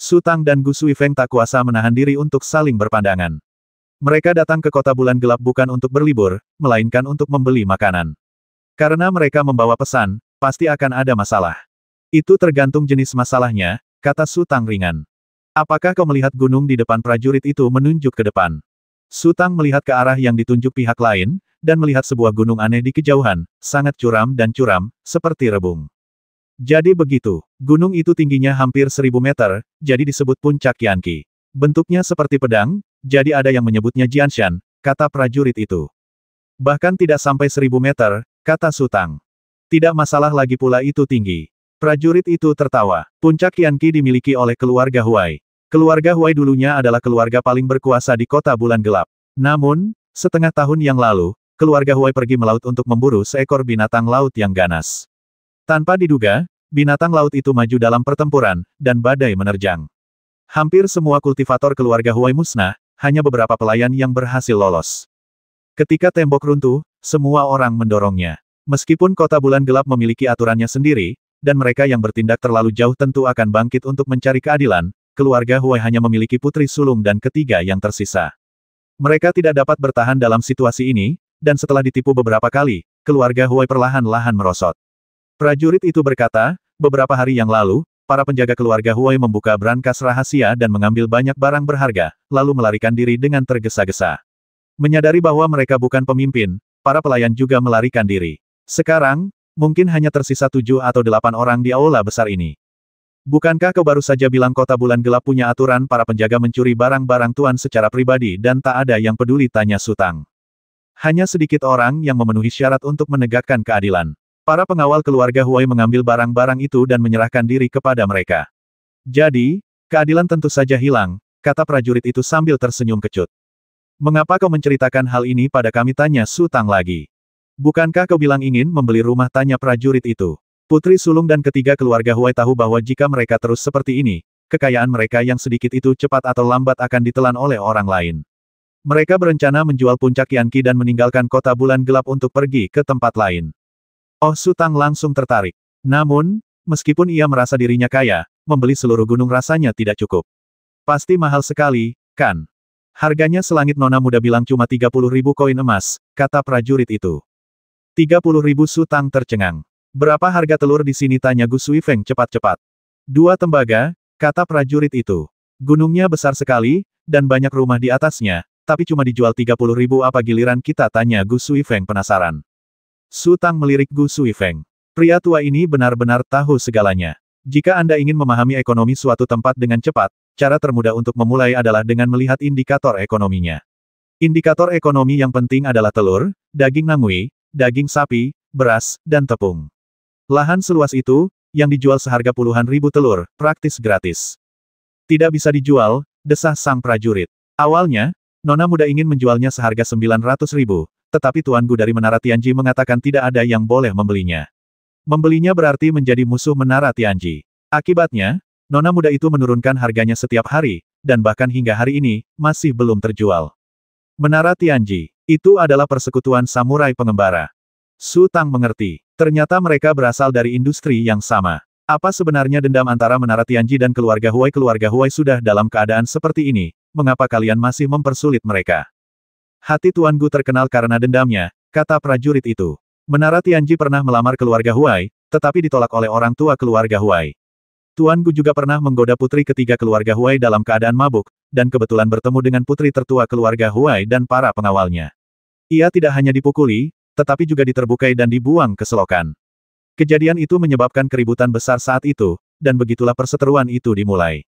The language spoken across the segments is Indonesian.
Su Tang dan Gu Suifeng tak kuasa menahan diri untuk saling berpandangan. Mereka datang ke kota bulan gelap bukan untuk berlibur, melainkan untuk membeli makanan. Karena mereka membawa pesan, pasti akan ada masalah. Itu tergantung jenis masalahnya, kata Su Tang ringan. Apakah kau melihat gunung di depan prajurit itu menunjuk ke depan? Su Tang melihat ke arah yang ditunjuk pihak lain, dan melihat sebuah gunung aneh di kejauhan, sangat curam dan curam, seperti rebung. Jadi begitu, gunung itu tingginya hampir 1000 meter, jadi disebut puncak Qianqi. Bentuknya seperti pedang, jadi ada yang menyebutnya Jianshan, kata prajurit itu. Bahkan tidak sampai 1000 meter, kata Su Tang. Tidak masalah lagi pula itu tinggi. Prajurit itu tertawa. Puncak Qianqi dimiliki oleh keluarga Huai. Keluarga Huai dulunya adalah keluarga paling berkuasa di kota bulan gelap. Namun, setengah tahun yang lalu, keluarga Huai pergi melaut untuk memburu seekor binatang laut yang ganas. Tanpa diduga, binatang laut itu maju dalam pertempuran, dan badai menerjang. Hampir semua kultivator keluarga Huai musnah, hanya beberapa pelayan yang berhasil lolos. Ketika tembok runtuh, semua orang mendorongnya. Meskipun kota bulan gelap memiliki aturannya sendiri, dan mereka yang bertindak terlalu jauh tentu akan bangkit untuk mencari keadilan, keluarga Huai hanya memiliki putri sulung dan ketiga yang tersisa. Mereka tidak dapat bertahan dalam situasi ini, dan setelah ditipu beberapa kali, keluarga Huai perlahan-lahan merosot. Prajurit itu berkata, beberapa hari yang lalu, para penjaga keluarga Huai membuka brankas rahasia dan mengambil banyak barang berharga, lalu melarikan diri dengan tergesa-gesa. Menyadari bahwa mereka bukan pemimpin, para pelayan juga melarikan diri. Sekarang, mungkin hanya tersisa 7 atau 8 orang di aula besar ini. Bukankah kau baru saja bilang kota bulan gelap punya aturan para penjaga mencuri barang-barang tuan secara pribadi dan tak ada yang peduli, tanya Su Tang. Hanya sedikit orang yang memenuhi syarat untuk menegakkan keadilan. Para pengawal keluarga Huai mengambil barang-barang itu dan menyerahkan diri kepada mereka. Jadi, keadilan tentu saja hilang, kata prajurit itu sambil tersenyum kecut. Mengapa kau menceritakan hal ini pada kami, tanya Su Tang lagi. Bukankah kau bilang ingin membeli rumah, tanya prajurit itu. Putri sulung dan ketiga keluarga Huai tahu bahwa jika mereka terus seperti ini, kekayaan mereka yang sedikit itu cepat atau lambat akan ditelan oleh orang lain. Mereka berencana menjual puncak Qianqi dan meninggalkan kota bulan gelap untuk pergi ke tempat lain. Oh, Su Tang langsung tertarik. Namun, meskipun ia merasa dirinya kaya, membeli seluruh gunung rasanya tidak cukup. Pasti mahal sekali, kan? Harganya selangit, nona muda bilang cuma 30.000 koin emas, kata prajurit itu. 30.000, Su Tang tercengang. Berapa harga telur di sini, tanya Gu Suifeng cepat-cepat. 2 tembaga, kata prajurit itu. Gunungnya besar sekali, dan banyak rumah di atasnya, tapi cuma dijual 30.000, apa giliran kita, tanya Gu Suifeng penasaran. Su Tang melirik Gu Suifeng. Pria tua ini benar-benar tahu segalanya. Jika Anda ingin memahami ekonomi suatu tempat dengan cepat, cara termudah untuk memulai adalah dengan melihat indikator ekonominya. Indikator ekonomi yang penting adalah telur, daging nangui, daging sapi, beras, dan tepung. Lahan seluas itu, yang dijual seharga puluhan ribu telur, praktis gratis. Tidak bisa dijual, desah sang prajurit. Awalnya, nona muda ingin menjualnya seharga 900.000, tetapi Tuan Gu dari Menara Tianji mengatakan tidak ada yang boleh membelinya. Membelinya berarti menjadi musuh Menara Tianji. Akibatnya, nona muda itu menurunkan harganya setiap hari, dan bahkan hingga hari ini, masih belum terjual. Menara Tianji, itu adalah persekutuan samurai pengembara. Su Tang mengerti. Ternyata mereka berasal dari industri yang sama. Apa sebenarnya dendam antara Menara Tianji dan keluarga Huai? Keluarga Huai sudah dalam keadaan seperti ini, mengapa kalian masih mempersulit mereka? Hati Tuan Gu terkenal karena dendamnya, kata prajurit itu. Menara Tianji pernah melamar keluarga Huai, tetapi ditolak oleh orang tua keluarga Huai. Tuan Gu juga pernah menggoda putri ketiga keluarga Huai dalam keadaan mabuk, dan kebetulan bertemu dengan putri tertua keluarga Huai dan para pengawalnya. Ia tidak hanya dipukuli, tetapi juga diterbukai dan dibuang ke selokan. Kejadian itu menyebabkan keributan besar saat itu, dan begitulah perseteruan itu dimulai.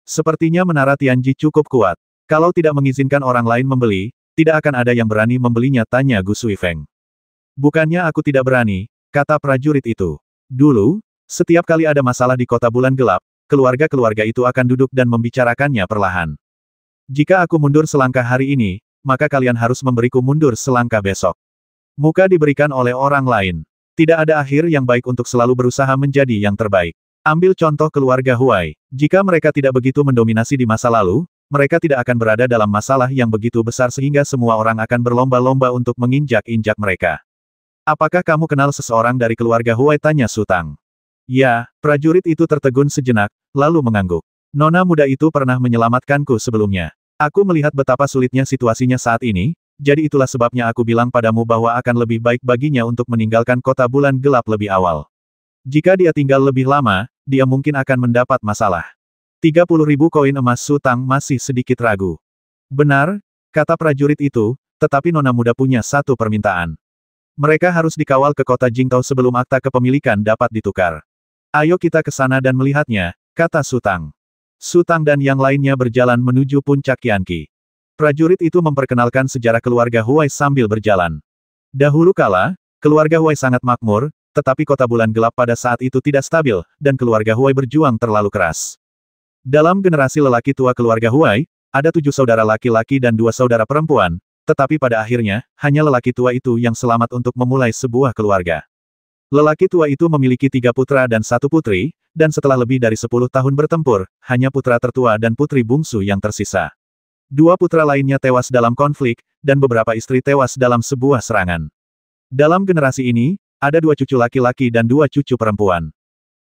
Sepertinya Menara Tianji cukup kuat. Kalau tidak mengizinkan orang lain membeli, tidak akan ada yang berani membelinya, tanya Gu Suifeng. Bukannya aku tidak berani, kata prajurit itu. Dulu, setiap kali ada masalah di kota bulan gelap, keluarga-keluarga itu akan duduk dan membicarakannya perlahan. Jika aku mundur selangkah hari ini, maka kalian harus memberiku mundur selangkah besok. Muka diberikan oleh orang lain. Tidak ada akhir yang baik untuk selalu berusaha menjadi yang terbaik. Ambil contoh keluarga Huai. Jika mereka tidak begitu mendominasi di masa lalu, mereka tidak akan berada dalam masalah yang begitu besar sehingga semua orang akan berlomba-lomba untuk menginjak-injak mereka. Apakah kamu kenal seseorang dari keluarga Huai, tanya Su Tang. Ya, prajurit itu tertegun sejenak, lalu mengangguk. Nona muda itu pernah menyelamatkanku sebelumnya. Aku melihat betapa sulitnya situasinya saat ini, jadi itulah sebabnya aku bilang padamu bahwa akan lebih baik baginya untuk meninggalkan kota bulan gelap lebih awal. Jika dia tinggal lebih lama, dia mungkin akan mendapat masalah. 30.000 koin emas Su Tang masih sedikit ragu. Benar, kata prajurit itu, tetapi nona muda punya satu permintaan. Mereka harus dikawal ke kota Jingtao sebelum akta kepemilikan dapat ditukar. Ayo kita ke sana dan melihatnya, kata Su Tang. Su Tang dan yang lainnya berjalan menuju puncak Qianqi. Prajurit itu memperkenalkan sejarah keluarga Huai sambil berjalan. Dahulu kala, keluarga Huai sangat makmur, tetapi kota bulan gelap pada saat itu tidak stabil, dan keluarga Huai berjuang terlalu keras. Dalam generasi lelaki tua keluarga Huai, ada 7 saudara laki-laki dan 2 saudara perempuan, tetapi pada akhirnya, hanya lelaki tua itu yang selamat untuk memulai sebuah keluarga. Lelaki tua itu memiliki 3 putra dan 1 putri, dan setelah lebih dari 10 tahun bertempur, hanya putra tertua dan putri bungsu yang tersisa. 2 putra lainnya tewas dalam konflik, dan beberapa istri tewas dalam sebuah serangan. Dalam generasi ini, ada 2 cucu laki-laki dan 2 cucu perempuan.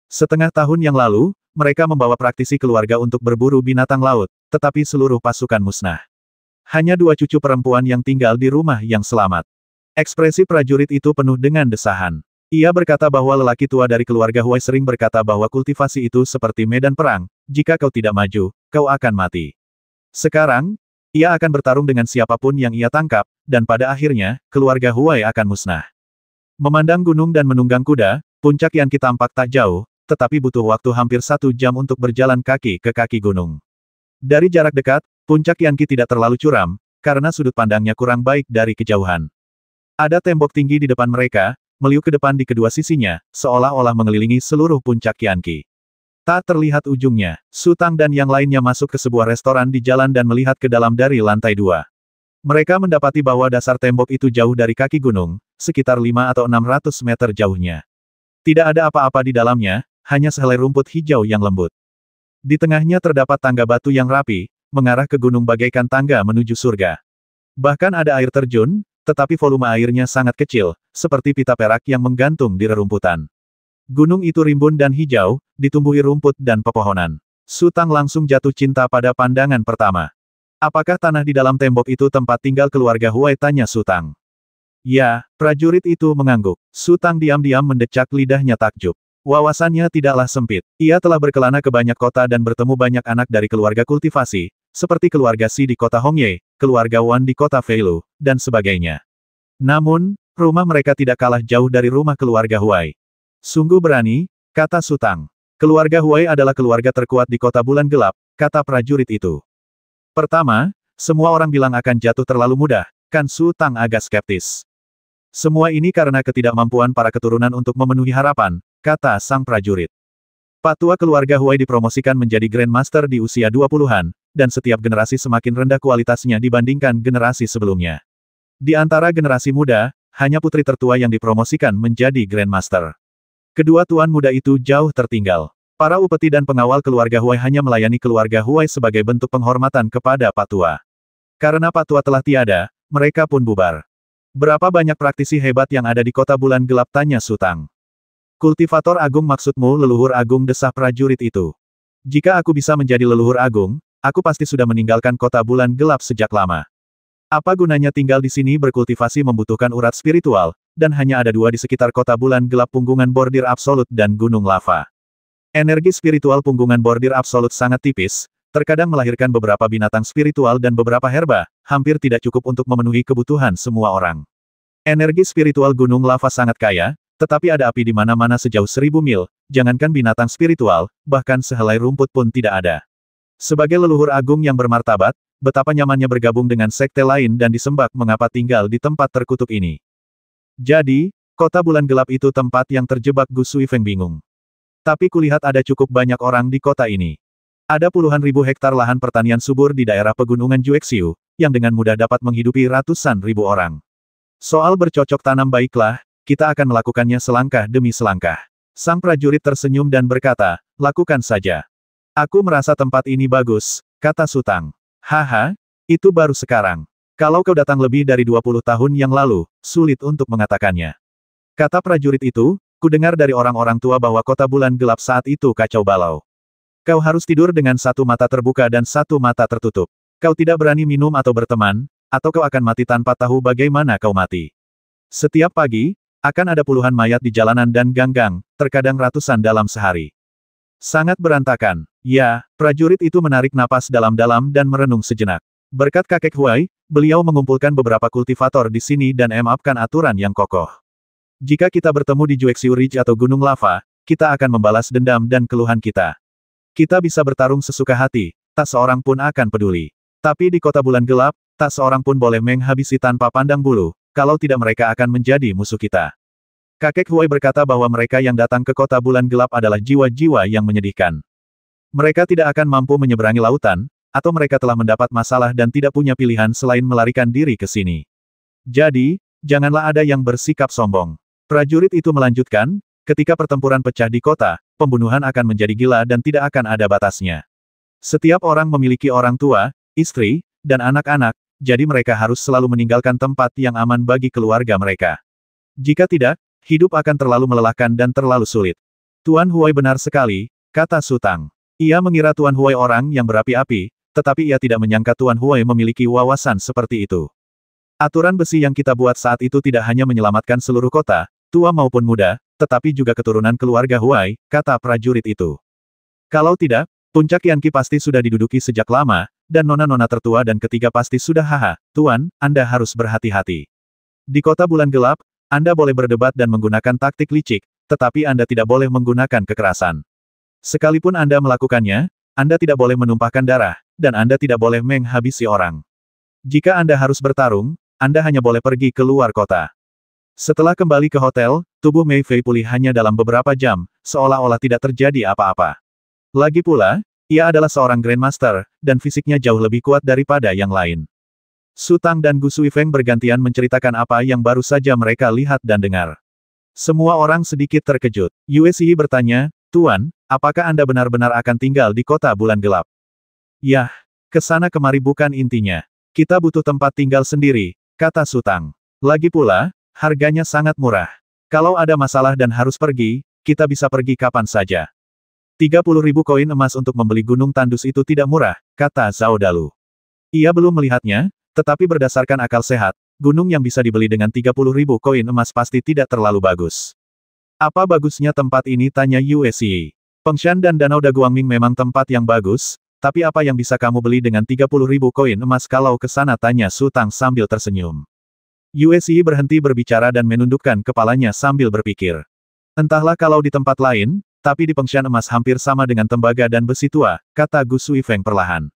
Setengah tahun yang lalu, mereka membawa praktisi keluarga untuk berburu binatang laut, tetapi seluruh pasukan musnah. Hanya 2 cucu perempuan yang tinggal di rumah yang selamat. Ekspresi prajurit itu penuh dengan desahan. Ia berkata bahwa lelaki tua dari keluarga Huai sering berkata bahwa kultivasi itu seperti medan perang, jika kau tidak maju, kau akan mati. Sekarang, ia akan bertarung dengan siapapun yang ia tangkap, dan pada akhirnya, keluarga Huai akan musnah. Memandang gunung dan menunggang kuda, puncak Qianqi tampak tak jauh, tetapi butuh waktu hampir 1 jam untuk berjalan kaki ke kaki gunung. Dari jarak dekat, puncak Qianqi tidak terlalu curam, karena sudut pandangnya kurang baik dari kejauhan. Ada tembok tinggi di depan mereka, meliuk ke depan di kedua sisinya, seolah-olah mengelilingi seluruh puncak Qianqi. Tak terlihat ujungnya, Su Tang dan yang lainnya masuk ke sebuah restoran di jalan dan melihat ke dalam dari lantai 2. Mereka mendapati bahwa dasar tembok itu jauh dari kaki gunung, sekitar 5 atau 600 meter jauhnya. Tidak ada apa-apa di dalamnya, hanya sehelai rumput hijau yang lembut. Di tengahnya terdapat tangga batu yang rapi, mengarah ke gunung bagaikan tangga menuju surga. Bahkan ada air terjun, tetapi volume airnya sangat kecil, seperti pita perak yang menggantung di rerumputan. Gunung itu rimbun dan hijau, ditumbuhi rumput dan pepohonan. Su Tang langsung jatuh cinta pada pandangan pertama. Apakah tanah di dalam tembok itu tempat tinggal keluarga Huai? Tanya Su Tang. Ya, prajurit itu mengangguk. Su Tang diam-diam mendecak lidahnya takjub. Wawasannya tidaklah sempit. Ia telah berkelana ke banyak kota dan bertemu banyak anak dari keluarga kultivasi, seperti keluarga Si di kota Hongye, keluarga Wan di kota Feilu, dan sebagainya. Namun, rumah mereka tidak kalah jauh dari rumah keluarga Huai. Sungguh berani, kata Su Tang. Keluarga Huai adalah keluarga terkuat di kota bulan gelap, kata prajurit itu. Pertama, semua orang bilang akan jatuh terlalu mudah, kan? Su Tang agak skeptis. Semua ini karena ketidakmampuan para keturunan untuk memenuhi harapan, kata sang prajurit. Patua keluarga Huai dipromosikan menjadi Grandmaster di usia 20-an, dan setiap generasi semakin rendah kualitasnya dibandingkan generasi sebelumnya. Di antara generasi muda, hanya putri tertua yang dipromosikan menjadi Grandmaster. Kedua tuan muda itu jauh tertinggal. Para upeti dan pengawal keluarga Huai hanya melayani keluarga Huai sebagai bentuk penghormatan kepada Patua. Karena Patua telah tiada, mereka pun bubar. Berapa banyak praktisi hebat yang ada di kota bulan gelap? Tanya Su Tang. Kultivator agung maksudmu? Leluhur agung, desah prajurit itu. Jika aku bisa menjadi leluhur agung, aku pasti sudah meninggalkan kota bulan gelap sejak lama. Apa gunanya tinggal di sini? Berkultivasi membutuhkan urat spiritual, dan hanya ada 2 di sekitar kota bulan gelap: punggungan bordir absolut dan gunung lava. Energi spiritual punggungan bordir absolut sangat tipis, terkadang melahirkan beberapa binatang spiritual dan beberapa herba, hampir tidak cukup untuk memenuhi kebutuhan semua orang. Energi spiritual gunung lava sangat kaya, tetapi ada api di mana-mana sejauh 1000 mil, jangankan binatang spiritual, bahkan sehelai rumput pun tidak ada. Sebagai leluhur agung yang bermartabat, betapa nyamannya bergabung dengan sekte lain dan disembah. Mengapa tinggal di tempat terkutuk ini? Jadi, kota bulan gelap itu tempat yang terjebak. Gu Suifeng bingung. Tapi kulihat ada cukup banyak orang di kota ini. Ada puluhan ribu hektar lahan pertanian subur di daerah pegunungan Juexiu, yang dengan mudah dapat menghidupi ratusan ribu orang. Soal bercocok tanam, baiklah, kita akan melakukannya selangkah demi selangkah. Sang prajurit tersenyum dan berkata, lakukan saja. Aku merasa tempat ini bagus, kata Su Tang. Haha, itu baru sekarang. Kalau kau datang lebih dari 20 tahun yang lalu, sulit untuk mengatakannya. Kata prajurit itu, ku dengar dari orang-orang tua bahwa kota bulan gelap saat itu kacau balau. Kau harus tidur dengan satu mata terbuka dan satu mata tertutup. Kau tidak berani minum atau berteman, atau kau akan mati tanpa tahu bagaimana kau mati. Setiap pagi, akan ada puluhan mayat di jalanan dan ganggang, terkadang ratusan dalam sehari. Sangat berantakan. Ya, prajurit itu menarik napas dalam-dalam dan merenung sejenak. Berkat kakek Huai, beliau mengumpulkan beberapa kultivator di sini dan memaafkan aturan yang kokoh. Jika kita bertemu di Juexiu Ridge atau Gunung Lava, kita akan membalas dendam dan keluhan kita. Kita bisa bertarung sesuka hati, tak seorang pun akan peduli. Tapi di kota bulan gelap, tak seorang pun boleh menghabisi tanpa pandang bulu, kalau tidak mereka akan menjadi musuh kita. Kakek Huai berkata bahwa mereka yang datang ke kota bulan gelap adalah jiwa-jiwa yang menyedihkan. Mereka tidak akan mampu menyeberangi lautan, atau mereka telah mendapat masalah dan tidak punya pilihan selain melarikan diri ke sini. Jadi, janganlah ada yang bersikap sombong. Prajurit itu melanjutkan, ketika pertempuran pecah di kota, pembunuhan akan menjadi gila dan tidak akan ada batasnya. Setiap orang memiliki orang tua, istri, dan anak-anak, jadi mereka harus selalu meninggalkan tempat yang aman bagi keluarga mereka. Jika tidak, hidup akan terlalu melelahkan dan terlalu sulit. Tuan Huai benar sekali, kata Su Tang. Ia mengira Tuan Huai orang yang berapi-api, tetapi ia tidak menyangka Tuan Huai memiliki wawasan seperti itu. Aturan besi yang kita buat saat itu tidak hanya menyelamatkan seluruh kota, tua maupun muda, tetapi juga keturunan keluarga Huai, kata prajurit itu. Kalau tidak, puncak Yanqi pasti sudah diduduki sejak lama, dan nona-nona tertua dan ketiga pasti sudah haha. Tuan, Anda harus berhati-hati. Di kota bulan gelap, Anda boleh berdebat dan menggunakan taktik licik, tetapi Anda tidak boleh menggunakan kekerasan. Sekalipun Anda melakukannya, Anda tidak boleh menumpahkan darah, dan Anda tidak boleh menghabisi orang. Jika Anda harus bertarung, Anda hanya boleh pergi ke luar kota. Setelah kembali ke hotel, tubuh Mei Fei pulih hanya dalam beberapa jam, seolah-olah tidak terjadi apa-apa. Lagi pula, ia adalah seorang Grandmaster, dan fisiknya jauh lebih kuat daripada yang lain. Su Tang dan Gu Suifeng bergantian menceritakan apa yang baru saja mereka lihat dan dengar. Semua orang sedikit terkejut. Yue Xi bertanya, Tuan, apakah Anda benar-benar akan tinggal di kota bulan gelap? Yah, kesana kemari bukan intinya. Kita butuh tempat tinggal sendiri, kata Su Tang. Lagi pula, harganya sangat murah. Kalau ada masalah dan harus pergi, kita bisa pergi kapan saja. 30.000 koin emas untuk membeli gunung tandus itu tidak murah, kata Zhao Dalu. Ia belum melihatnya, tetapi berdasarkan akal sehat, gunung yang bisa dibeli dengan 30.000 koin emas pasti tidak terlalu bagus. Apa bagusnya tempat ini, tanya Yue Xi. Fengshan dan Danau Daguangming memang tempat yang bagus, tapi apa yang bisa kamu beli dengan 30.000 koin emas kalau ke sana, tanya Su Tang sambil tersenyum. Yue Xi berhenti berbicara dan menundukkan kepalanya sambil berpikir. Entahlah kalau di tempat lain, tapi di Fengshan emas hampir sama dengan tembaga dan besi tua, kata Gu Suifeng perlahan.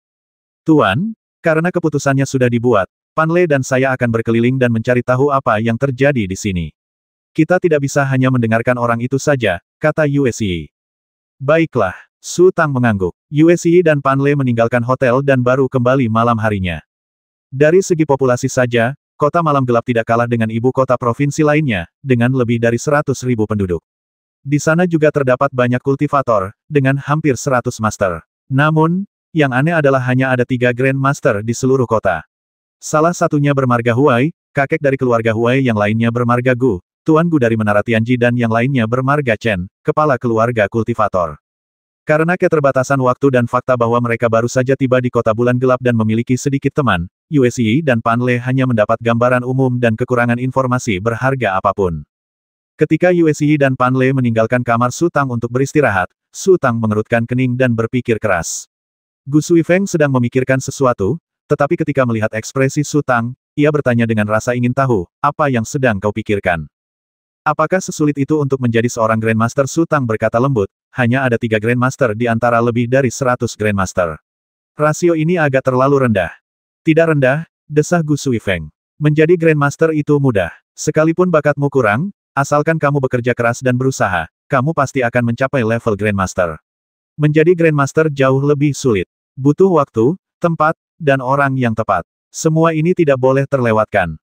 Tuan, karena keputusannya sudah dibuat, Pan Le dan saya akan berkeliling dan mencari tahu apa yang terjadi di sini. Kita tidak bisa hanya mendengarkan orang itu saja, kata Yue Xi. Baiklah, Su Tang mengangguk. Yue Xi dan Pan Le meninggalkan hotel dan baru kembali malam harinya. Dari segi populasi saja, kota malam gelap tidak kalah dengan ibu kota provinsi lainnya, dengan lebih dari 100.000 penduduk. Di sana juga terdapat banyak kultivator, dengan hampir 100 master. Namun, yang aneh adalah hanya ada 3 Grand Master di seluruh kota. Salah satunya bermarga Huai, kakek dari keluarga Huai, yang lainnya bermarga Gu, Tuan Gu dari Menara Tianji, dan yang lainnya bermarga Chen, kepala keluarga kultivator. Karena keterbatasan waktu dan fakta bahwa mereka baru saja tiba di kota bulan gelap dan memiliki sedikit teman, Yue Xi dan Pan Le hanya mendapat gambaran umum dan kekurangan informasi berharga apapun. Ketika Yue Xi dan Pan Le meninggalkan kamar Su Tang untuk beristirahat, Su Tang mengerutkan kening dan berpikir keras. Gu Suifeng sedang memikirkan sesuatu, tetapi ketika melihat ekspresi Su Tang, ia bertanya dengan rasa ingin tahu, apa yang sedang kau pikirkan? Apakah sesulit itu untuk menjadi seorang Grandmaster? Su Tang berkata lembut, hanya ada 3 Grandmaster di antara lebih dari 100 Grandmaster. Rasio ini agak terlalu rendah. Tidak rendah, desah Gu Suifeng. Menjadi Grandmaster itu mudah. Sekalipun bakatmu kurang, asalkan kamu bekerja keras dan berusaha, kamu pasti akan mencapai level Grandmaster. Menjadi Grandmaster jauh lebih sulit. Butuh waktu, tempat, dan orang yang tepat. Semua ini tidak boleh terlewatkan.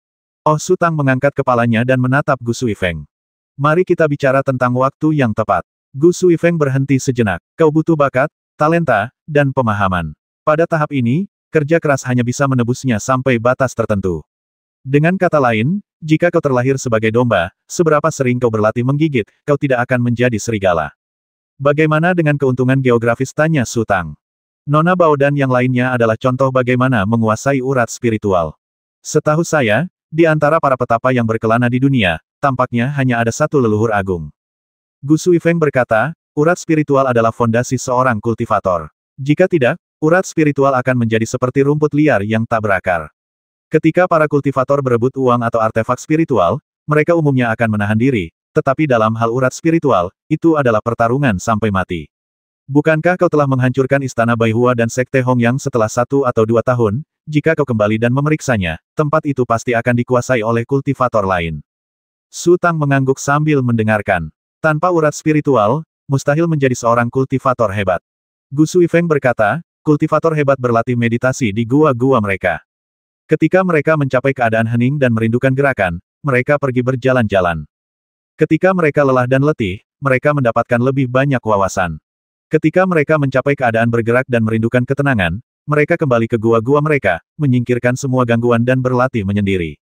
Oh, Su Tang mengangkat kepalanya dan menatap Gu Suifeng. Mari kita bicara tentang waktu yang tepat. Gu Suifeng berhenti sejenak. Kau butuh bakat, talenta, dan pemahaman. Pada tahap ini, kerja keras hanya bisa menebusnya sampai batas tertentu. Dengan kata lain, jika kau terlahir sebagai domba, seberapa sering kau berlatih menggigit, kau tidak akan menjadi serigala. Bagaimana dengan keuntungan geografis, tanya Su Tang. Nona Bao dan yang lainnya adalah contoh bagaimana menguasai urat spiritual. Setahu saya, di antara para petapa yang berkelana di dunia, tampaknya hanya ada satu leluhur agung. Gu Suifeng berkata, urat spiritual adalah fondasi seorang kultivator. Jika tidak, urat spiritual akan menjadi seperti rumput liar yang tak berakar. Ketika para kultivator berebut uang atau artefak spiritual, mereka umumnya akan menahan diri, tetapi dalam hal urat spiritual, itu adalah pertarungan sampai mati. Bukankah kau telah menghancurkan istana Baihua dan Sekte Hongyang setelah 1 atau 2 tahun? Jika kau kembali dan memeriksanya, tempat itu pasti akan dikuasai oleh kultivator lain. Su Tang mengangguk sambil mendengarkan. Tanpa urat spiritual, mustahil menjadi seorang kultivator hebat. Gu Suifeng berkata, kultivator hebat berlatih meditasi di gua-gua mereka. Ketika mereka mencapai keadaan hening dan merindukan gerakan, mereka pergi berjalan-jalan. Ketika mereka lelah dan letih, mereka mendapatkan lebih banyak wawasan. Ketika mereka mencapai keadaan bergerak dan merindukan ketenangan, mereka kembali ke gua-gua mereka, menyingkirkan semua gangguan dan berlatih menyendiri.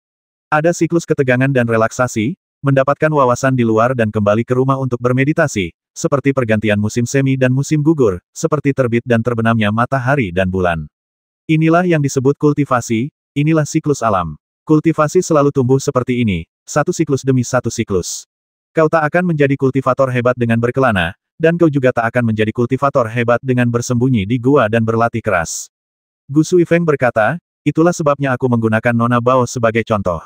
Ada siklus ketegangan dan relaksasi, mendapatkan wawasan di luar dan kembali ke rumah untuk bermeditasi, seperti pergantian musim semi dan musim gugur, seperti terbit dan terbenamnya matahari dan bulan. Inilah yang disebut kultivasi, inilah siklus alam. Kultivasi selalu tumbuh seperti ini, satu siklus demi satu siklus. Kau tak akan menjadi kultivator hebat dengan berkelana, dan kau juga tak akan menjadi kultivator hebat dengan bersembunyi di gua dan berlatih keras. Gu Suifeng berkata, itulah sebabnya aku menggunakan Nona Bao sebagai contoh.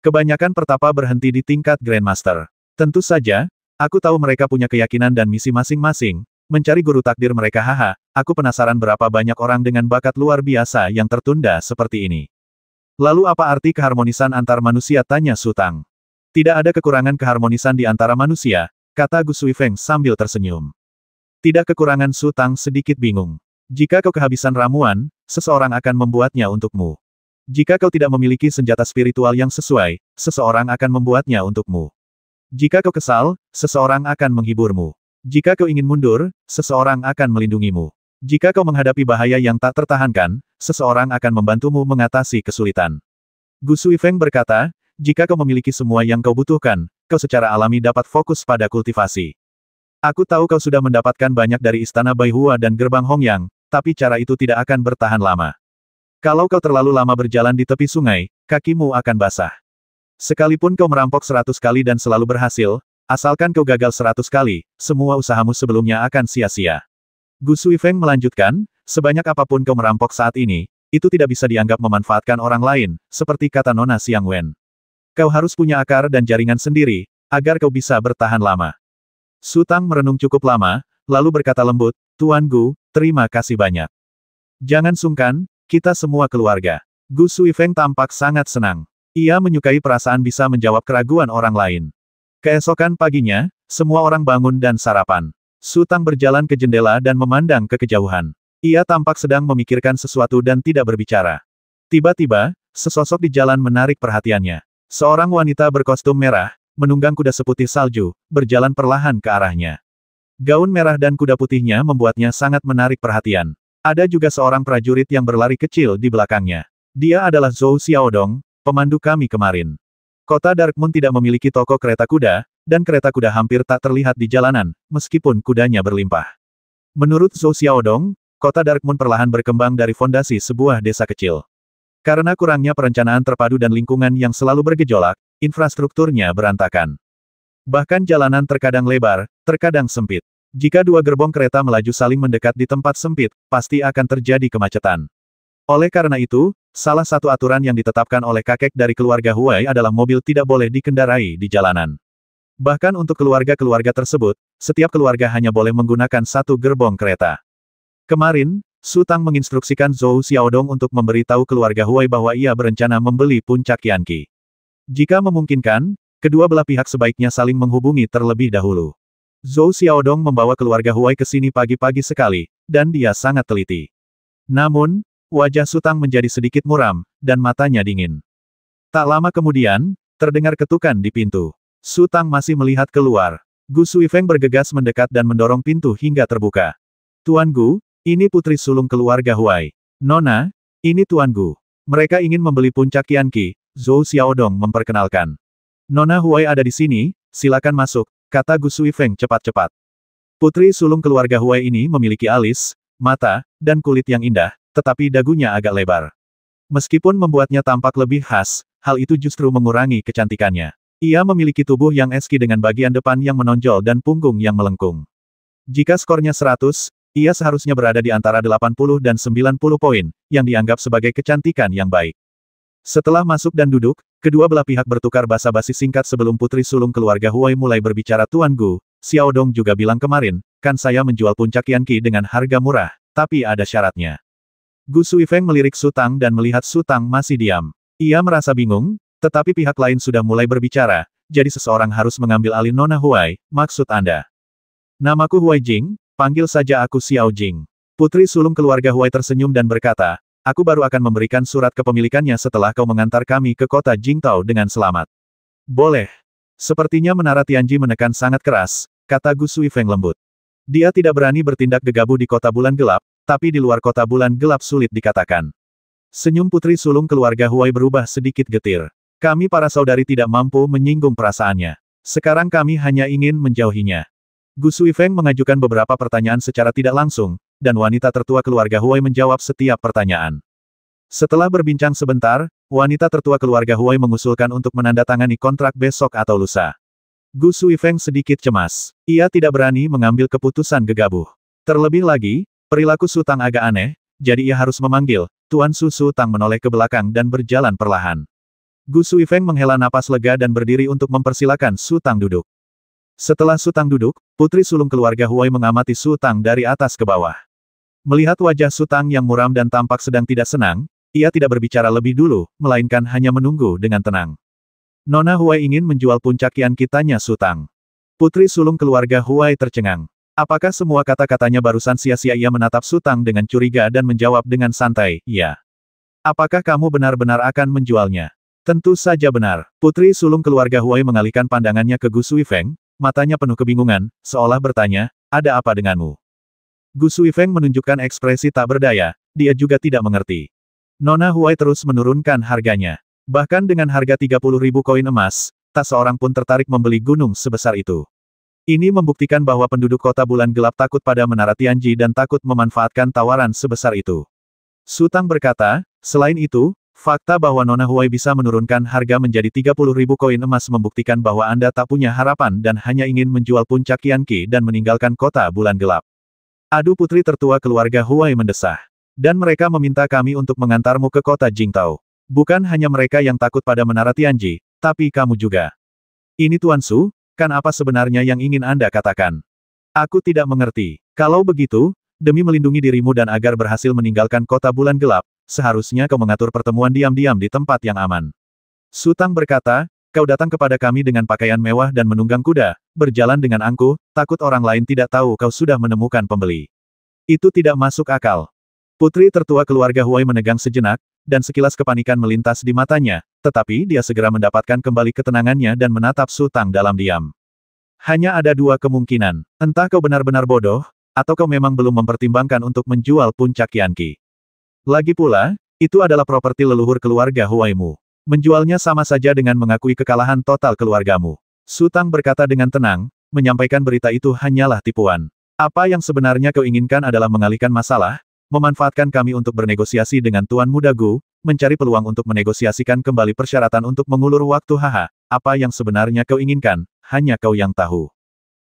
Kebanyakan pertapa berhenti di tingkat Grandmaster. Tentu saja, aku tahu mereka punya keyakinan dan misi masing-masing, mencari guru takdir mereka. Haha, aku penasaran berapa banyak orang dengan bakat luar biasa yang tertunda seperti ini. Lalu apa arti keharmonisan antar manusia, tanya Su Tang. Tidak ada kekurangan keharmonisan di antara manusia, kata Gu Suifeng sambil tersenyum. Tidak kekurangan. Su Tang sedikit bingung. Jika kau kehabisan ramuan, seseorang akan membuatnya untukmu. Jika kau tidak memiliki senjata spiritual yang sesuai, seseorang akan membuatnya untukmu. Jika kau kesal, seseorang akan menghiburmu. Jika kau ingin mundur, seseorang akan melindungimu. Jika kau menghadapi bahaya yang tak tertahankan, seseorang akan membantumu mengatasi kesulitan. Gu Suifeng berkata, jika kau memiliki semua yang kau butuhkan, kau secara alami dapat fokus pada kultivasi. Aku tahu kau sudah mendapatkan banyak dari istana Baihua dan gerbang Hongyang, tapi cara itu tidak akan bertahan lama. Kalau kau terlalu lama berjalan di tepi sungai, kakimu akan basah. Sekalipun kau merampok 100 kali dan selalu berhasil, asalkan kau gagal 100 kali, semua usahamu sebelumnya akan sia-sia. Gu Suifeng melanjutkan, sebanyak apapun kau merampok saat ini, itu tidak bisa dianggap memanfaatkan orang lain, seperti kata Nona Xiang Wen. Kau harus punya akar dan jaringan sendiri, agar kau bisa bertahan lama. Su Tang merenung cukup lama, lalu berkata lembut, Tuan Gu, terima kasih banyak. Jangan sungkan, kita semua keluarga. Gu Suifeng tampak sangat senang. Ia menyukai perasaan bisa menjawab keraguan orang lain. Keesokan paginya, semua orang bangun dan sarapan. Su Tang berjalan ke jendela dan memandang ke kejauhan. Ia tampak sedang memikirkan sesuatu dan tidak berbicara. Tiba-tiba, sesosok di jalan menarik perhatiannya. Seorang wanita berkostum merah, menunggang kuda seputih salju, berjalan perlahan ke arahnya. Gaun merah dan kuda putihnya membuatnya sangat menarik perhatian. Ada juga seorang prajurit yang berlari kecil di belakangnya. Dia adalah Zhou Xiaodong, pemandu kami kemarin. Kota Darkmoon tidak memiliki toko kereta kuda, dan kereta kuda hampir tak terlihat di jalanan, meskipun kudanya berlimpah. Menurut Zhou Xiaodong, kota Darkmoon perlahan berkembang dari fondasi sebuah desa kecil. Karena kurangnya perencanaan terpadu dan lingkungan yang selalu bergejolak, infrastrukturnya berantakan. Bahkan jalanan terkadang lebar, terkadang sempit. Jika dua gerbong kereta melaju saling mendekat di tempat sempit, pasti akan terjadi kemacetan. Oleh karena itu, salah satu aturan yang ditetapkan oleh kakek dari keluarga Huai adalah mobil tidak boleh dikendarai di jalanan. Bahkan untuk keluarga-keluarga tersebut, setiap keluarga hanya boleh menggunakan satu gerbong kereta. Kemarin, Su Tang menginstruksikan Zhou Xiaodong untuk memberitahu keluarga Huai bahwa ia berencana membeli puncak Qianqi. Jika memungkinkan, kedua belah pihak sebaiknya saling menghubungi terlebih dahulu. Zhou Xiaodong membawa keluarga Huai ke sini pagi-pagi sekali, dan dia sangat teliti. Namun, wajah Su Tang menjadi sedikit muram, dan matanya dingin. Tak lama kemudian, terdengar ketukan di pintu. Su Tang masih melihat keluar. Gu Suifeng bergegas mendekat dan mendorong pintu hingga terbuka. Tuan Gu, ini putri sulung keluarga Huai. Nona, ini Tuan Gu. Mereka ingin membeli puncak Qianqi, Zhou Xiaodong memperkenalkan. Nona Huai ada di sini, silakan masuk, kata Gu Suifeng cepat-cepat. Putri sulung keluarga Huai ini memiliki alis, mata, dan kulit yang indah, tetapi dagunya agak lebar. Meskipun membuatnya tampak lebih khas, hal itu justru mengurangi kecantikannya. Ia memiliki tubuh yang eski dengan bagian depan yang menonjol dan punggung yang melengkung. Jika skornya 100, ia seharusnya berada di antara 80 dan 90 poin, yang dianggap sebagai kecantikan yang baik. Setelah masuk dan duduk, kedua belah pihak bertukar basa-basi singkat sebelum putri sulung keluarga Huai mulai berbicara. Tuan Gu, Xiao Dong juga bilang kemarin, kan saya menjual puncak Yanqi dengan harga murah, tapi ada syaratnya. Gu Suifeng melirik Su Tang dan melihat Su Tang masih diam. Ia merasa bingung, tetapi pihak lain sudah mulai berbicara, jadi seseorang harus mengambil alih. Nona Huai, maksud Anda? Namaku Huai Jing, panggil saja aku Xiao Jing. Putri sulung keluarga Huai tersenyum dan berkata, aku baru akan memberikan surat kepemilikannya setelah kau mengantar kami ke kota Jingtao dengan selamat. Boleh. Sepertinya menara Tianji menekan sangat keras, kata Gu Suifeng lembut. Dia tidak berani bertindak gegabah di kota bulan gelap, tapi di luar kota bulan gelap sulit dikatakan. Senyum putri sulung keluarga Huai berubah sedikit getir. Kami para saudari tidak mampu menyinggung perasaannya. Sekarang kami hanya ingin menjauhinya. Gu Suifeng mengajukan beberapa pertanyaan secara tidak langsung, dan wanita tertua keluarga Huai menjawab setiap pertanyaan. Setelah berbincang sebentar, wanita tertua keluarga Huai mengusulkan untuk menandatangani kontrak besok atau lusa. Gu Suifeng sedikit cemas. Ia tidak berani mengambil keputusan gegabah. Terlebih lagi, perilaku Su Tang agak aneh, jadi ia harus memanggil Tuan Su. Su Tang menoleh ke belakang dan berjalan perlahan. Gu Suifeng menghela napas lega dan berdiri untuk mempersilakan Su Tang duduk. Setelah Su Tang duduk, putri sulung keluarga Huai mengamati Su Tang dari atas ke bawah. Melihat wajah Su Tang yang muram dan tampak sedang tidak senang, ia tidak berbicara lebih dulu, melainkan hanya menunggu dengan tenang. Nona Huai ingin menjual puncak Yanqi, tanya Su Tang. Putri sulung keluarga Huai tercengang. Apakah semua kata-katanya barusan sia-sia? Ia menatap Su Tang dengan curiga dan menjawab dengan santai, iya. Apakah kamu benar-benar akan menjualnya? Tentu saja benar. Putri sulung keluarga Huai mengalihkan pandangannya ke Gu Suifeng, matanya penuh kebingungan, seolah bertanya, ada apa denganmu? Gu Suifeng menunjukkan ekspresi tak berdaya, dia juga tidak mengerti. Nona Huai terus menurunkan harganya. Bahkan dengan harga 30.000 koin emas, tak seorang pun tertarik membeli gunung sebesar itu. Ini membuktikan bahwa penduduk kota bulan gelap takut pada menara Tianji dan takut memanfaatkan tawaran sebesar itu. Su Tang berkata, selain itu, fakta bahwa Nona Huai bisa menurunkan harga menjadi 30.000 koin emas membuktikan bahwa Anda tak punya harapan dan hanya ingin menjual puncak Yanqi dan meninggalkan kota bulan gelap. Adu putri tertua keluarga Huai mendesah. Dan mereka meminta kami untuk mengantarmu ke kota Jingtao. Bukan hanya mereka yang takut pada menara Tianji, tapi kamu juga. Ini Tuan Su, kan apa sebenarnya yang ingin Anda katakan? Aku tidak mengerti. Kalau begitu, demi melindungi dirimu dan agar berhasil meninggalkan kota bulan gelap, seharusnya kau mengatur pertemuan diam-diam di tempat yang aman. Su Tang berkata, kau datang kepada kami dengan pakaian mewah dan menunggang kuda, berjalan dengan angkuh, takut orang lain tidak tahu kau sudah menemukan pembeli. Itu tidak masuk akal. Putri tertua keluarga Huai menegang sejenak, dan sekilas kepanikan melintas di matanya, tetapi dia segera mendapatkan kembali ketenangannya dan menatap Su Tang dalam diam. Hanya ada dua kemungkinan, entah kau benar-benar bodoh, atau kau memang belum mempertimbangkan untuk menjual puncak Yanqi. Lagi pula, itu adalah properti leluhur keluarga Huaimu. Menjualnya sama saja dengan mengakui kekalahan total keluargamu. Su Tang berkata dengan tenang, menyampaikan berita itu hanyalah tipuan. Apa yang sebenarnya kau inginkan adalah mengalihkan masalah, memanfaatkan kami untuk bernegosiasi dengan Tuan Muda Gu, mencari peluang untuk menegosiasikan kembali persyaratan untuk mengulur waktu. Haha, apa yang sebenarnya kau inginkan, hanya kau yang tahu.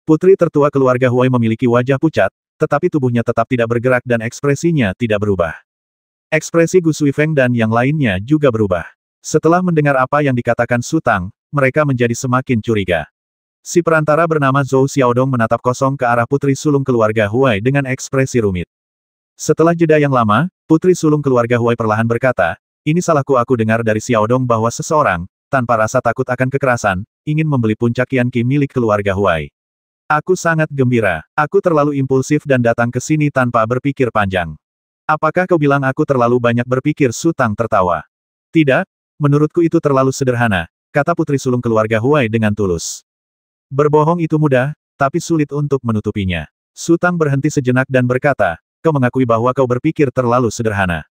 Putri tertua keluarga Huai memiliki wajah pucat, tetapi tubuhnya tetap tidak bergerak dan ekspresinya tidak berubah. Ekspresi Gu Suifeng dan yang lainnya juga berubah. Setelah mendengar apa yang dikatakan Su Tang, mereka menjadi semakin curiga. Si perantara bernama Zhou Xiaodong menatap kosong ke arah putri sulung keluarga Huai dengan ekspresi rumit. Setelah jeda yang lama, putri sulung keluarga Huai perlahan berkata, ini salahku. Aku dengar dari Xiaodong bahwa seseorang, tanpa rasa takut akan kekerasan, ingin membeli puncak Yanqi milik keluarga Huai. Aku sangat gembira. Aku terlalu impulsif dan datang ke sini tanpa berpikir panjang. Apakah kau bilang aku terlalu banyak berpikir? Su Tang tertawa. Tidak, menurutku itu terlalu sederhana, kata putri sulung keluarga Huai dengan tulus. Berbohong itu mudah, tapi sulit untuk menutupinya. Su Tang berhenti sejenak dan berkata, kau mengakui bahwa kau berpikir terlalu sederhana.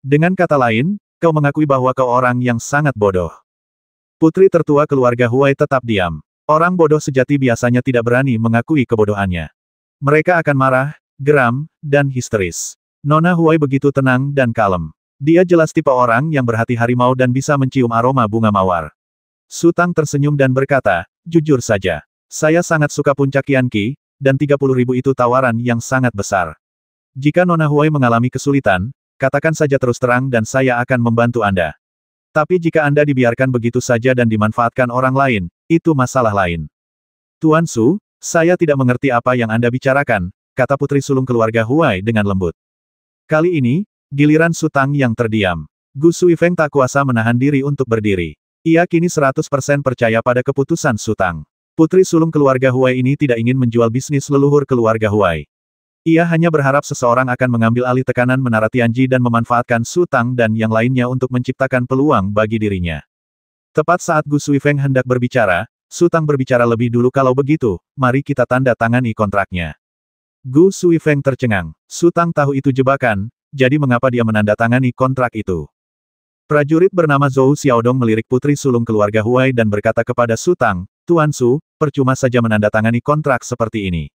Dengan kata lain, kau mengakui bahwa kau orang yang sangat bodoh. Putri tertua keluarga Huai tetap diam. Orang bodoh sejati biasanya tidak berani mengakui kebodohannya. Mereka akan marah, geram, dan histeris. Nona Huai begitu tenang dan kalem. Dia jelas tipe orang yang berhati harimau dan bisa mencium aroma bunga mawar. Su Tang tersenyum dan berkata, jujur saja. Saya sangat suka puncak Qianqi, dan 30.000 itu tawaran yang sangat besar. Jika Nona Huai mengalami kesulitan, katakan saja terus terang dan saya akan membantu Anda. Tapi jika Anda dibiarkan begitu saja dan dimanfaatkan orang lain, itu masalah lain. Tuan Su, saya tidak mengerti apa yang Anda bicarakan, kata putri sulung keluarga Huai dengan lembut. Kali ini, giliran Su Tang yang terdiam. Gu Suifeng tak kuasa menahan diri untuk berdiri. Ia kini 100% percaya pada keputusan Su Tang. Putri sulung keluarga Huai ini tidak ingin menjual bisnis leluhur keluarga Huai. Ia hanya berharap seseorang akan mengambil alih tekanan Menara Tianji dan memanfaatkan Su Tang dan yang lainnya untuk menciptakan peluang bagi dirinya. Tepat saat Gu Suifeng hendak berbicara, Su Tang berbicara lebih dulu. Kalau begitu, mari kita tanda tangani kontraknya. Gu Suifeng tercengang. Su Tang tahu itu jebakan, jadi mengapa dia menandatangani kontrak itu? Prajurit bernama Zhou Xiaodong melirik putri sulung keluarga Huai dan berkata kepada Su Tang, Tuan Su, percuma saja menandatangani kontrak seperti ini.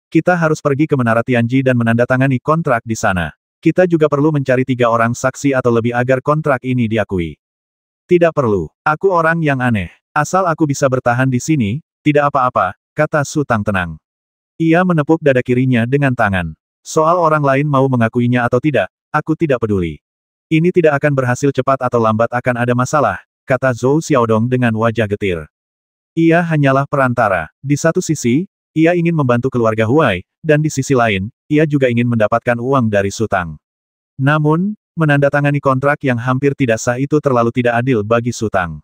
Kita harus pergi ke Menara Tianji dan menandatangani kontrak di sana. Kita juga perlu mencari 3 orang saksi atau lebih agar kontrak ini diakui. Tidak perlu. Aku orang yang aneh. Asal aku bisa bertahan di sini, tidak apa-apa, kata Su Tang tenang. Ia menepuk dada kirinya dengan tangan. Soal orang lain mau mengakuinya atau tidak, aku tidak peduli. Ini tidak akan berhasil cepat atau lambat akan ada masalah, kata Zhou Xiaodong dengan wajah getir. Ia hanyalah perantara. Di satu sisi, ia ingin membantu keluarga Huai, dan di sisi lain, ia juga ingin mendapatkan uang dari Su Tang. Namun, menandatangani kontrak yang hampir tidak sah itu terlalu tidak adil bagi Su Tang.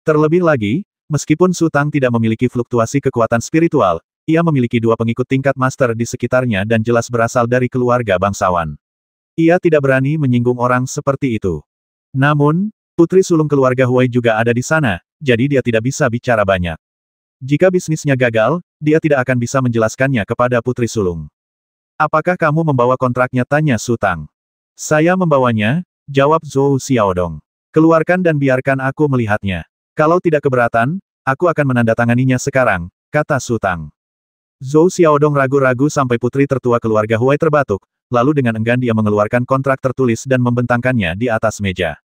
Terlebih lagi, meskipun Su Tang tidak memiliki fluktuasi kekuatan spiritual, ia memiliki 2 pengikut tingkat master di sekitarnya dan jelas berasal dari keluarga bangsawan. Ia tidak berani menyinggung orang seperti itu. Namun, putri sulung keluarga Huai juga ada di sana, jadi dia tidak bisa bicara banyak. Jika bisnisnya gagal, dia tidak akan bisa menjelaskannya kepada putri sulung. Apakah kamu membawa kontraknya? Tanya Su Tang. Saya membawanya, jawab Zhou Xiaodong. Keluarkan dan biarkan aku melihatnya. Kalau tidak keberatan, aku akan menandatanganinya sekarang, kata Su Tang. Zhou Xiaodong ragu-ragu sampai putri tertua keluarga Huai terbatuk, lalu dengan enggan dia mengeluarkan kontrak tertulis dan membentangkannya di atas meja.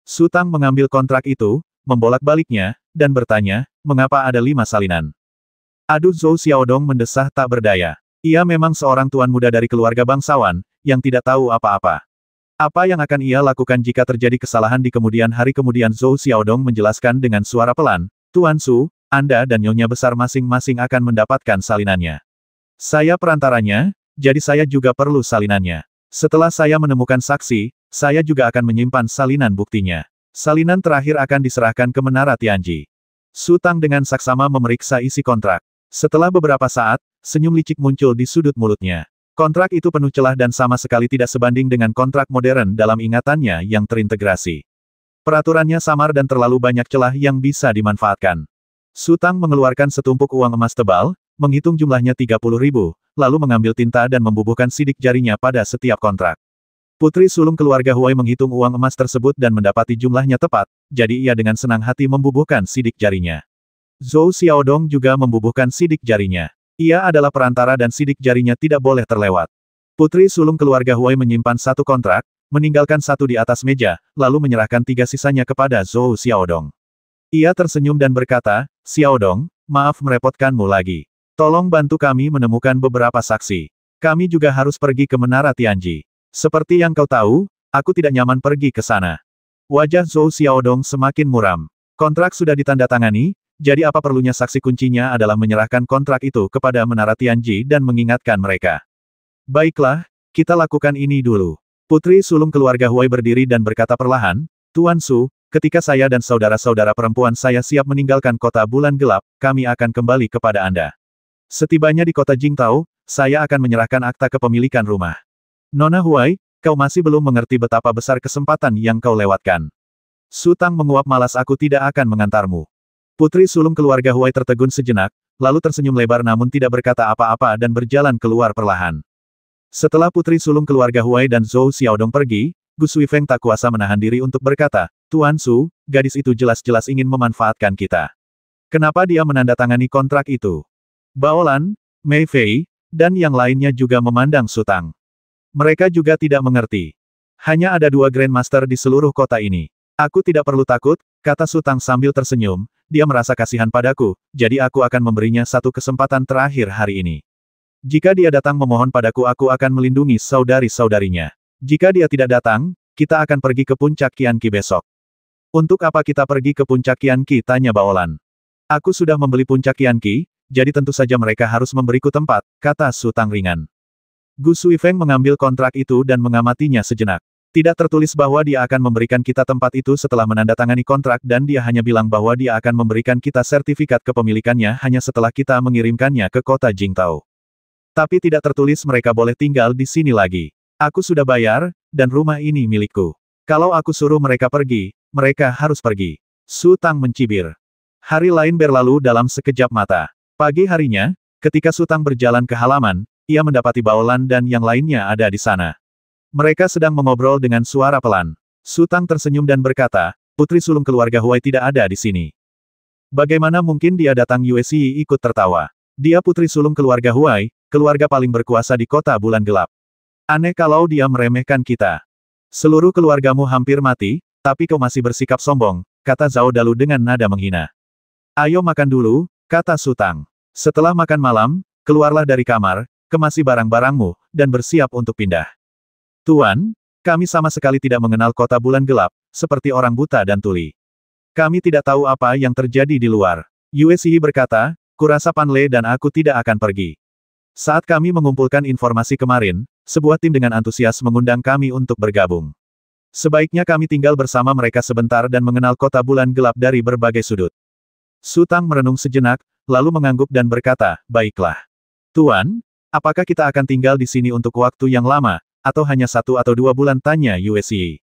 Su Tang mengambil kontrak itu, membolak-baliknya, dan bertanya, mengapa ada 5 salinan? Aduh, Zhou Xiaodong mendesah tak berdaya. Ia memang seorang tuan muda dari keluarga bangsawan, yang tidak tahu apa-apa. Apa yang akan ia lakukan jika terjadi kesalahan di kemudian hari? Kemudian Zhou Xiaodong menjelaskan dengan suara pelan, Tuan Su, Anda dan Nyonya besar masing-masing akan mendapatkan salinannya. Saya perantaranya, jadi saya juga perlu salinannya. Setelah saya menemukan saksi, saya juga akan menyimpan salinan buktinya. Salinan terakhir akan diserahkan ke Menara Tianji. Su Tang dengan saksama memeriksa isi kontrak. Setelah beberapa saat, senyum licik muncul di sudut mulutnya. Kontrak itu penuh celah dan sama sekali tidak sebanding dengan kontrak modern dalam ingatannya yang terintegrasi. Peraturannya samar dan terlalu banyak celah yang bisa dimanfaatkan. Su Tang mengeluarkan setumpuk uang emas tebal, menghitung jumlahnya 30.000, lalu mengambil tinta dan membubuhkan sidik jarinya pada setiap kontrak. Putri sulung keluarga Huai menghitung uang emas tersebut dan mendapati jumlahnya tepat, jadi ia dengan senang hati membubuhkan sidik jarinya. Zhou Xiaodong juga membubuhkan sidik jarinya. Ia adalah perantara dan sidik jarinya tidak boleh terlewat. Putri sulung keluarga Huai menyimpan 1 kontrak, meninggalkan 1 di atas meja, lalu menyerahkan 3 sisanya kepada Zhou Xiaodong. Ia tersenyum dan berkata, Xiaodong, maaf merepotkanmu lagi. Tolong bantu kami menemukan beberapa saksi. Kami juga harus pergi ke Menara Tianji. Seperti yang kau tahu, aku tidak nyaman pergi ke sana. Wajah Zhou Xiaodong semakin muram. Kontrak sudah ditandatangani, jadi apa perlunya saksi? Kuncinya adalah menyerahkan kontrak itu kepada Menara Tianji dan mengingatkan mereka. Baiklah, kita lakukan ini dulu. Putri sulung keluarga Huai berdiri dan berkata perlahan, Tuan Su, ketika saya dan saudara-saudara perempuan saya siap meninggalkan kota bulan gelap, kami akan kembali kepada Anda. Setibanya di kota Jingtao, saya akan menyerahkan akta kepemilikan rumah. Nona Huai, kau masih belum mengerti betapa besar kesempatan yang kau lewatkan. Su Tang menguap, malas, aku tidak akan mengantarmu. Putri sulung keluarga Huai tertegun sejenak, lalu tersenyum lebar namun tidak berkata apa-apa dan berjalan keluar perlahan. Setelah putri sulung keluarga Huai dan Zhou Xiaodong pergi, Gu Suifeng tak kuasa menahan diri untuk berkata, Tuan Su, gadis itu jelas-jelas ingin memanfaatkan kita. Kenapa dia menandatangani kontrak itu? Baolan, Mei Fei, Dan yang lainnya juga memandang Su Tang. Mereka juga tidak mengerti. Hanya ada 2 Grandmaster di seluruh kota ini. Aku tidak perlu takut, kata Su Tang sambil tersenyum, dia merasa kasihan padaku, jadi aku akan memberinya satu kesempatan terakhir hari ini. Jika dia datang memohon padaku aku akan melindungi saudari-saudarinya. Jika dia tidak datang, kita akan pergi ke puncak Qianqi besok. Untuk apa kita pergi ke puncak Qianqi? Tanya Baolan. Aku sudah membeli puncak Qianqi, jadi tentu saja mereka harus memberiku tempat, kata Su Tang ringan. Gu Suifeng mengambil kontrak itu dan mengamatinya sejenak. Tidak tertulis bahwa dia akan memberikan kita tempat itu setelah menandatangani kontrak dan dia hanya bilang bahwa dia akan memberikan kita sertifikat kepemilikannya hanya setelah kita mengirimkannya ke kota Jingtao. Tapi tidak tertulis mereka boleh tinggal di sini lagi. Aku sudah bayar, dan rumah ini milikku. Kalau aku suruh mereka pergi, mereka harus pergi. Su Tang mencibir. Hari lain berlalu dalam sekejap mata. Pagi harinya, ketika Su Tang berjalan ke halaman, ia mendapati Baolan dan yang lainnya ada di sana. Mereka sedang mengobrol dengan suara pelan. Su Tang tersenyum dan berkata, putri sulung keluarga Huai tidak ada di sini. Bagaimana mungkin dia datang? Yue Xi ikut tertawa. Dia putri sulung keluarga Huai, keluarga paling berkuasa di kota bulan gelap. Aneh kalau dia meremehkan kita. Seluruh keluargamu hampir mati, tapi kau masih bersikap sombong, kata Zhao Dalu dengan nada menghina. Ayo makan dulu, kata Su Tang. Setelah makan malam, keluarlah dari kamar, kemasi barang-barangmu, dan bersiap untuk pindah. Tuan, kami sama sekali tidak mengenal kota bulan gelap, seperti orang buta dan tuli. Kami tidak tahu apa yang terjadi di luar. Yue Xi berkata, kurasa Pan Le dan aku tidak akan pergi. Saat kami mengumpulkan informasi kemarin, sebuah tim dengan antusias mengundang kami untuk bergabung. Sebaiknya kami tinggal bersama mereka sebentar dan mengenal kota bulan gelap dari berbagai sudut. Su Tang merenung sejenak, lalu mengangguk dan berkata, baiklah. Tuan, apakah kita akan tinggal di sini untuk waktu yang lama, atau hanya 1 atau 2 bulan? Tanya Yue Xi.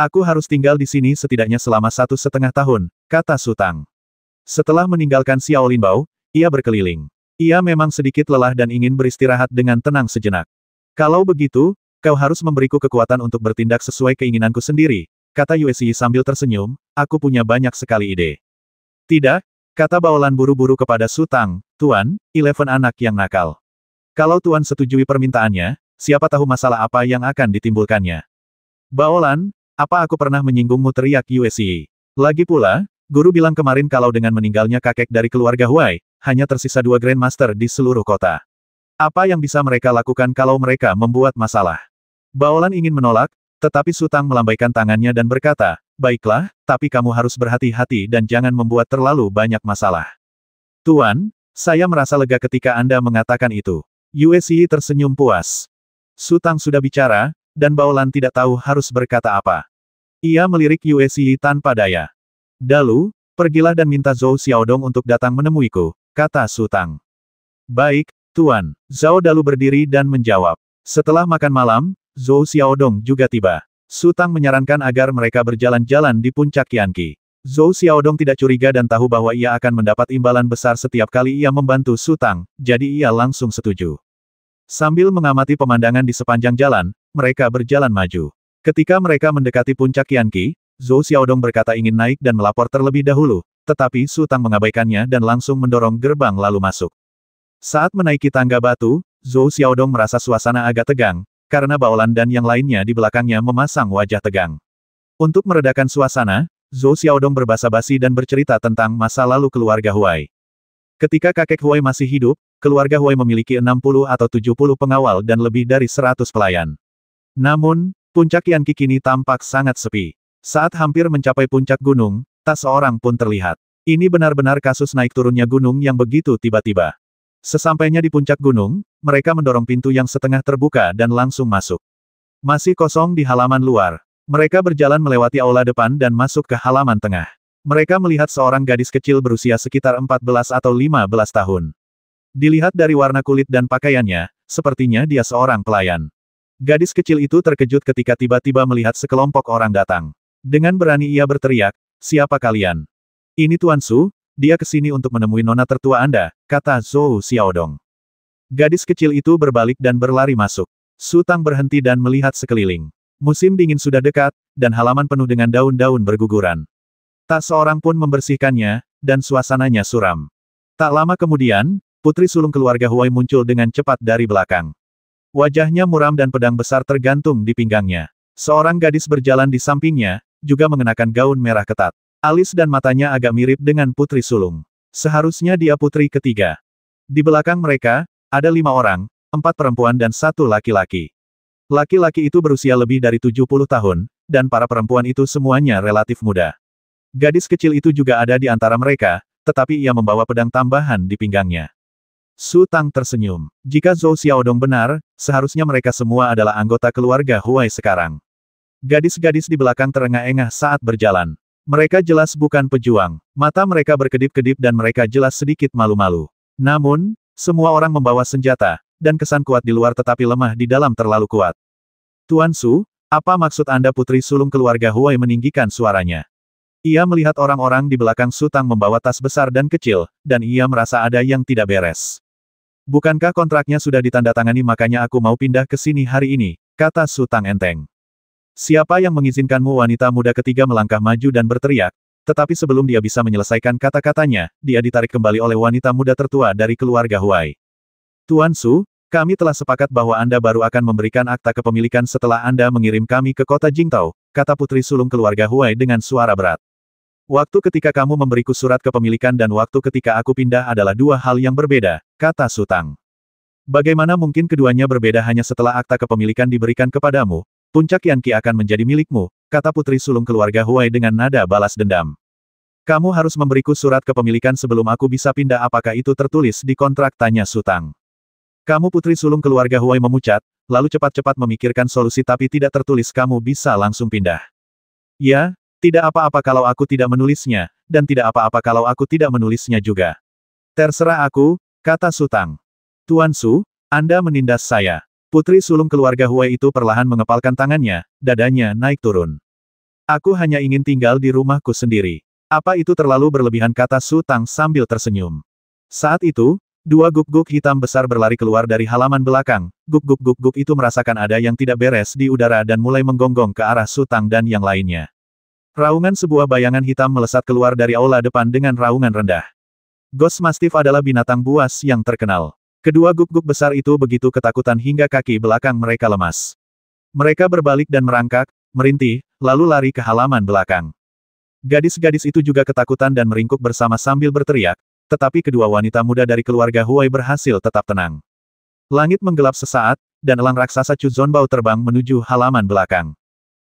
Aku harus tinggal di sini setidaknya selama 1,5 tahun, kata Su Tang. Setelah meninggalkan Xiao Linbao, ia berkeliling. Ia memang sedikit lelah dan ingin beristirahat dengan tenang sejenak. Kalau begitu, kau harus memberiku kekuatan untuk bertindak sesuai keinginanku sendiri, kata Yue Xi sambil tersenyum, aku punya banyak sekali ide. Tidak, kata Baolan buru-buru kepada Su Tang, Tuan, 11 anak yang nakal. Kalau Tuan setujui permintaannya, siapa tahu masalah apa yang akan ditimbulkannya. Baolan, apa aku pernah menyinggungmu? Teriak Yue Xi. Lagi pula, guru bilang kemarin kalau dengan meninggalnya kakek dari keluarga Huai, hanya tersisa 2 Grandmaster di seluruh kota. Apa yang bisa mereka lakukan kalau mereka membuat masalah? Baolan ingin menolak, tetapi Su Tang melambaikan tangannya dan berkata, baiklah, tapi kamu harus berhati-hati dan jangan membuat terlalu banyak masalah. Tuan, saya merasa lega ketika Anda mengatakan itu. Yue Xi tersenyum puas. Su Tang sudah bicara, dan Baolan tidak tahu harus berkata apa. Ia melirik Yue Xi tanpa daya. Dalu, pergilah dan minta Zhou Xiaodong untuk datang menemuiku, kata Su Tang. Baik, Tuan. Zhao Dalu berdiri dan menjawab. Setelah makan malam, Zhou Xiaodong juga tiba. Su Tang menyarankan agar mereka berjalan-jalan di puncak Qianqi. Zhou Xiaodong tidak curiga dan tahu bahwa ia akan mendapat imbalan besar setiap kali ia membantu Su Tang, jadi ia langsung setuju. Sambil mengamati pemandangan di sepanjang jalan, mereka berjalan maju. Ketika mereka mendekati puncak Qianqi, Zhou Xiaodong berkata ingin naik dan melapor terlebih dahulu, tetapi Su Tang mengabaikannya dan langsung mendorong gerbang lalu masuk. Saat menaiki tangga batu, Zhou Xiaodong merasa suasana agak tegang, karena Baolan dan yang lainnya di belakangnya memasang wajah tegang. Untuk meredakan suasana, Zhou Xiaodong berbasa-basi dan bercerita tentang masa lalu keluarga Huai. Ketika kakek Huai masih hidup, keluarga Huai memiliki 60 atau 70 pengawal dan lebih dari 100 pelayan. Namun, puncak Qianqi kini tampak sangat sepi. Saat hampir mencapai puncak gunung, tak seorang pun terlihat. Ini benar-benar kasus naik turunnya gunung yang begitu tiba-tiba. Sesampainya di puncak gunung, mereka mendorong pintu yang setengah terbuka dan langsung masuk. Masih kosong di halaman luar. Mereka berjalan melewati aula depan dan masuk ke halaman tengah. Mereka melihat seorang gadis kecil berusia sekitar 14 atau 15 tahun. Dilihat dari warna kulit dan pakaiannya, sepertinya dia seorang pelayan. Gadis kecil itu terkejut ketika tiba-tiba melihat sekelompok orang datang. Dengan berani ia berteriak, siapa kalian? Ini Tuan Su. Dia kesini untuk menemui nona tertua Anda, kata Zhou Xiaodong. Gadis kecil itu berbalik dan berlari masuk. Su Tang berhenti dan melihat sekeliling. Musim dingin sudah dekat, dan halaman penuh dengan daun-daun berguguran. Tak seorang pun membersihkannya, dan suasananya suram. Tak lama kemudian, putri sulung keluarga Huai muncul dengan cepat dari belakang. Wajahnya muram dan pedang besar tergantung di pinggangnya. Seorang gadis berjalan di sampingnya, juga mengenakan gaun merah ketat. Alis dan matanya agak mirip dengan putri sulung. Seharusnya dia putri ketiga. Di belakang mereka, ada 5 orang, 4 perempuan dan 1 laki-laki. Laki-laki itu berusia lebih dari 70 tahun, dan para perempuan itu semuanya relatif muda. Gadis kecil itu juga ada di antara mereka, tetapi ia membawa pedang tambahan di pinggangnya. Su Tang tersenyum. Jika Zhou Xiaodong benar, seharusnya mereka semua adalah anggota keluarga Huai sekarang. Gadis-gadis di belakang terengah-engah saat berjalan. Mereka jelas bukan pejuang. Mata mereka berkedip-kedip dan mereka jelas sedikit malu-malu. Namun, semua orang membawa senjata, dan kesan kuat di luar tetapi lemah di dalam terlalu kuat. Tuan Su, apa maksud Anda putri sulung keluarga Huai meninggikan suaranya? Ia melihat orang-orang di belakang Su Tang membawa tas besar dan kecil, dan ia merasa ada yang tidak beres. Bukankah kontraknya sudah ditandatangani makanya aku mau pindah ke sini hari ini, kata Su Tang enteng. Siapa yang mengizinkanmu wanita muda ketiga melangkah maju dan berteriak, tetapi sebelum dia bisa menyelesaikan kata-katanya, dia ditarik kembali oleh wanita muda tertua dari keluarga Huai. Tuan Su, kami telah sepakat bahwa Anda baru akan memberikan akta kepemilikan setelah Anda mengirim kami ke kota Jingtao, kata putri sulung keluarga Huai dengan suara berat. Waktu ketika kamu memberiku surat kepemilikan dan waktu ketika aku pindah adalah 2 hal yang berbeda, kata Su Tang. Bagaimana mungkin keduanya berbeda hanya setelah akta kepemilikan diberikan kepadamu? Puncak Yanqi akan menjadi milikmu, kata putri sulung keluarga Huai dengan nada balas dendam. Kamu harus memberiku surat kepemilikan sebelum aku bisa pindah. Apakah itu tertulis di kontrak? Tanya Su Tang. Kamu putri sulung keluarga Huai memucat, lalu cepat-cepat memikirkan solusi tapi tidak tertulis kamu bisa langsung pindah. Ya, tidak apa-apa kalau aku tidak menulisnya, dan tidak apa-apa kalau aku tidak menulisnya juga. Terserah aku, kata Su Tang. Tuan Su, Anda menindas saya. Putri sulung keluarga Huai itu perlahan mengepalkan tangannya, dadanya naik turun. Aku hanya ingin tinggal di rumahku sendiri. Apa itu terlalu berlebihan, kata Su Tang sambil tersenyum. Saat itu, 2 guk-guk hitam besar berlari keluar dari halaman belakang. Guk-guk itu merasakan ada yang tidak beres di udara dan mulai menggonggong ke arah Su Tang dan yang lainnya. Raungan sebuah bayangan hitam melesat keluar dari aula depan dengan raungan rendah. Ghost Mastiff adalah binatang buas yang terkenal. Kedua guk-guk besar itu begitu ketakutan hingga kaki belakang mereka lemas. Mereka berbalik dan merangkak, merintih, lalu lari ke halaman belakang. Gadis-gadis itu juga ketakutan dan meringkuk bersama sambil berteriak, tetapi kedua wanita muda dari keluarga Huai berhasil tetap tenang. Langit menggelap sesaat, dan elang raksasa Chu Zonbao terbang menuju halaman belakang.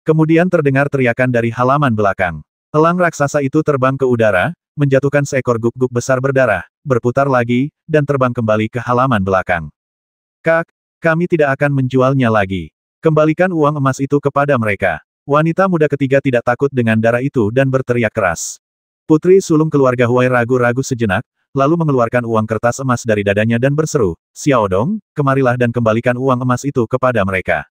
Kemudian terdengar teriakan dari halaman belakang. Elang raksasa itu terbang ke udara, menjatuhkan seekor guk-guk besar berdarah, berputar lagi, dan terbang kembali ke halaman belakang. Kak, kami tidak akan menjualnya lagi. Kembalikan uang emas itu kepada mereka. Wanita muda ketiga tidak takut dengan darah itu dan berteriak keras. Putri sulung keluarga Huai ragu-ragu sejenak, lalu mengeluarkan uang kertas emas dari dadanya dan berseru, Xiaodong, kemarilah dan kembalikan uang emas itu kepada mereka.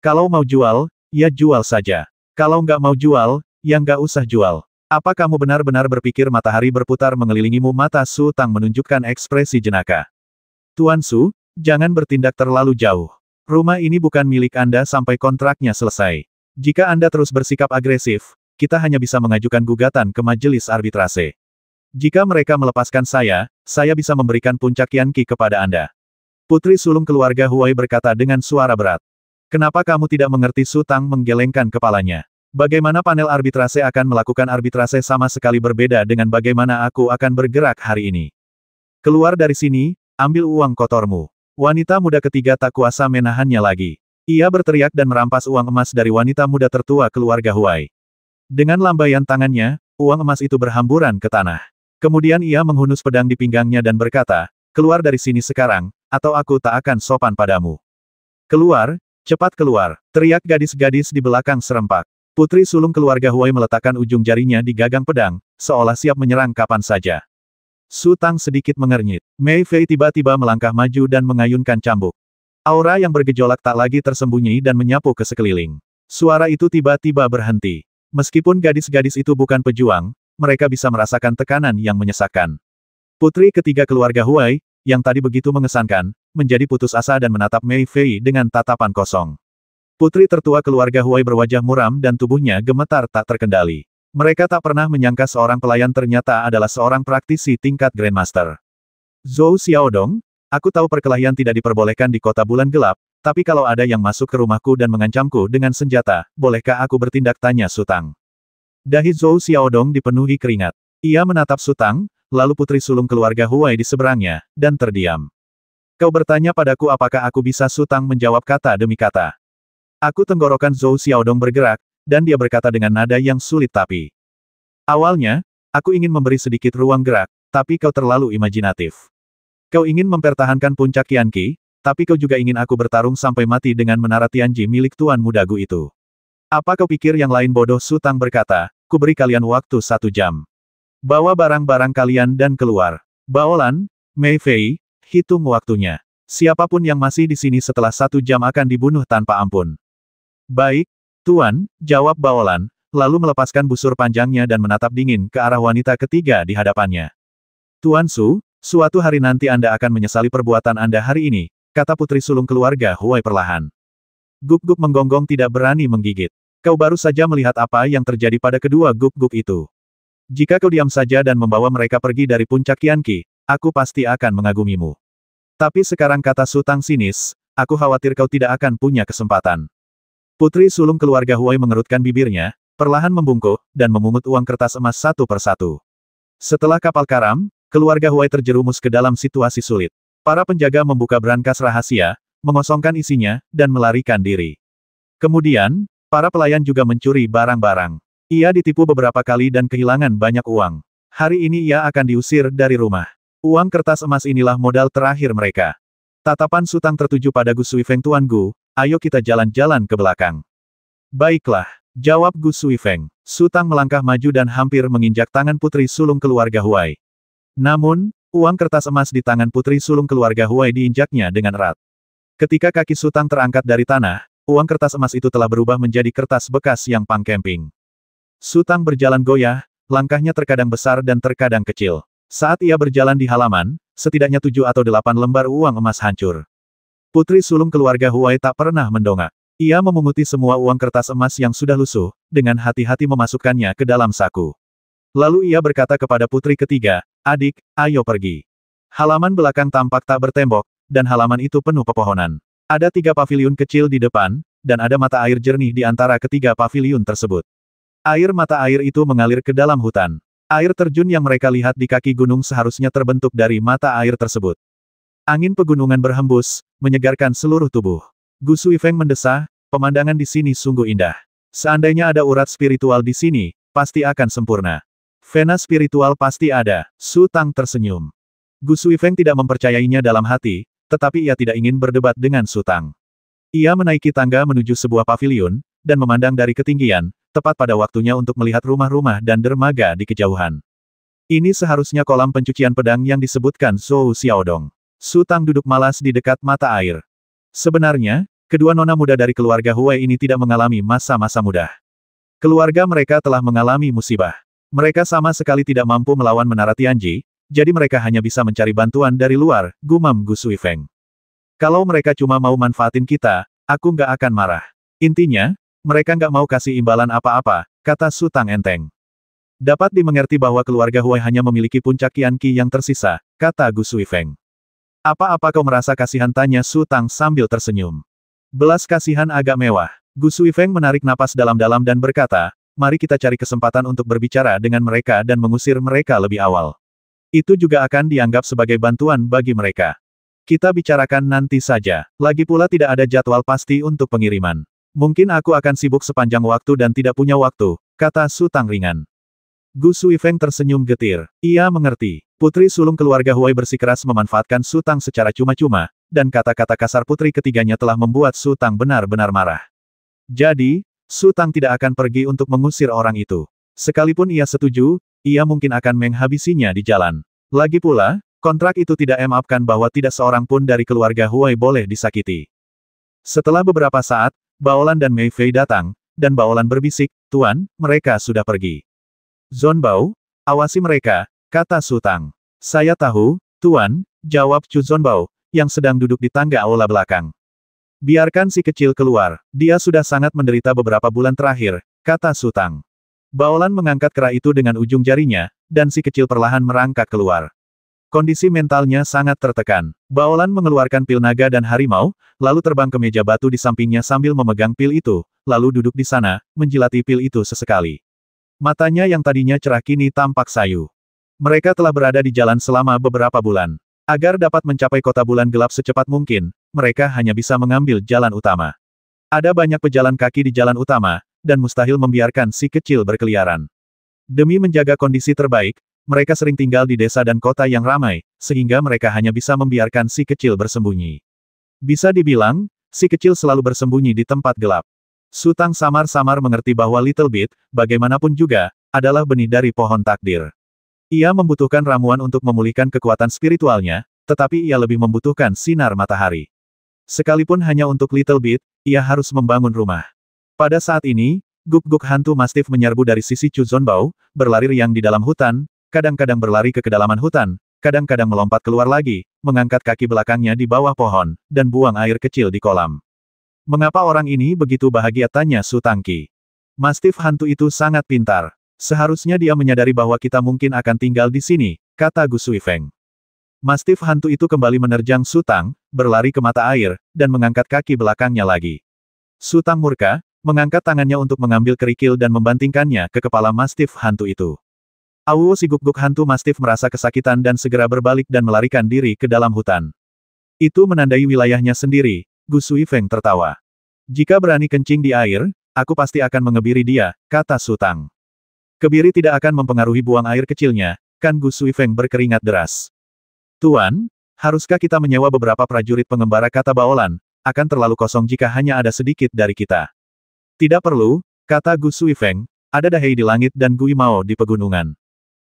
Kalau mau jual, ya jual saja. Kalau nggak mau jual, ya nggak usah jual. Apa kamu benar-benar berpikir matahari berputar mengelilingimu? Mata Su Tang menunjukkan ekspresi jenaka. Tuan Su, jangan bertindak terlalu jauh. Rumah ini bukan milik Anda sampai kontraknya selesai. Jika Anda terus bersikap agresif, kita hanya bisa mengajukan gugatan ke majelis arbitrase. Jika mereka melepaskan saya bisa memberikan puncak Yanqi kepada Anda. Putri sulung keluarga Huai berkata dengan suara berat. Kenapa kamu tidak mengerti? Su Tang menggelengkan kepalanya. Bagaimana panel arbitrase akan melakukan arbitrase sama sekali berbeda dengan bagaimana aku akan bergerak hari ini. Keluar dari sini, ambil uang kotormu. Wanita muda ketiga tak kuasa menahannya lagi. Ia berteriak dan merampas uang emas dari wanita muda tertua keluarga Huai. Dengan lambaian tangannya, uang emas itu berhamburan ke tanah. Kemudian ia menghunus pedang di pinggangnya dan berkata, keluar dari sini sekarang, atau aku tak akan sopan padamu. Keluar, cepat keluar, teriak gadis-gadis di belakang serempak. Putri sulung keluarga Huai meletakkan ujung jarinya di gagang pedang, seolah siap menyerang kapan saja. Su Tang sedikit mengernyit. Mei Fei tiba-tiba melangkah maju dan mengayunkan cambuk. Aura yang bergejolak tak lagi tersembunyi dan menyapu ke sekeliling. Suara itu tiba-tiba berhenti. Meskipun gadis-gadis itu bukan pejuang, mereka bisa merasakan tekanan yang menyesakkan. Putri ketiga keluarga Huai, yang tadi begitu mengesankan, menjadi putus asa dan menatap Mei Fei dengan tatapan kosong. Putri tertua keluarga Huai berwajah muram dan tubuhnya gemetar tak terkendali. Mereka tak pernah menyangka seorang pelayan ternyata adalah seorang praktisi tingkat Grandmaster. Zhou Xiaodong, aku tahu perkelahian tidak diperbolehkan di kota bulan gelap, tapi kalau ada yang masuk ke rumahku dan mengancamku dengan senjata, bolehkah aku bertindak, tanya Su Tang. Dahi Zhou Xiaodong dipenuhi keringat. Ia menatap Su Tang, lalu putri sulung keluarga Huai di seberangnya, dan terdiam. Kau bertanya padaku apakah aku bisa? Su Tang menjawab kata demi kata. Tenggorokan Zhou Xiaodong bergerak, dan dia berkata dengan nada yang sulit tapi. Awalnya, aku ingin memberi sedikit ruang gerak, tapi kau terlalu imajinatif. Kau ingin mempertahankan puncak Qianqi, tapi kau juga ingin aku bertarung sampai mati dengan menara Tianji milik Tuan Muda Gu itu. Apa kau pikir yang lain bodoh? Su Tang berkata, ku beri kalian waktu 1 jam. Bawa barang-barang kalian dan keluar. Baolan, Mei Fei, hitung waktunya. Siapapun yang masih di sini setelah 1 jam akan dibunuh tanpa ampun. Baik, Tuan, jawab Baolan, lalu melepaskan busur panjangnya dan menatap dingin ke arah wanita ketiga di hadapannya. Tuan Su, suatu hari nanti Anda akan menyesali perbuatan Anda hari ini, kata putri sulung keluarga Huai perlahan. Guk-guk menggonggong tidak berani menggigit. Kau baru saja melihat apa yang terjadi pada kedua guk-guk itu. Jika kau diam saja dan membawa mereka pergi dari puncak Qianqi, aku pasti akan mengagumimu. Tapi sekarang, kata Su Tang sinis, aku khawatir kau tidak akan punya kesempatan. Putri sulung keluarga Huai mengerutkan bibirnya, perlahan membungkuk, dan memungut uang kertas emas satu persatu. Setelah kapal karam, keluarga Huai terjerumus ke dalam situasi sulit. Para penjaga membuka brankas rahasia, mengosongkan isinya, dan melarikan diri. Kemudian, para pelayan juga mencuri barang-barang. Ia ditipu beberapa kali dan kehilangan banyak uang. Hari ini ia akan diusir dari rumah. Uang kertas emas inilah modal terakhir mereka. Tatapan Su Tang tertuju pada Gu Suifeng. Tuan Gu, ayo kita jalan-jalan ke belakang. Baiklah, jawab Gu Suifeng. Su Tang melangkah maju dan hampir menginjak tangan putri sulung keluarga Huai. Namun, uang kertas emas di tangan putri sulung keluarga Huai diinjaknya dengan erat. Ketika kaki Su Tang terangkat dari tanah, uang kertas emas itu telah berubah menjadi kertas bekas yang pangkemping. Su Tang berjalan goyah, langkahnya terkadang besar dan terkadang kecil. Saat ia berjalan di halaman, setidaknya 7 atau 8 lembar uang emas hancur. Putri sulung keluarga Huai tak pernah mendongak. Ia memunguti semua uang kertas emas yang sudah lusuh, dengan hati-hati memasukkannya ke dalam saku. Lalu ia berkata kepada putri ketiga, adik, ayo pergi. Halaman belakang tampak tak bertembok, dan halaman itu penuh pepohonan. Ada 3 paviliun kecil di depan, dan ada mata air jernih di antara ketiga paviliun tersebut. Air mata air itu mengalir ke dalam hutan. Air terjun yang mereka lihat di kaki gunung seharusnya terbentuk dari mata air tersebut. Angin pegunungan berhembus, menyegarkan seluruh tubuh. Gu Suifeng mendesah, pemandangan di sini sungguh indah. Seandainya ada urat spiritual di sini, pasti akan sempurna. Vena spiritual pasti ada. Su Tang tersenyum. Gu Suifeng tidak mempercayainya dalam hati, tetapi ia tidak ingin berdebat dengan Su Tang. Ia menaiki tangga menuju sebuah paviliun, dan memandang dari ketinggian, tepat pada waktunya untuk melihat rumah-rumah dan dermaga di kejauhan. Ini seharusnya kolam pencucian pedang yang disebutkan Zhou Xiaodong. Su Tang duduk malas di dekat mata air. Sebenarnya, kedua nona muda dari keluarga Huai ini tidak mengalami masa-masa mudah. Keluarga mereka telah mengalami musibah. Mereka sama sekali tidak mampu melawan menara Tianji, jadi mereka hanya bisa mencari bantuan dari luar, gumam Gu Suifeng. Kalau mereka cuma mau manfaatin kita, aku nggak akan marah. Intinya, mereka nggak mau kasih imbalan apa-apa, kata Su Tang enteng. Dapat dimengerti bahwa keluarga Huai hanya memiliki puncak Qianqi yang tersisa, kata Gu Suifeng. Apa-apa kau merasa kasihan, tanya Su Tang sambil tersenyum. Belas kasihan agak mewah. Gu Suifeng menarik napas dalam-dalam dan berkata, mari kita cari kesempatan untuk berbicara dengan mereka dan mengusir mereka lebih awal. Itu juga akan dianggap sebagai bantuan bagi mereka. Kita bicarakan nanti saja. Lagi pula tidak ada jadwal pasti untuk pengiriman. Mungkin aku akan sibuk sepanjang waktu dan tidak punya waktu, kata Su Tang ringan. Gu Suifeng tersenyum getir. Ia mengerti. Putri sulung keluarga Huai bersikeras memanfaatkan Su Tang secara cuma-cuma, dan kata-kata kasar putri ketiganya telah membuat Su Tang benar-benar marah. Jadi, Su Tang tidak akan pergi untuk mengusir orang itu. Sekalipun ia setuju, ia mungkin akan menghabisinya di jalan. Lagi pula, kontrak itu tidak memaafkan bahwa tidak seorang pun dari keluarga Huai boleh disakiti. Setelah beberapa saat, Baolan dan Mei Fei datang, dan Baolan berbisik, Tuan, mereka sudah pergi. Zon Bao, awasi mereka, kata Su Tang. Saya tahu, Tuan, jawab Chu Zon Bao, yang sedang duduk di tangga aula belakang. Biarkan si kecil keluar, dia sudah sangat menderita beberapa bulan terakhir, kata Su Tang. Baolan mengangkat kera itu dengan ujung jarinya, dan si kecil perlahan merangkak keluar. Kondisi mentalnya sangat tertekan. Baolan mengeluarkan pil naga dan harimau, lalu terbang ke meja batu di sampingnya sambil memegang pil itu, lalu duduk di sana, menjilati pil itu sesekali. Matanya yang tadinya cerah kini tampak sayu. Mereka telah berada di jalan selama beberapa bulan. Agar dapat mencapai kota bulan gelap secepat mungkin, mereka hanya bisa mengambil jalan utama. Ada banyak pejalan kaki di jalan utama, dan mustahil membiarkan si kecil berkeliaran. Demi menjaga kondisi terbaik, mereka sering tinggal di desa dan kota yang ramai, sehingga mereka hanya bisa membiarkan si kecil bersembunyi. Bisa dibilang, si kecil selalu bersembunyi di tempat gelap. Su Tang samar-samar mengerti bahwa Little Bit, bagaimanapun juga, adalah benih dari pohon takdir. Ia membutuhkan ramuan untuk memulihkan kekuatan spiritualnya, tetapi ia lebih membutuhkan sinar matahari. Sekalipun hanya untuk Little Bit, ia harus membangun rumah. Pada saat ini, guk-guk hantu mastif menyerbu dari sisi Chu Zonbao, berlari riang di dalam hutan, kadang-kadang berlari ke kedalaman hutan, kadang-kadang melompat keluar lagi, mengangkat kaki belakangnya di bawah pohon, dan buang air kecil di kolam. Mengapa orang ini begitu bahagia, tanya Su Tangqi. Mastif hantu itu sangat pintar. Seharusnya dia menyadari bahwa kita mungkin akan tinggal di sini, kata Gu Suifeng. Mastif hantu itu kembali menerjang Su Tang, berlari ke mata air, dan mengangkat kaki belakangnya lagi. Su Tang murka, mengangkat tangannya untuk mengambil kerikil dan membantingkannya ke kepala mastif hantu itu. Si guk-guk hantu mastif merasa kesakitan dan segera berbalik dan melarikan diri ke dalam hutan. Itu menandai wilayahnya sendiri, Gu Suifeng tertawa. Jika berani kencing di air, aku pasti akan mengebiri dia, kata Su Tang. Kebiri tidak akan mempengaruhi buang air kecilnya, kan? Gu Suifeng berkeringat deras. Tuan, haruskah kita menyewa beberapa prajurit pengembara, kata Baolan, akan terlalu kosong jika hanya ada sedikit dari kita. Tidak perlu, kata Gu Suifeng, ada Dahei di langit dan Gui Mao di pegunungan.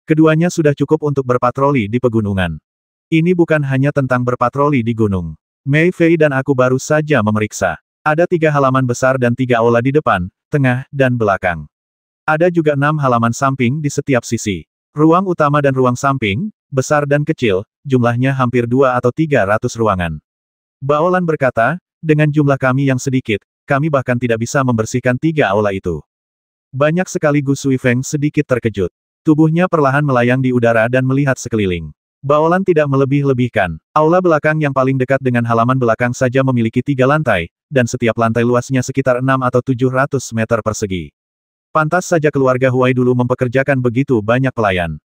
Keduanya sudah cukup untuk berpatroli di pegunungan. Ini bukan hanya tentang berpatroli di gunung. Mei Fei dan aku baru saja memeriksa. Ada 3 halaman besar dan 3 aula di depan, tengah, dan belakang. Ada juga 6 halaman samping di setiap sisi. Ruang utama dan ruang samping, besar dan kecil, jumlahnya hampir 2 atau 300 ruangan. Baolan berkata, dengan jumlah kami yang sedikit, kami bahkan tidak bisa membersihkan 3 aula itu. Banyak sekali. Gu Suifeng sedikit terkejut. Tubuhnya perlahan melayang di udara dan melihat sekeliling. Baolan tidak melebih-lebihkan. Aula belakang yang paling dekat dengan halaman belakang saja memiliki 3 lantai, dan setiap lantai luasnya sekitar 6 atau 700 meter persegi. Pantas saja keluarga Huai dulu mempekerjakan begitu banyak pelayan.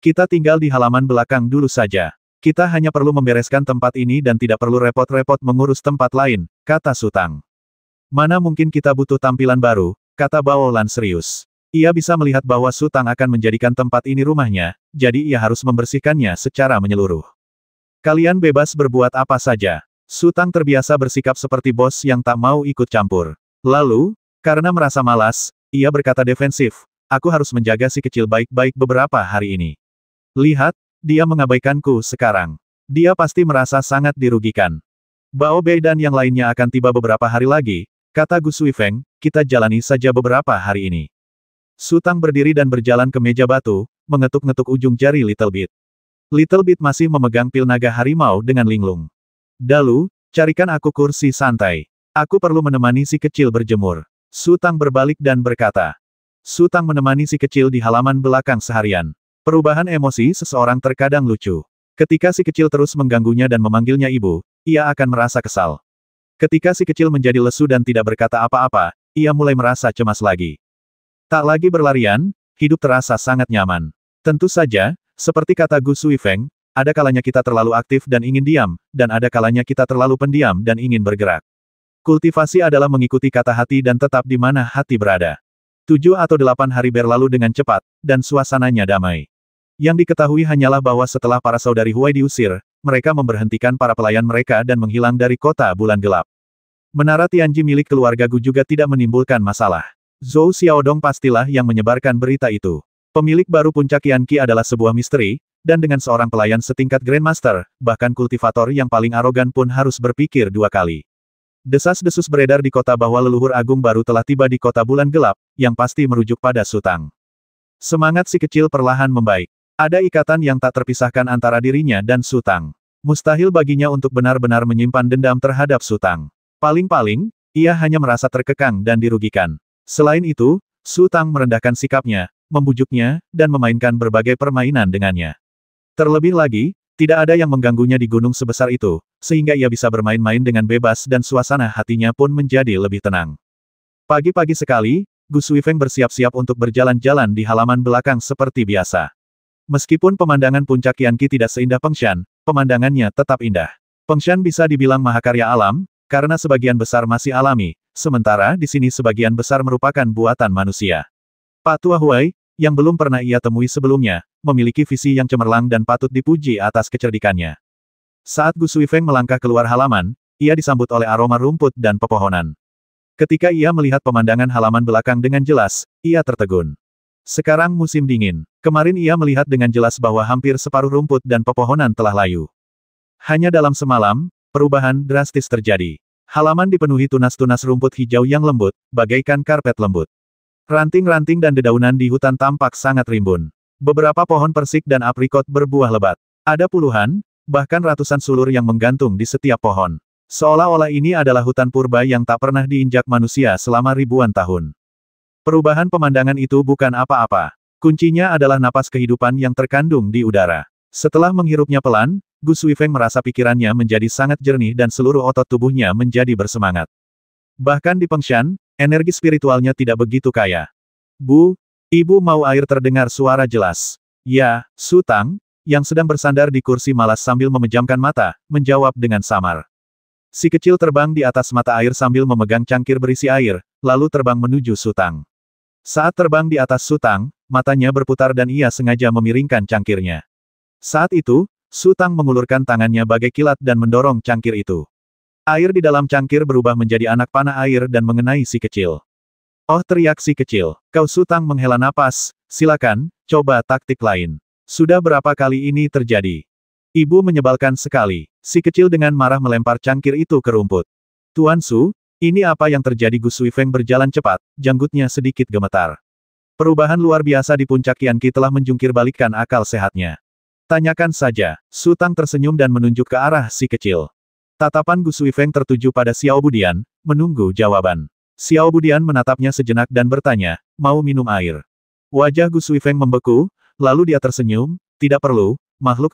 Kita tinggal di halaman belakang dulu saja. Kita hanya perlu membereskan tempat ini dan tidak perlu repot-repot mengurus tempat lain, kata Su Tang. Mana mungkin kita butuh tampilan baru, kata Baolan serius. Ia bisa melihat bahwa Su Tang akan menjadikan tempat ini rumahnya, jadi ia harus membersihkannya secara menyeluruh. Kalian bebas berbuat apa saja. Su Tang terbiasa bersikap seperti bos yang tak mau ikut campur. Lalu, karena merasa malas, ia berkata defensif, aku harus menjaga si kecil baik-baik beberapa hari ini. Lihat, dia mengabaikanku sekarang. Dia pasti merasa sangat dirugikan. Bao Bei dan yang lainnya akan tiba beberapa hari lagi, kata Gu Suifeng, kita jalani saja beberapa hari ini. Su Tang berdiri dan berjalan ke meja batu, mengetuk-ngetuk ujung jari Little Bit. Little Bit masih memegang pil naga harimau dengan linglung. Dalu, carikan aku kursi santai. Aku perlu menemani si kecil berjemur. Su Tang berbalik dan berkata. Su Tang menemani si kecil di halaman belakang seharian. Perubahan emosi seseorang terkadang lucu. Ketika si kecil terus mengganggunya dan memanggilnya ibu, ia akan merasa kesal. Ketika si kecil menjadi lesu dan tidak berkata apa-apa, ia mulai merasa cemas lagi. Tak lagi berlarian, hidup terasa sangat nyaman. Tentu saja, seperti kata Gu Suifeng, ada kalanya kita terlalu aktif dan ingin diam, dan ada kalanya kita terlalu pendiam dan ingin bergerak. Kultivasi adalah mengikuti kata hati dan tetap di mana hati berada. 7 atau 8 hari berlalu dengan cepat, dan suasananya damai. Yang diketahui hanyalah bahwa setelah para saudari Huai diusir, mereka memberhentikan para pelayan mereka dan menghilang dari kota bulan gelap. Menara Tianji milik keluarga Gu juga tidak menimbulkan masalah. Zhou Xiaodong pastilah yang menyebarkan berita itu. Pemilik baru puncak Yanqi adalah sebuah misteri, dan dengan seorang pelayan setingkat Grandmaster, bahkan kultivator yang paling arogan pun harus berpikir 2 kali. Desas-desus beredar di kota bahwa leluhur agung baru telah tiba di kota bulan gelap, yang pasti merujuk pada Su Tang. Semangat si kecil perlahan membaik. Ada ikatan yang tak terpisahkan antara dirinya dan Su Tang. Mustahil baginya untuk benar-benar menyimpan dendam terhadap Su Tang. Paling-paling, ia hanya merasa terkekang dan dirugikan. Selain itu, Su Tang merendahkan sikapnya, membujuknya, dan memainkan berbagai permainan dengannya. Terlebih lagi, Tidak ada yang mengganggunya di gunung sebesar itu, sehingga ia bisa bermain-main dengan bebas dan suasana hatinya pun menjadi lebih tenang. Pagi-pagi sekali, Gu Suifeng bersiap-siap untuk berjalan-jalan di halaman belakang seperti biasa. Meskipun pemandangan puncak Qianqi tidak seindah Fengshan, pemandangannya tetap indah. Fengshan bisa dibilang mahakarya alam, karena sebagian besar masih alami, sementara di sini sebagian besar merupakan buatan manusia. Pak Tua Huai, yang belum pernah ia temui sebelumnya, memiliki visi yang cemerlang dan patut dipuji atas kecerdikannya. Saat Gu Suifeng melangkah keluar halaman, ia disambut oleh aroma rumput dan pepohonan. Ketika ia melihat pemandangan halaman belakang dengan jelas, ia tertegun. Sekarang musim dingin. Kemarin ia melihat dengan jelas bahwa hampir separuh rumput dan pepohonan telah layu. Hanya dalam semalam, perubahan drastis terjadi. Halaman dipenuhi tunas-tunas rumput hijau yang lembut, bagaikan karpet lembut. Ranting-ranting dan dedaunan di hutan tampak sangat rimbun. Beberapa pohon persik dan aprikot berbuah lebat. Ada puluhan, bahkan ratusan sulur yang menggantung di setiap pohon. Seolah-olah ini adalah hutan purba yang tak pernah diinjak manusia selama ribuan tahun. Perubahan pemandangan itu bukan apa-apa. Kuncinya adalah napas kehidupan yang terkandung di udara. Setelah menghirupnya pelan, Gu Suifeng merasa pikirannya menjadi sangat jernih dan seluruh otot tubuhnya menjadi bersemangat. Bahkan di Fengshan, energi spiritualnya tidak begitu kaya. Bu, ibu mau air, terdengar suara jelas. Ya, Su Tang, yang sedang bersandar di kursi malas sambil memejamkan mata, menjawab dengan samar. Si kecil terbang di atas mata air sambil memegang cangkir berisi air, lalu terbang menuju Su Tang. Saat terbang di atas Su Tang, matanya berputar dan ia sengaja memiringkan cangkirnya. Saat itu, Su Tang mengulurkan tangannya bagai kilat dan mendorong cangkir itu. Air di dalam cangkir berubah menjadi anak panah air dan mengenai si kecil. Oh, teriak si kecil. Kau, Su Tang menghela napas, silakan, coba taktik lain. Sudah berapa kali ini terjadi? Ibu, menyebalkan sekali. Si kecil dengan marah melempar cangkir itu ke rumput. Tuan Su, ini apa yang terjadi? Gu Suifeng berjalan cepat, janggutnya sedikit gemetar. Perubahan luar biasa di puncak Qianqi telah menjungkir balikkan akal sehatnya. Tanyakan saja. Su Tang tersenyum dan menunjuk ke arah si kecil. Tatapan Gu Suifeng tertuju pada Xiao Budian, menunggu jawaban. Xiao Budian menatapnya sejenak dan bertanya, mau minum air? Wajah Gu Suifeng membeku, lalu dia tersenyum, tidak perlu, makhluk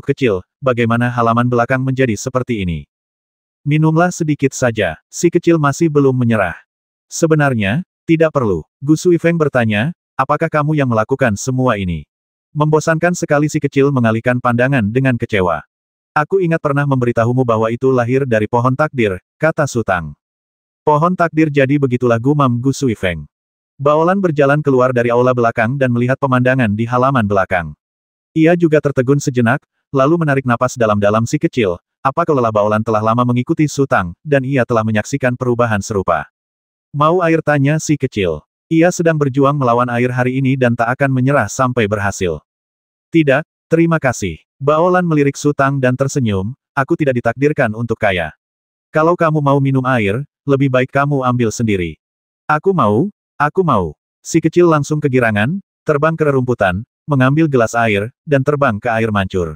kecil, bagaimana halaman belakang menjadi seperti ini? Minumlah sedikit saja, si kecil masih belum menyerah. Sebenarnya, tidak perlu. Gu Suifeng bertanya, apakah kamu yang melakukan semua ini? Membosankan sekali, si kecil mengalihkan pandangan dengan kecewa. Aku ingat pernah memberitahumu bahwa itu lahir dari pohon takdir, kata Su Tang. Pohon takdir, jadi begitulah, gumam Gu Suifeng. Baolan berjalan keluar dari aula belakang dan melihat pemandangan di halaman belakang. Ia juga tertegun sejenak, lalu menarik napas dalam-dalam. Si kecil, apa lelah? Baolan telah lama mengikuti Su Tang, dan ia telah menyaksikan perubahan serupa. Mau air? Tanya si kecil. Ia sedang berjuang melawan air hari ini dan tak akan menyerah sampai berhasil. Tidak, terima kasih. Baolan melirik Su Tang dan tersenyum, aku tidak ditakdirkan untuk kaya. Kalau kamu mau minum air, lebih baik kamu ambil sendiri. Aku mau. Si kecil langsung kegirangan, terbang ke rerumputan, mengambil gelas air, dan terbang ke air mancur.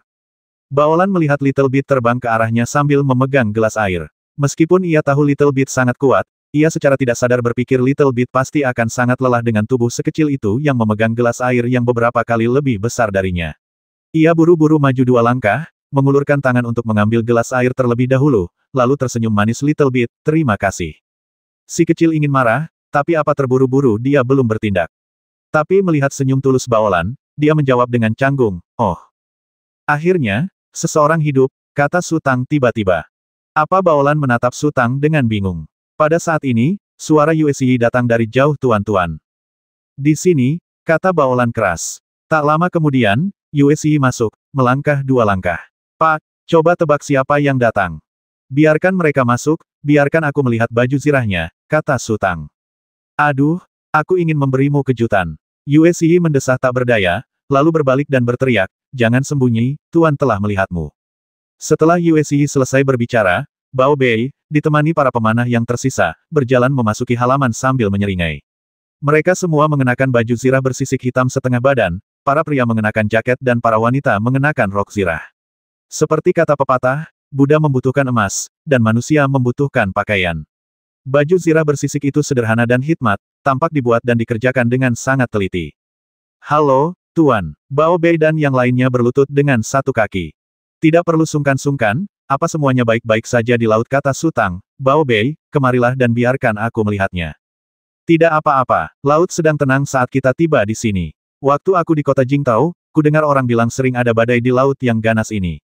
Baolan melihat Little Bit terbang ke arahnya sambil memegang gelas air. Meskipun ia tahu Little Bit sangat kuat, ia secara tidak sadar berpikir Little Bit pasti akan sangat lelah dengan tubuh sekecil itu yang memegang gelas air yang beberapa kali lebih besar darinya. Ia buru-buru maju 2 langkah, mengulurkan tangan untuk mengambil gelas air terlebih dahulu, lalu tersenyum manis. Little Bit, terima kasih. Si kecil ingin marah, tapi apa terburu-buru dia belum bertindak. Tapi melihat senyum tulus Baolan, dia menjawab dengan canggung, oh. Akhirnya, seseorang hidup, kata Su Tang tiba-tiba. Apa? Baolan menatap Su Tang dengan bingung. Pada saat ini, suara Yue Xi datang dari jauh. Tuan-tuan. Di sini, kata Baolan keras. Tak lama kemudian, Yue Xi masuk, melangkah 2 langkah. Pak, coba tebak siapa yang datang. Biarkan mereka masuk, biarkan aku melihat baju zirahnya, kata Su Tang. Aduh, aku ingin memberimu kejutan. Yue Xi mendesah tak berdaya, lalu berbalik dan berteriak, jangan sembunyi, Tuan telah melihatmu. Setelah Yue Xi selesai berbicara, Bao Bei, ditemani para pemanah yang tersisa, berjalan memasuki halaman sambil menyeringai. Mereka semua mengenakan baju zirah bersisik hitam setengah badan, para pria mengenakan jaket dan para wanita mengenakan rok zirah. Seperti kata pepatah, Buddha membutuhkan emas, dan manusia membutuhkan pakaian. Baju zirah bersisik itu sederhana dan hikmat, tampak dibuat dan dikerjakan dengan sangat teliti. Halo, Tuan. Bao Bei dan yang lainnya berlutut dengan satu kaki. Tidak perlu sungkan-sungkan, apa semuanya baik-baik saja di laut, kata Su Tang. Bao Bei, kemarilah dan biarkan aku melihatnya. Tidak apa-apa, laut sedang tenang saat kita tiba di sini. Waktu aku di kota Jingtao, ku dengar orang bilang sering ada badai di laut yang ganas ini.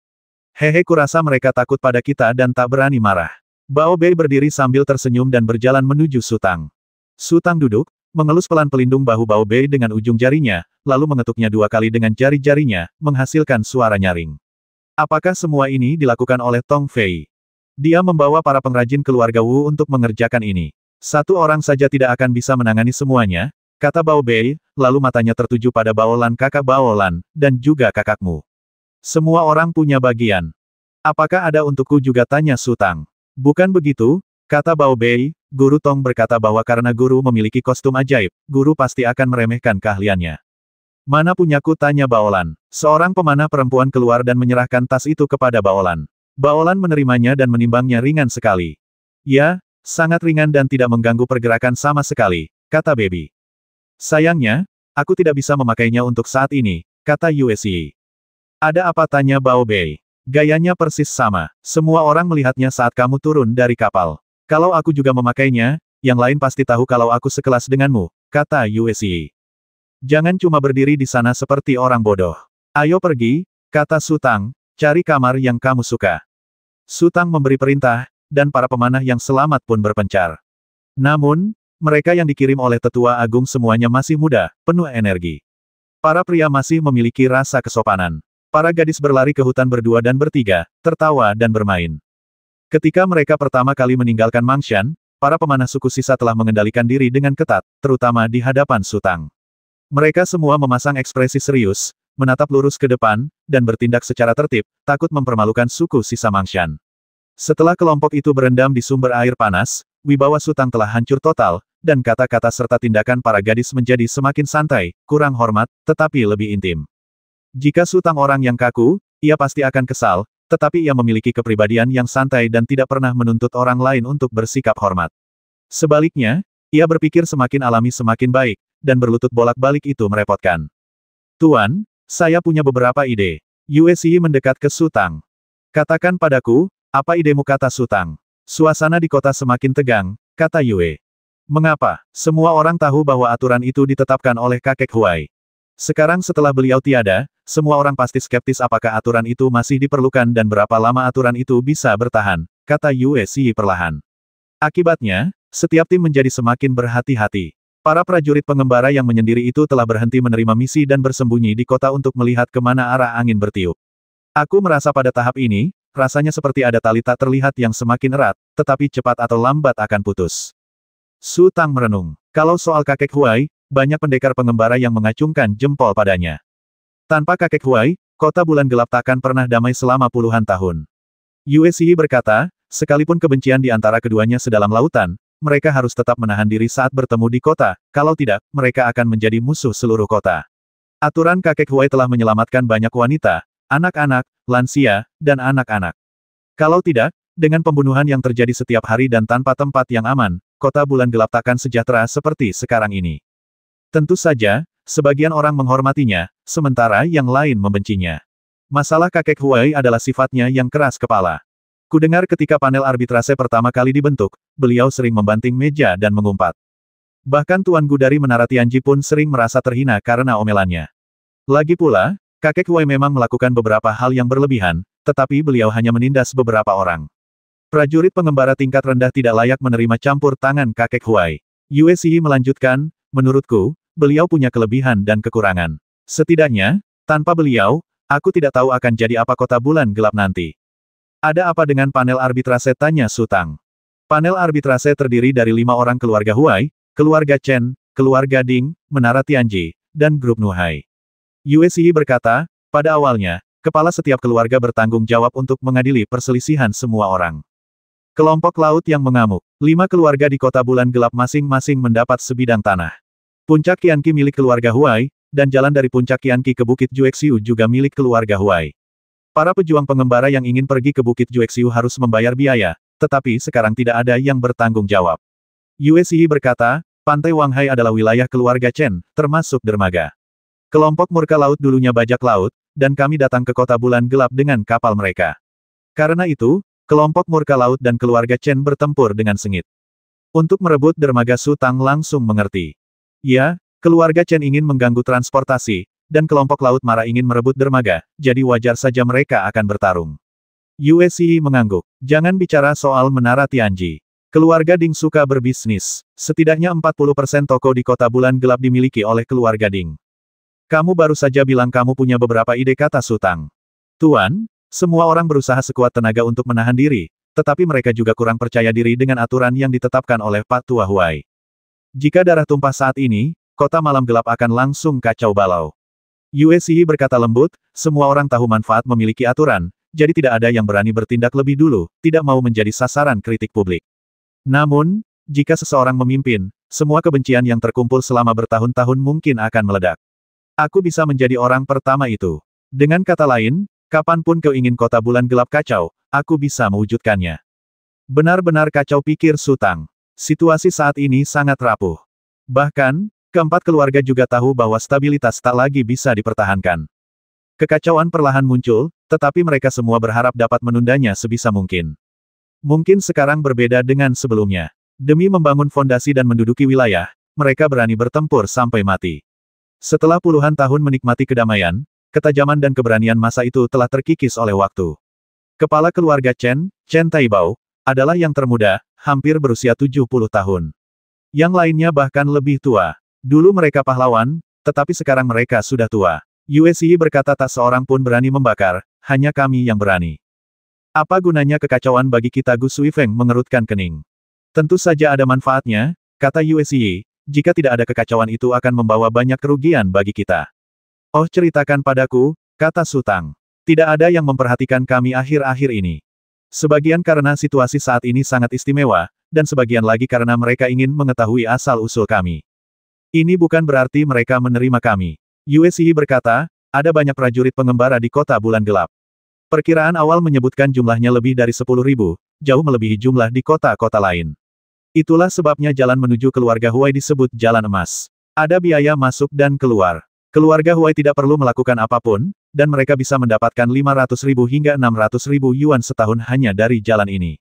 Hehe, kurasa mereka takut pada kita dan tak berani marah. Bao Bei berdiri sambil tersenyum dan berjalan menuju Su Tang. Su Tang duduk, mengelus pelan pelindung bahu Bao Bei dengan ujung jarinya, lalu mengetuknya 2 kali dengan jari-jarinya, menghasilkan suara nyaring. Apakah semua ini dilakukan oleh Tong Fei? Dia membawa para pengrajin keluarga Wu untuk mengerjakan ini. Satu orang saja tidak akan bisa menangani semuanya, kata Bao Bei, lalu matanya tertuju pada Baolan, kakak Baolan, dan juga kakakmu. Semua orang punya bagian. Apakah ada untukku juga, tanya Su Tang. Bukan begitu, kata Bao Bei. Guru Tong berkata bahwa karena guru memiliki kostum ajaib, guru pasti akan meremehkan keahliannya. Mana punyaku, tanya Baolan. Seorang pemanah perempuan keluar dan menyerahkan tas itu kepada Baolan. Baolan menerimanya dan menimbangnya ringan sekali. Ya, sangat ringan dan tidak mengganggu pergerakan sama sekali, kata Baby. Sayangnya, aku tidak bisa memakainya untuk saat ini, kata Yue Xi. Ada apa, tanya Bao Bei. Gayanya persis sama. Semua orang melihatnya saat kamu turun dari kapal. Kalau aku juga memakainya, yang lain pasti tahu kalau aku sekelas denganmu, kata Yue Xi. Jangan cuma berdiri di sana seperti orang bodoh. Ayo pergi, kata Su Tang, cari kamar yang kamu suka. Su Tang memberi perintah, dan para pemanah yang selamat pun berpencar. Namun, mereka yang dikirim oleh tetua agung semuanya masih muda, penuh energi. Para pria masih memiliki rasa kesopanan. Para gadis berlari ke hutan berdua dan bertiga, tertawa dan bermain. Ketika mereka pertama kali meninggalkan Mangshan, para pemanah suku sisa telah mengendalikan diri dengan ketat, terutama di hadapan Su Tang. Mereka semua memasang ekspresi serius, menatap lurus ke depan, dan bertindak secara tertib, takut mempermalukan suku sisa Mangshan. Setelah kelompok itu berendam di sumber air panas, wibawa Su Tang telah hancur total, dan kata-kata serta tindakan para gadis menjadi semakin santai, kurang hormat, tetapi lebih intim. Jika Su Tang orang yang kaku, ia pasti akan kesal, tetapi ia memiliki kepribadian yang santai dan tidak pernah menuntut orang lain untuk bersikap hormat. Sebaliknya, ia berpikir semakin alami semakin baik, dan berlutut bolak-balik itu merepotkan. Tuan, saya punya beberapa ide. Yue Xi mendekat ke Su Tang. Katakan padaku, apa idemu, kata Su Tang. Suasana di kota semakin tegang, kata Yue. Mengapa? Semua orang tahu bahwa aturan itu ditetapkan oleh kakek Huai. Sekarang setelah beliau tiada, semua orang pasti skeptis apakah aturan itu masih diperlukan dan berapa lama aturan itu bisa bertahan, kata Yue Xi perlahan. Akibatnya, setiap tim menjadi semakin berhati-hati. Para prajurit pengembara yang menyendiri itu telah berhenti menerima misi dan bersembunyi di kota untuk melihat kemana arah angin bertiup. Aku merasa pada tahap ini, rasanya seperti ada tali tak terlihat yang semakin erat, tetapi cepat atau lambat akan putus. Su Tang merenung. Kalau soal kakek Huai, banyak pendekar pengembara yang mengacungkan jempol padanya. Tanpa kakek Huai, kota bulan gelap takkan pernah damai selama puluhan tahun. Yue Xi berkata, sekalipun kebencian di antara keduanya sedalam lautan, mereka harus tetap menahan diri saat bertemu di kota, kalau tidak, mereka akan menjadi musuh seluruh kota. Aturan kakek Huai telah menyelamatkan banyak wanita, anak-anak, lansia, dan anak-anak. Kalau tidak, dengan pembunuhan yang terjadi setiap hari dan tanpa tempat yang aman, kota bulan gelap takkan sejahtera seperti sekarang ini. Tentu saja, sebagian orang menghormatinya, sementara yang lain membencinya. Masalah kakek Huai adalah sifatnya yang keras kepala. Kudengar ketika panel arbitrase pertama kali dibentuk, beliau sering membanting meja dan mengumpat. Bahkan Tuan Gu dari Menara Tianji pun sering merasa terhina karena omelannya. Lagi pula, kakek Huai memang melakukan beberapa hal yang berlebihan, tetapi beliau hanya menindas beberapa orang. Prajurit pengembara tingkat rendah tidak layak menerima campur tangan kakek Huai. Yue Xi melanjutkan, menurutku, beliau punya kelebihan dan kekurangan. Setidaknya, tanpa beliau, aku tidak tahu akan jadi apa kota bulan gelap nanti. Ada apa dengan panel arbitrase, tanya Su Tang. Panel arbitrase terdiri dari 5 orang keluarga Huai, keluarga Chen, keluarga Ding, Menara Tianji, dan grup Nuhai. Yue Xi berkata, pada awalnya, kepala setiap keluarga bertanggung jawab untuk mengadili perselisihan semua orang. Kelompok laut yang mengamuk. 5 keluarga di kota bulan gelap masing-masing mendapat sebidang tanah. Puncak Qianqi milik keluarga Huai, dan jalan dari puncak Qianqi ke Bukit Juexiu juga milik keluarga Huai. Para pejuang pengembara yang ingin pergi ke Bukit Juexiu harus membayar biaya, tetapi sekarang tidak ada yang bertanggung jawab. Yue Xi berkata, Pantai Wanghai adalah wilayah keluarga Chen, termasuk dermaga. Kelompok murka laut dulunya bajak laut, dan kami datang ke kota bulan gelap dengan kapal mereka. Karena itu, kelompok murka laut dan keluarga Chen bertempur dengan sengit. Untuk merebut dermaga Su Tang langsung mengerti. Ya, keluarga Chen ingin mengganggu transportasi, dan kelompok laut marah ingin merebut dermaga, jadi wajar saja mereka akan bertarung. Yue Xi mengangguk. Jangan bicara soal menara Tianji. Keluarga Ding suka berbisnis. Setidaknya 40% toko di kota bulan gelap dimiliki oleh keluarga Ding. Kamu baru saja bilang kamu punya beberapa ide, kata Su Tang. Tuan, semua orang berusaha sekuat tenaga untuk menahan diri, tetapi mereka juga kurang percaya diri dengan aturan yang ditetapkan oleh Pak Tua Huai. Jika darah tumpah saat ini, kota malam gelap akan langsung kacau balau. Yue Xi berkata lembut, semua orang tahu manfaat memiliki aturan, jadi tidak ada yang berani bertindak lebih dulu, tidak mau menjadi sasaran kritik publik. Namun, jika seseorang memimpin, semua kebencian yang terkumpul selama bertahun-tahun mungkin akan meledak. Aku bisa menjadi orang pertama itu. Dengan kata lain, kapanpun kau ingin kota bulan gelap kacau, aku bisa mewujudkannya. Benar-benar kacau, pikir Su Tang. Situasi saat ini sangat rapuh. Bahkan, keempat keluarga juga tahu bahwa stabilitas tak lagi bisa dipertahankan. Kekacauan perlahan muncul, tetapi mereka semua berharap dapat menundanya sebisa mungkin. Mungkin sekarang berbeda dengan sebelumnya. Demi membangun fondasi dan menduduki wilayah, mereka berani bertempur sampai mati. Setelah puluhan tahun menikmati kedamaian, ketajaman dan keberanian masa itu telah terkikis oleh waktu. Kepala keluarga Chen, Chen Taibao, adalah yang termuda, hampir berusia 70 tahun. Yang lainnya bahkan lebih tua. Dulu mereka pahlawan, tetapi sekarang mereka sudah tua. Yue Xi berkata, tak seorang pun berani membakar, hanya kami yang berani. Apa gunanya kekacauan bagi kita? Gu Suifeng mengerutkan kening. Tentu saja ada manfaatnya, kata Yue Xi, jika tidak ada kekacauan itu akan membawa banyak kerugian bagi kita. Oh, ceritakan padaku, kata Su Tang. Tidak ada yang memperhatikan kami akhir-akhir ini. Sebagian karena situasi saat ini sangat istimewa, dan sebagian lagi karena mereka ingin mengetahui asal-usul kami. Ini bukan berarti mereka menerima kami. Yue Xi berkata, ada banyak prajurit pengembara di kota bulan gelap. Perkiraan awal menyebutkan jumlahnya lebih dari 10.000, jauh melebihi jumlah di kota-kota lain. Itulah sebabnya jalan menuju keluarga Huai disebut Jalan Emas. Ada biaya masuk dan keluar. Keluarga Huai tidak perlu melakukan apapun, dan mereka bisa mendapatkan 500.000 hingga 600.000 yuan setahun hanya dari jalan ini.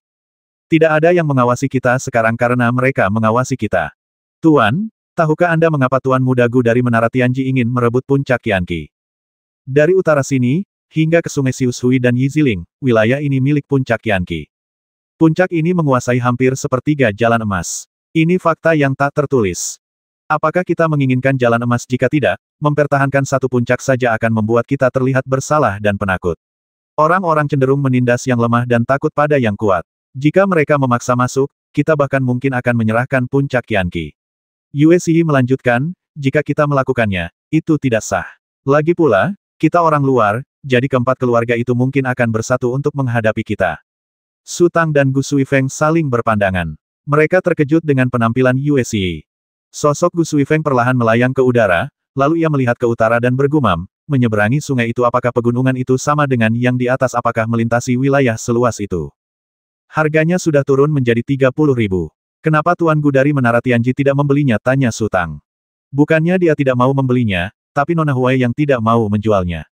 Tidak ada yang mengawasi kita sekarang karena mereka mengawasi kita. Tuan, tahukah Anda mengapa Tuan Muda Gu dari Menara Tianji ingin merebut puncak Qianqi? Dari utara sini, hingga ke sungai Siushui dan Yiziling, wilayah ini milik puncak Qianqi. Puncak ini menguasai hampir sepertiga Jalan Emas. Ini fakta yang tak tertulis. Apakah kita menginginkan Jalan Emas? Jika tidak, mempertahankan satu puncak saja akan membuat kita terlihat bersalah dan penakut. Orang-orang cenderung menindas yang lemah dan takut pada yang kuat. Jika mereka memaksa masuk, kita bahkan mungkin akan menyerahkan puncak Qianqi. Yue Xi melanjutkan, jika kita melakukannya, itu tidak sah. Lagi pula, kita orang luar, jadi keempat keluarga itu mungkin akan bersatu untuk menghadapi kita. Su Tang dan Gu Suifeng saling berpandangan. Mereka terkejut dengan penampilan Yue Xi. Sosok Gu Suifeng perlahan melayang ke udara, lalu ia melihat ke utara dan bergumam, menyeberangi sungai itu. Apakah pegunungan itu sama dengan yang di atas? Apakah melintasi wilayah seluas itu? Harganya sudah turun menjadi 30.000. Kenapa Tuan Gu dari Menara Tianji tidak membelinya? Tanya Su Tang. Bukannya dia tidak mau membelinya, tapi Nona Huai yang tidak mau menjualnya.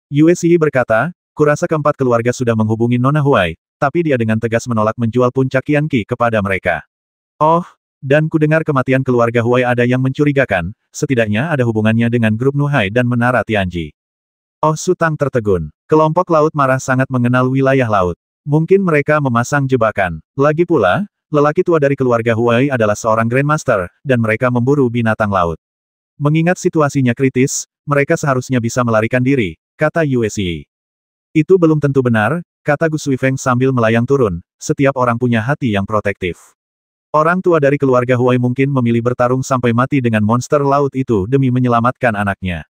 Yue Xi berkata, kurasa keempat keluarga sudah menghubungi Nona Huai, tapi dia dengan tegas menolak menjual puncak Qianqi kepada mereka. Oh, dan kudengar kematian keluarga Huai ada yang mencurigakan, setidaknya ada hubungannya dengan grup Nuhai dan Menara Tianji. Oh, Su Tang tertegun. Kelompok laut marah sangat mengenal wilayah laut. Mungkin mereka memasang jebakan. Lagi pula, lelaki tua dari keluarga Huai adalah seorang Grandmaster, dan mereka memburu binatang laut. Mengingat situasinya kritis, mereka seharusnya bisa melarikan diri, kata Yue Xi. Itu belum tentu benar, kata Gu Suifeng sambil melayang turun, setiap orang punya hati yang protektif. Orang tua dari keluarga Huai mungkin memilih bertarung sampai mati dengan monster laut itu demi menyelamatkan anaknya.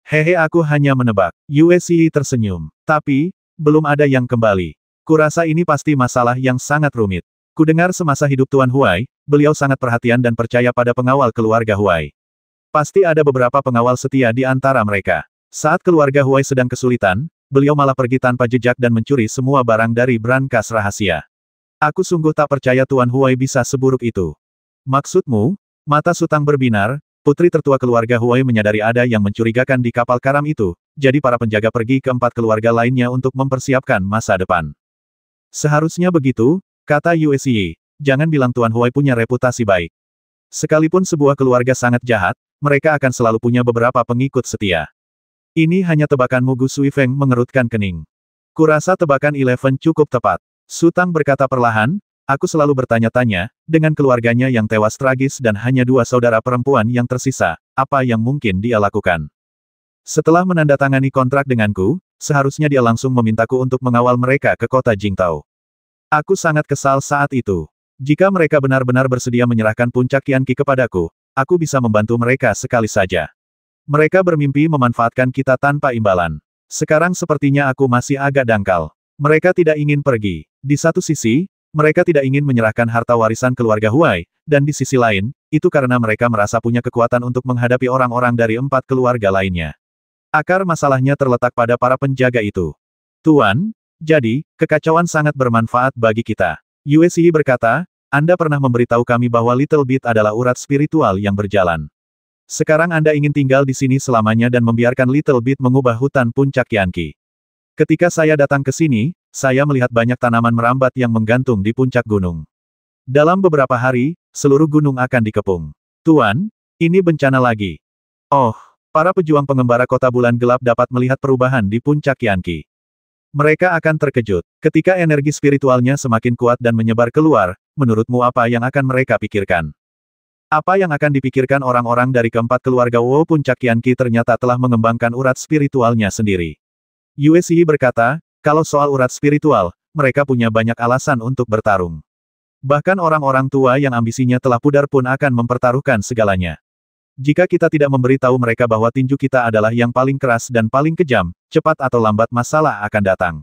Hehe, aku hanya menebak. Yue Xi tersenyum. Tapi, belum ada yang kembali. Kurasa ini pasti masalah yang sangat rumit. Kudengar semasa hidup Tuan Huai, beliau sangat perhatian dan percaya pada pengawal keluarga Huai. Pasti ada beberapa pengawal setia di antara mereka. Saat keluarga Huai sedang kesulitan, beliau malah pergi tanpa jejak dan mencuri semua barang dari brankas rahasia. Aku sungguh tak percaya Tuan Huai bisa seburuk itu. Maksudmu? Mata Su Tang berbinar, putri tertua keluarga Huai menyadari ada yang mencurigakan di kapal karam itu, jadi para penjaga pergi ke 4 keluarga lainnya untuk mempersiapkan masa depan. Seharusnya begitu, kata Yue Xi. Jangan bilang Tuan Huai punya reputasi baik. Sekalipun sebuah keluarga sangat jahat, mereka akan selalu punya beberapa pengikut setia. Ini hanya tebakanmu, Gu Suifeng mengerutkan kening. Kurasa tebakan Eleven cukup tepat. Su Tang berkata perlahan, aku selalu bertanya-tanya, dengan keluarganya yang tewas tragis dan hanya 2 saudara perempuan yang tersisa, apa yang mungkin dia lakukan? Setelah menandatangani kontrak denganku, seharusnya dia langsung memintaku untuk mengawal mereka ke kota Jingtao. Aku sangat kesal saat itu. Jika mereka benar-benar bersedia menyerahkan puncak Qianqi kepadaku, aku bisa membantu mereka sekali saja. Mereka bermimpi memanfaatkan kita tanpa imbalan. Sekarang sepertinya aku masih agak dangkal. Mereka tidak ingin pergi. Di satu sisi, mereka tidak ingin menyerahkan harta warisan keluarga Huai, dan di sisi lain, itu karena mereka merasa punya kekuatan untuk menghadapi orang-orang dari 4 keluarga lainnya. Akar masalahnya terletak pada para penjaga itu. Tuan, jadi, kekacauan sangat bermanfaat bagi kita. Yue Xi berkata, Anda pernah memberitahu kami bahwa Little Bit adalah urat spiritual yang berjalan. Sekarang Anda ingin tinggal di sini selamanya dan membiarkan Little Bit mengubah hutan puncak Qianqi. Ketika saya datang ke sini, saya melihat banyak tanaman merambat yang menggantung di puncak gunung. Dalam beberapa hari, seluruh gunung akan dikepung. Tuan, ini bencana lagi. Oh, para pejuang pengembara kota bulan gelap dapat melihat perubahan di puncak Qianqi. Mereka akan terkejut. Ketika energi spiritualnya semakin kuat dan menyebar keluar, menurutmu apa yang akan mereka pikirkan? Apa yang akan dipikirkan orang-orang dari keempat keluarga Wu puncak Qianqi ternyata telah mengembangkan urat spiritualnya sendiri. Yue Xi berkata, kalau soal urat spiritual, mereka punya banyak alasan untuk bertarung. Bahkan orang-orang tua yang ambisinya telah pudar pun akan mempertaruhkan segalanya. Jika kita tidak memberitahu mereka bahwa tinju kita adalah yang paling keras dan paling kejam, cepat atau lambat masalah akan datang.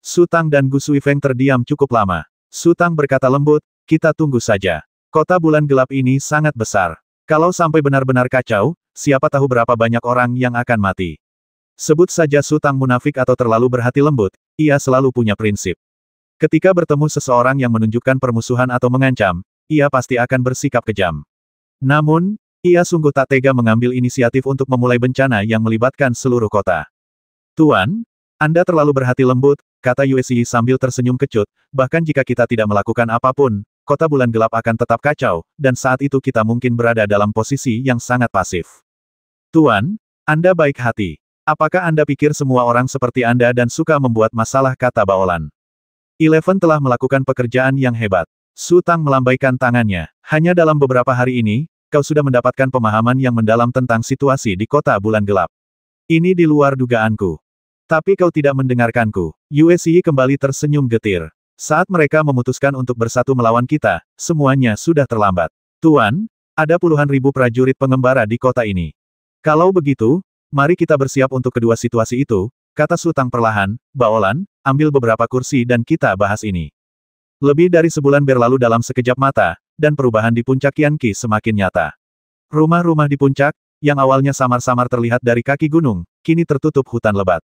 Su Tang dan Gu Suifeng terdiam cukup lama. Su Tang berkata lembut, kita tunggu saja. Kota bulan gelap ini sangat besar. Kalau sampai benar-benar kacau, siapa tahu berapa banyak orang yang akan mati. Sebut saja Su Tang munafik atau terlalu berhati lembut, ia selalu punya prinsip. Ketika bertemu seseorang yang menunjukkan permusuhan atau mengancam, ia pasti akan bersikap kejam. Namun, ia sungguh tak tega mengambil inisiatif untuk memulai bencana yang melibatkan seluruh kota. Tuan, Anda terlalu berhati lembut, kata Yue Xi sambil tersenyum kecut, bahkan jika kita tidak melakukan apapun, kota bulan gelap akan tetap kacau, dan saat itu kita mungkin berada dalam posisi yang sangat pasif. Tuan, Anda baik hati. Apakah Anda pikir semua orang seperti Anda dan suka membuat masalah, kata Baolan. Eleven telah melakukan pekerjaan yang hebat. Su Tang melambaikan tangannya. Hanya dalam beberapa hari ini, kau sudah mendapatkan pemahaman yang mendalam tentang situasi di kota bulan gelap. Ini di luar dugaanku. Tapi kau tidak mendengarkanku. Yue Xi kembali tersenyum getir. Saat mereka memutuskan untuk bersatu melawan kita, semuanya sudah terlambat. Tuan, ada puluhan ribu prajurit pengembara di kota ini. Kalau begitu, mari kita bersiap untuk kedua situasi itu, kata Su Tang perlahan. Baolan, ambil beberapa kursi dan kita bahas ini. Lebih dari sebulan berlalu dalam sekejap mata, dan perubahan di puncak Qianqi semakin nyata. Rumah-rumah di puncak, yang awalnya samar-samar terlihat dari kaki gunung, kini tertutup hutan lebat.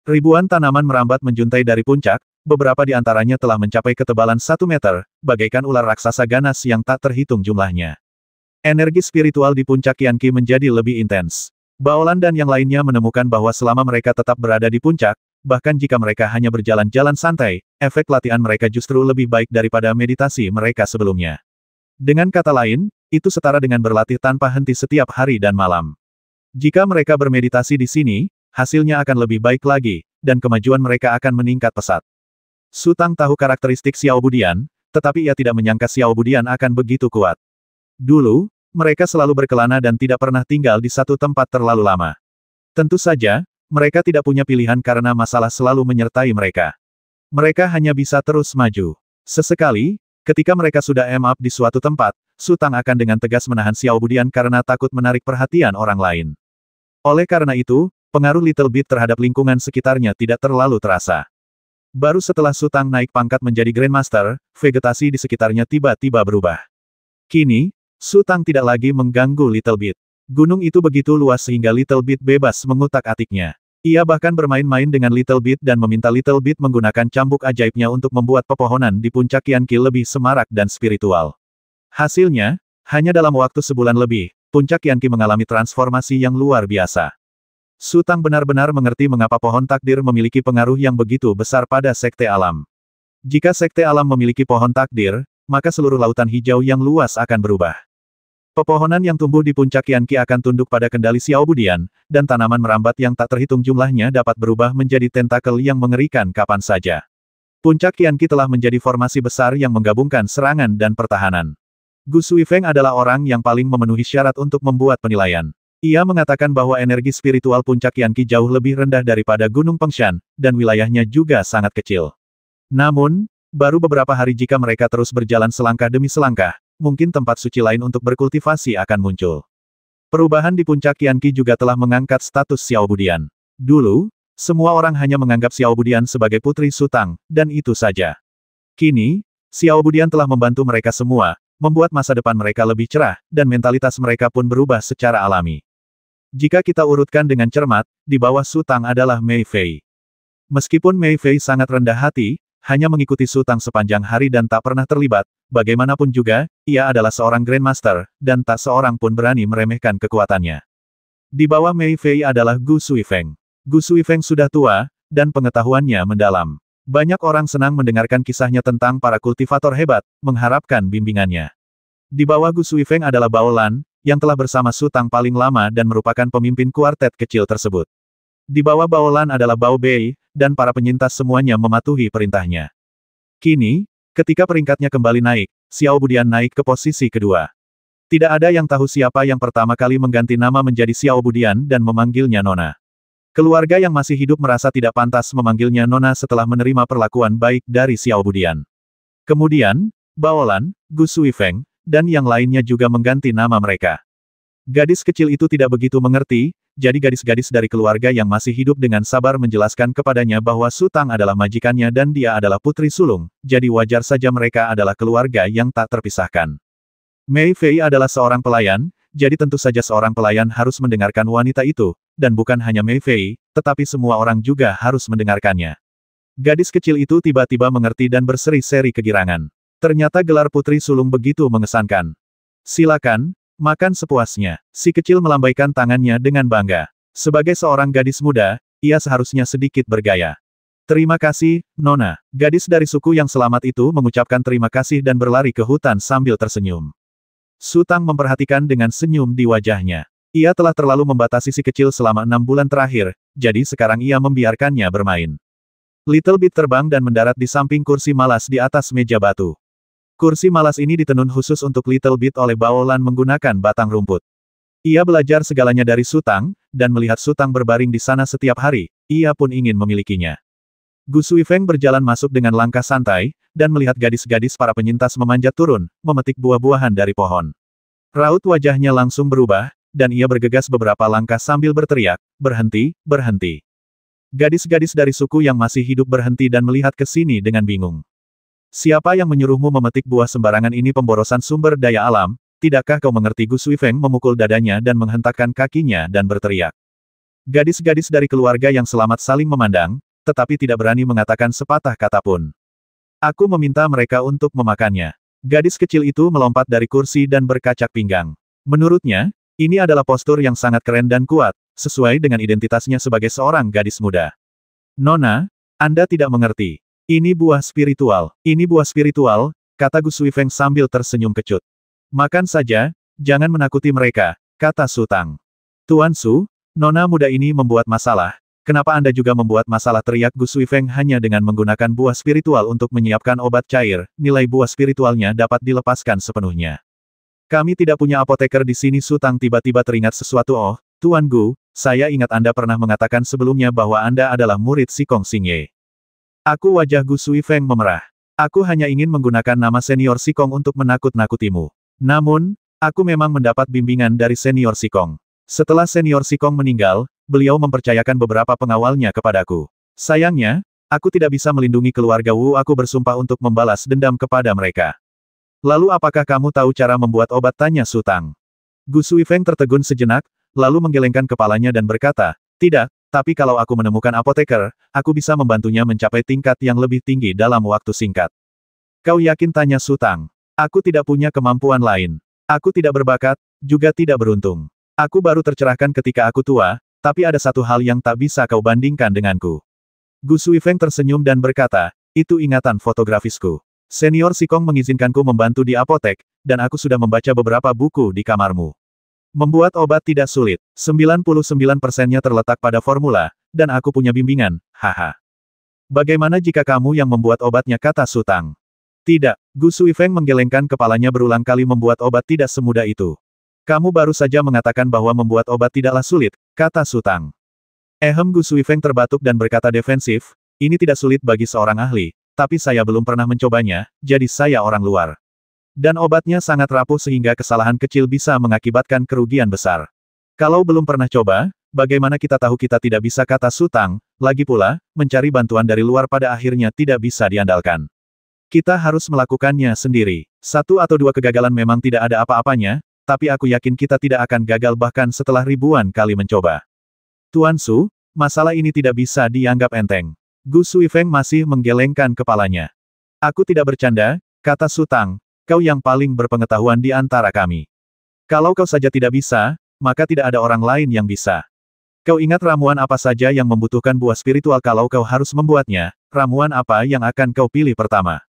Ribuan tanaman merambat menjuntai dari puncak, beberapa di antaranya telah mencapai ketebalan 1 meter, bagaikan ular raksasa ganas yang tak terhitung jumlahnya. Energi spiritual di puncak Qianqi menjadi lebih intens. Baolan dan yang lainnya menemukan bahwa selama mereka tetap berada di puncak, bahkan jika mereka hanya berjalan-jalan santai, efek latihan mereka justru lebih baik daripada meditasi mereka sebelumnya. Dengan kata lain, itu setara dengan berlatih tanpa henti setiap hari dan malam. Jika mereka bermeditasi di sini, hasilnya akan lebih baik lagi, dan kemajuan mereka akan meningkat pesat. Su Tang tahu karakteristik Xiao Budian, tetapi ia tidak menyangka Xiao Budian akan begitu kuat. Dulu, mereka selalu berkelana dan tidak pernah tinggal di satu tempat terlalu lama. Tentu saja, mereka tidak punya pilihan karena masalah selalu menyertai mereka. Mereka hanya bisa terus maju. Sesekali, ketika mereka sudah up di suatu tempat, Su Tang akan dengan tegas menahan Xiao Budian karena takut menarik perhatian orang lain. Oleh karena itu, pengaruh Little Bit terhadap lingkungan sekitarnya tidak terlalu terasa. Baru setelah Su Tang naik pangkat menjadi Grandmaster, vegetasi di sekitarnya tiba-tiba berubah. Kini, Su Tang tidak lagi mengganggu Little Bit. Gunung itu begitu luas sehingga Little Bit bebas mengutak-atiknya. Ia bahkan bermain-main dengan Little Bit dan meminta Little Bit menggunakan cambuk ajaibnya untuk membuat pepohonan di puncak Qianqi lebih semarak dan spiritual. Hasilnya, hanya dalam waktu sebulan lebih, puncak Qianqi mengalami transformasi yang luar biasa. Su Tang benar-benar mengerti mengapa pohon takdir memiliki pengaruh yang begitu besar pada Sekte Alam. Jika Sekte Alam memiliki pohon takdir, maka seluruh lautan hijau yang luas akan berubah. Pepohonan yang tumbuh di puncak Qianqi akan tunduk pada kendali Xiao Budian, dan tanaman merambat yang tak terhitung jumlahnya dapat berubah menjadi tentakel yang mengerikan kapan saja. Puncak Qianqi telah menjadi formasi besar yang menggabungkan serangan dan pertahanan. Gu Suifeng adalah orang yang paling memenuhi syarat untuk membuat penilaian. Ia mengatakan bahwa energi spiritual puncak Qianqi jauh lebih rendah daripada Gunung Fengshan, dan wilayahnya juga sangat kecil. Namun, baru beberapa hari jika mereka terus berjalan selangkah demi selangkah, mungkin tempat suci lain untuk berkultivasi akan muncul. Perubahan di puncak Qianqi juga telah mengangkat status Xiao Budian. Dulu, semua orang hanya menganggap Xiao Budian sebagai putri Su Tang, dan itu saja. Kini, Xiao Budian telah membantu mereka semua, membuat masa depan mereka lebih cerah, dan mentalitas mereka pun berubah secara alami. Jika kita urutkan dengan cermat, di bawah Su Tang adalah Mei Fei. Meskipun Mei Fei sangat rendah hati, hanya mengikuti Su Tang sepanjang hari dan tak pernah terlibat, bagaimanapun juga, ia adalah seorang Grandmaster, dan tak seorang pun berani meremehkan kekuatannya. Di bawah Mei Fei adalah Gu Suifeng. Gu Suifeng sudah tua, dan pengetahuannya mendalam. Banyak orang senang mendengarkan kisahnya tentang para kultivator hebat, mengharapkan bimbingannya. Di bawah Gu Suifeng adalah Bao Lan, yang telah bersama Su Tang paling lama dan merupakan pemimpin kuartet kecil tersebut. Di bawah Bao Lan adalah Bao Bei, dan para penyintas semuanya mematuhi perintahnya. Kini, ketika peringkatnya kembali naik, Xiao Budian naik ke posisi kedua. Tidak ada yang tahu siapa yang pertama kali mengganti nama menjadi Xiao Budian dan memanggilnya Nona. Keluarga yang masih hidup merasa tidak pantas memanggilnya Nona setelah menerima perlakuan baik dari Xiao Budian. Kemudian, Bao Lan, Gu Suifeng, dan yang lainnya juga mengganti nama mereka. Gadis kecil itu tidak begitu mengerti, jadi gadis-gadis dari keluarga yang masih hidup dengan sabar menjelaskan kepadanya bahwa Su Tang adalah majikannya dan dia adalah putri sulung, jadi wajar saja mereka adalah keluarga yang tak terpisahkan. Mei Fei adalah seorang pelayan, jadi tentu saja seorang pelayan harus mendengarkan wanita itu, dan bukan hanya Mei Fei, tetapi semua orang juga harus mendengarkannya. Gadis kecil itu tiba-tiba mengerti dan berseri-seri kegirangan. Ternyata gelar putri sulung begitu mengesankan. Silakan, makan sepuasnya. Si kecil melambaikan tangannya dengan bangga. Sebagai seorang gadis muda, ia seharusnya sedikit bergaya. Terima kasih, Nona. Gadis dari suku yang selamat itu mengucapkan terima kasih dan berlari ke hutan sambil tersenyum. Su Tang memperhatikan dengan senyum di wajahnya. Ia telah terlalu membatasi si kecil selama 6 bulan terakhir, jadi sekarang ia membiarkannya bermain. Little Bit terbang dan mendarat di samping kursi malas di atas meja batu. Kursi malas ini ditenun khusus untuk Little Bit oleh Bao Lan menggunakan batang rumput. Ia belajar segalanya dari Su Tang, dan melihat Su Tang berbaring di sana setiap hari, ia pun ingin memilikinya. Gu Suifeng berjalan masuk dengan langkah santai, dan melihat gadis-gadis para penyintas memanjat turun, memetik buah-buahan dari pohon. Raut wajahnya langsung berubah, dan ia bergegas beberapa langkah sambil berteriak, "Berhenti, berhenti." Gadis-gadis dari suku yang masih hidup berhenti dan melihat ke sini dengan bingung. Siapa yang menyuruhmu memetik buah sembarangan ini pemborosan sumber daya alam, tidakkah kau mengerti? Gu Suifeng memukul dadanya dan menghentakkan kakinya dan berteriak. Gadis-gadis dari keluarga yang selamat saling memandang, tetapi tidak berani mengatakan sepatah kata pun. Aku meminta mereka untuk memakannya. Gadis kecil itu melompat dari kursi dan berkacak pinggang. Menurutnya, ini adalah postur yang sangat keren dan kuat, sesuai dengan identitasnya sebagai seorang gadis muda. Nona, Anda tidak mengerti. Ini buah spiritual. Ini buah spiritual, kata Gu Suifeng sambil tersenyum kecut. Makan saja, jangan menakuti mereka, kata Su Tang. Tuan Su, Nona muda ini membuat masalah. Kenapa Anda juga membuat masalah? Teriak Gu Suifeng hanya dengan menggunakan buah spiritual untuk menyiapkan obat cair, nilai buah spiritualnya dapat dilepaskan sepenuhnya. Kami tidak punya apoteker di sini. Su Tang tiba-tiba teringat sesuatu. Oh, Tuan Gu, saya ingat Anda pernah mengatakan sebelumnya bahwa Anda adalah murid Sikong Xingye. Wajah Gu Suifeng memerah. Aku hanya ingin menggunakan nama senior Sikong untuk menakut-nakutimu. Namun, aku memang mendapat bimbingan dari senior Sikong. Setelah senior Sikong meninggal, beliau mempercayakan beberapa pengawalnya kepadaku. Sayangnya, aku tidak bisa melindungi keluarga Wu. Aku bersumpah untuk membalas dendam kepada mereka. Lalu apakah kamu tahu cara membuat obat? Tanya Su Tang. Gu Suifeng tertegun sejenak, lalu menggelengkan kepalanya dan berkata, tidak, tapi kalau aku menemukan apoteker, aku bisa membantunya mencapai tingkat yang lebih tinggi dalam waktu singkat. Kau yakin? Tanya Su Tang. Aku tidak punya kemampuan lain. Aku tidak berbakat, juga tidak beruntung. Aku baru tercerahkan ketika aku tua, Tapi ada satu hal yang tak bisa kau bandingkan denganku. Gu Suifeng tersenyum dan berkata, itu ingatan fotografisku. Senior Sikong mengizinkanku membantu di apotek, dan aku sudah membaca beberapa buku di kamarmu. Membuat obat tidak sulit, 99%-nya terletak pada formula, dan aku punya bimbingan, haha. Bagaimana jika kamu yang membuat obatnya, kata Su Tang. Tidak, Gu Suifeng menggelengkan kepalanya berulang kali, membuat obat tidak semudah itu. Kamu baru saja mengatakan bahwa membuat obat tidaklah sulit, kata Su Tang. Gu Suifeng terbatuk dan berkata defensif, ini tidak sulit bagi seorang ahli, tapi saya belum pernah mencobanya, jadi saya orang luar. Dan obatnya sangat rapuh sehingga kesalahan kecil bisa mengakibatkan kerugian besar. Kalau belum pernah coba, bagaimana kita tahu kita tidak bisa, kata Su Tang, lagi pula, mencari bantuan dari luar pada akhirnya tidak bisa diandalkan. Kita harus melakukannya sendiri. 1 atau 2 kegagalan memang tidak ada apa-apanya, tapi aku yakin kita tidak akan gagal bahkan setelah ribuan kali mencoba. Tuan Su, masalah ini tidak bisa dianggap enteng. Gu Suifeng masih menggelengkan kepalanya. Aku tidak bercanda, kata Su Tang, kau yang paling berpengetahuan di antara kami. Kalau kau saja tidak bisa, maka tidak ada orang lain yang bisa. Kau ingat ramuan apa saja yang membutuhkan buah spiritual? Kalau kau harus membuatnya, ramuan apa yang akan kau pilih pertama?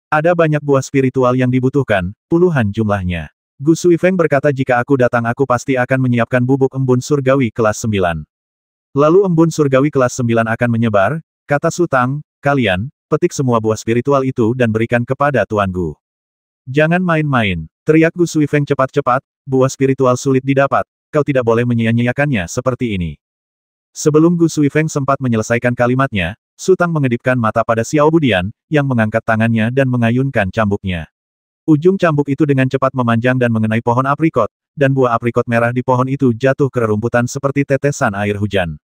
Ada banyak buah spiritual yang dibutuhkan, puluhan jumlahnya. Gu Suifeng berkata, jika aku datang aku pasti akan menyiapkan bubuk embun surgawi kelas 9. Lalu embun surgawi kelas 9 akan menyebar, kata Su Tang, kalian, petik semua buah spiritual itu dan berikan kepada Tuan Gu. Jangan main-main, teriak Gu Suifeng cepat-cepat, buah spiritual sulit didapat, kau tidak boleh menyia-nyiakannya seperti ini. Sebelum Gu Suifeng sempat menyelesaikan kalimatnya, Su Tang mengedipkan mata pada Xiao Budian, yang mengangkat tangannya dan mengayunkan cambuknya. Ujung cambuk itu dengan cepat memanjang dan mengenai pohon aprikot, dan buah aprikot merah di pohon itu jatuh ke rerumputan seperti tetesan air hujan.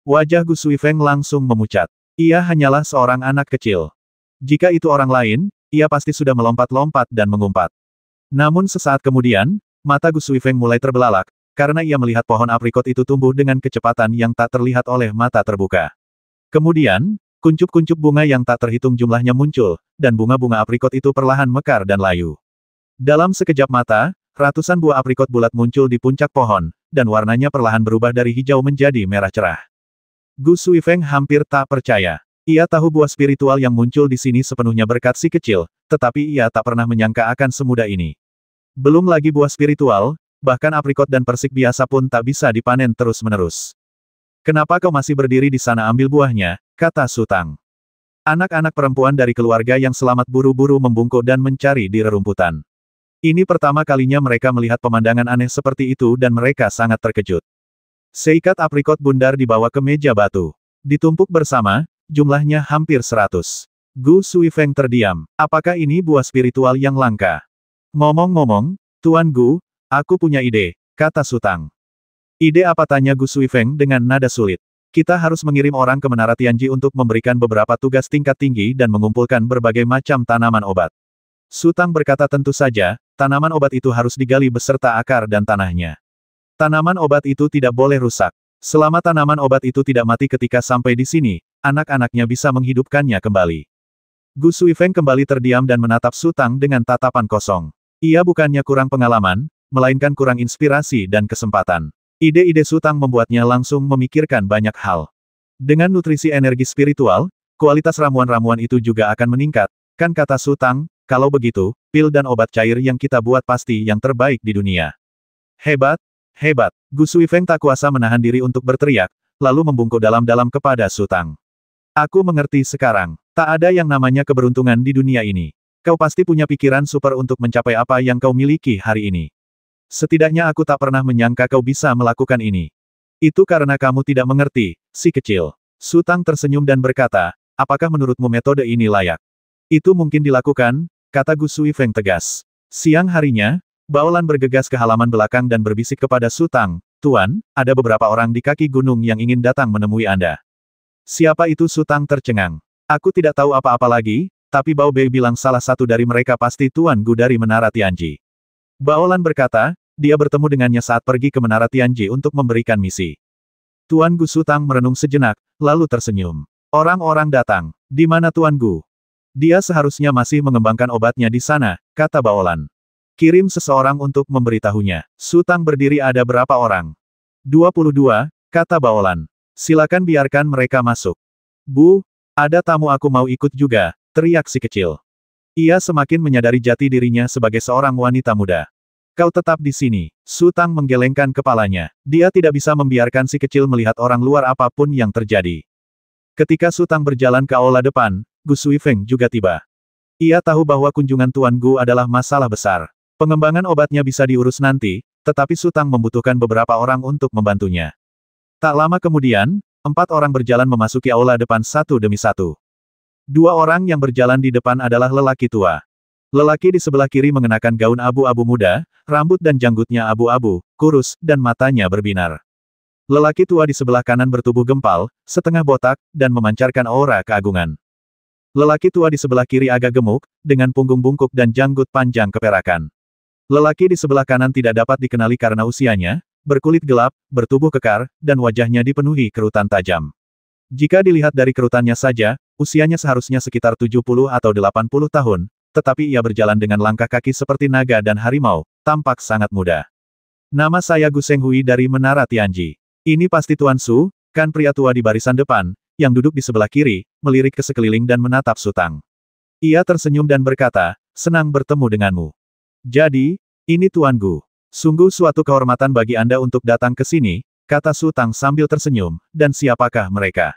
Wajah Gu Suifeng langsung memucat. Ia hanyalah seorang anak kecil. Jika itu orang lain, ia pasti sudah melompat-lompat dan mengumpat. Namun sesaat kemudian, mata Gu Suifeng mulai terbelalak, karena ia melihat pohon aprikot itu tumbuh dengan kecepatan yang tak terlihat oleh mata terbuka. Kemudian, kuncup-kuncup bunga yang tak terhitung jumlahnya muncul, dan bunga-bunga aprikot itu perlahan mekar dan layu. Dalam sekejap mata, ratusan buah aprikot bulat muncul di puncak pohon, dan warnanya perlahan berubah dari hijau menjadi merah cerah. Gu Suifeng hampir tak percaya. Ia tahu buah spiritual yang muncul di sini sepenuhnya berkat si kecil, tetapi ia tak pernah menyangka akan semudah ini. Belum lagi buah spiritual, bahkan aprikot dan persik biasa pun tak bisa dipanen terus-menerus. Kenapa kau masih berdiri di sana? Ambil buahnya, kata Su Tang. Anak-anak perempuan dari keluarga yang selamat buru-buru membungkuk dan mencari di rerumputan. Ini pertama kalinya mereka melihat pemandangan aneh seperti itu dan mereka sangat terkejut. Seikat aprikot bundar dibawa ke meja batu. Ditumpuk bersama, jumlahnya hampir 100. Gu Suifeng terdiam. Apakah ini buah spiritual yang langka? Ngomong-ngomong, Tuan Gu, aku punya ide, kata Su Tang. Ide apa? Tanya Gu Suifeng dengan nada sulit. Kita harus mengirim orang ke Menara Tianji untuk memberikan beberapa tugas tingkat tinggi dan mengumpulkan berbagai macam tanaman obat. Su Tang berkata, tentu saja, tanaman obat itu harus digali beserta akar dan tanahnya. Tanaman obat itu tidak boleh rusak. Selama tanaman obat itu tidak mati ketika sampai di sini, anak-anaknya bisa menghidupkannya kembali. Gu Suifeng kembali terdiam dan menatap Su Tang dengan tatapan kosong. Ia bukannya kurang pengalaman, melainkan kurang inspirasi dan kesempatan. Ide-ide Su Tang membuatnya langsung memikirkan banyak hal. Dengan nutrisi energi spiritual, kualitas ramuan-ramuan itu juga akan meningkat, kan, kata Su Tang, kalau begitu, pil dan obat cair yang kita buat pasti yang terbaik di dunia. Hebat, hebat. Gu Suifeng tak kuasa menahan diri untuk berteriak, lalu membungkuk dalam-dalam kepada Su Tang. Aku mengerti sekarang, tak ada yang namanya keberuntungan di dunia ini. Kau pasti punya pikiran super untuk mencapai apa yang kau miliki hari ini. Setidaknya aku tak pernah menyangka kau bisa melakukan ini. Itu karena kamu tidak mengerti, si kecil. Su Tang tersenyum dan berkata, apakah menurutmu metode ini layak? Itu mungkin dilakukan, kata Gu Suifeng tegas. Siang harinya, Baolan bergegas ke halaman belakang dan berbisik kepada Su Tang, Tuan, ada beberapa orang di kaki gunung yang ingin datang menemui Anda. Siapa itu? Su Tang tercengang. Aku tidak tahu apa-apa lagi, tapi Bao Bei bilang salah satu dari mereka pasti Tuan Gu dari Menara Tianji. Baolan berkata, dia bertemu dengannya saat pergi ke Menara Tianji untuk memberikan misi. Tuan Gu. Su Tang merenung sejenak, lalu tersenyum. Orang-orang datang. Di mana Tuan Gu? Dia seharusnya masih mengembangkan obatnya di sana, kata Baolan. Kirim seseorang untuk memberitahunya. Su Tang berdiri. Ada berapa orang? 22, kata Baolan. Silakan biarkan mereka masuk. Bu, ada tamu aku mau ikut juga, teriak si kecil. Ia semakin menyadari jati dirinya sebagai seorang wanita muda. Kau tetap di sini. Su Tang menggelengkan kepalanya. Dia tidak bisa membiarkan si kecil melihat orang luar apapun yang terjadi. Ketika Su Tang berjalan ke aula depan, Gu Suifeng juga tiba. Ia tahu bahwa kunjungan Tuan Gu adalah masalah besar. Pengembangan obatnya bisa diurus nanti, tetapi Su Tang membutuhkan beberapa orang untuk membantunya. Tak lama kemudian, 4 orang berjalan memasuki aula depan satu demi satu. 2 orang yang berjalan di depan adalah lelaki tua. Lelaki di sebelah kiri mengenakan gaun abu-abu muda, rambut dan janggutnya abu-abu, kurus, dan matanya berbinar. Lelaki tua di sebelah kanan bertubuh gempal, setengah botak, dan memancarkan aura keagungan. Lelaki tua di sebelah kiri agak gemuk, dengan punggung bungkuk dan janggut panjang keperakan. Lelaki di sebelah kanan tidak dapat dikenali karena usianya, berkulit gelap, bertubuh kekar, dan wajahnya dipenuhi kerutan tajam. Jika dilihat dari kerutannya saja, usianya seharusnya sekitar 70 atau 80 tahun, tetapi ia berjalan dengan langkah kaki seperti naga dan harimau, tampak sangat muda. Nama saya Gu Senghui dari Menara Tianji. Ini pasti Tuan Su, kan pria tua di barisan depan, yang duduk di sebelah kiri, melirik ke sekeliling dan menatap Su Tang. Ia tersenyum dan berkata, senang bertemu denganmu. Jadi, ini Tuan Gu. Sungguh suatu kehormatan bagi Anda untuk datang ke sini, kata Su Tang sambil tersenyum, dan siapakah mereka?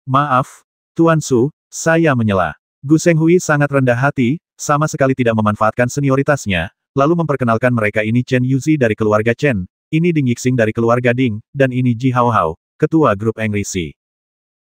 Maaf, Tuan Su, saya menyela. Gu Senghui sangat rendah hati, sama sekali tidak memanfaatkan senioritasnya, lalu memperkenalkan mereka ini Chen Yuzi dari keluarga Chen, ini Ding Yixing dari keluarga Ding, dan ini Ji Hao Hao, ketua grup Eng Risi.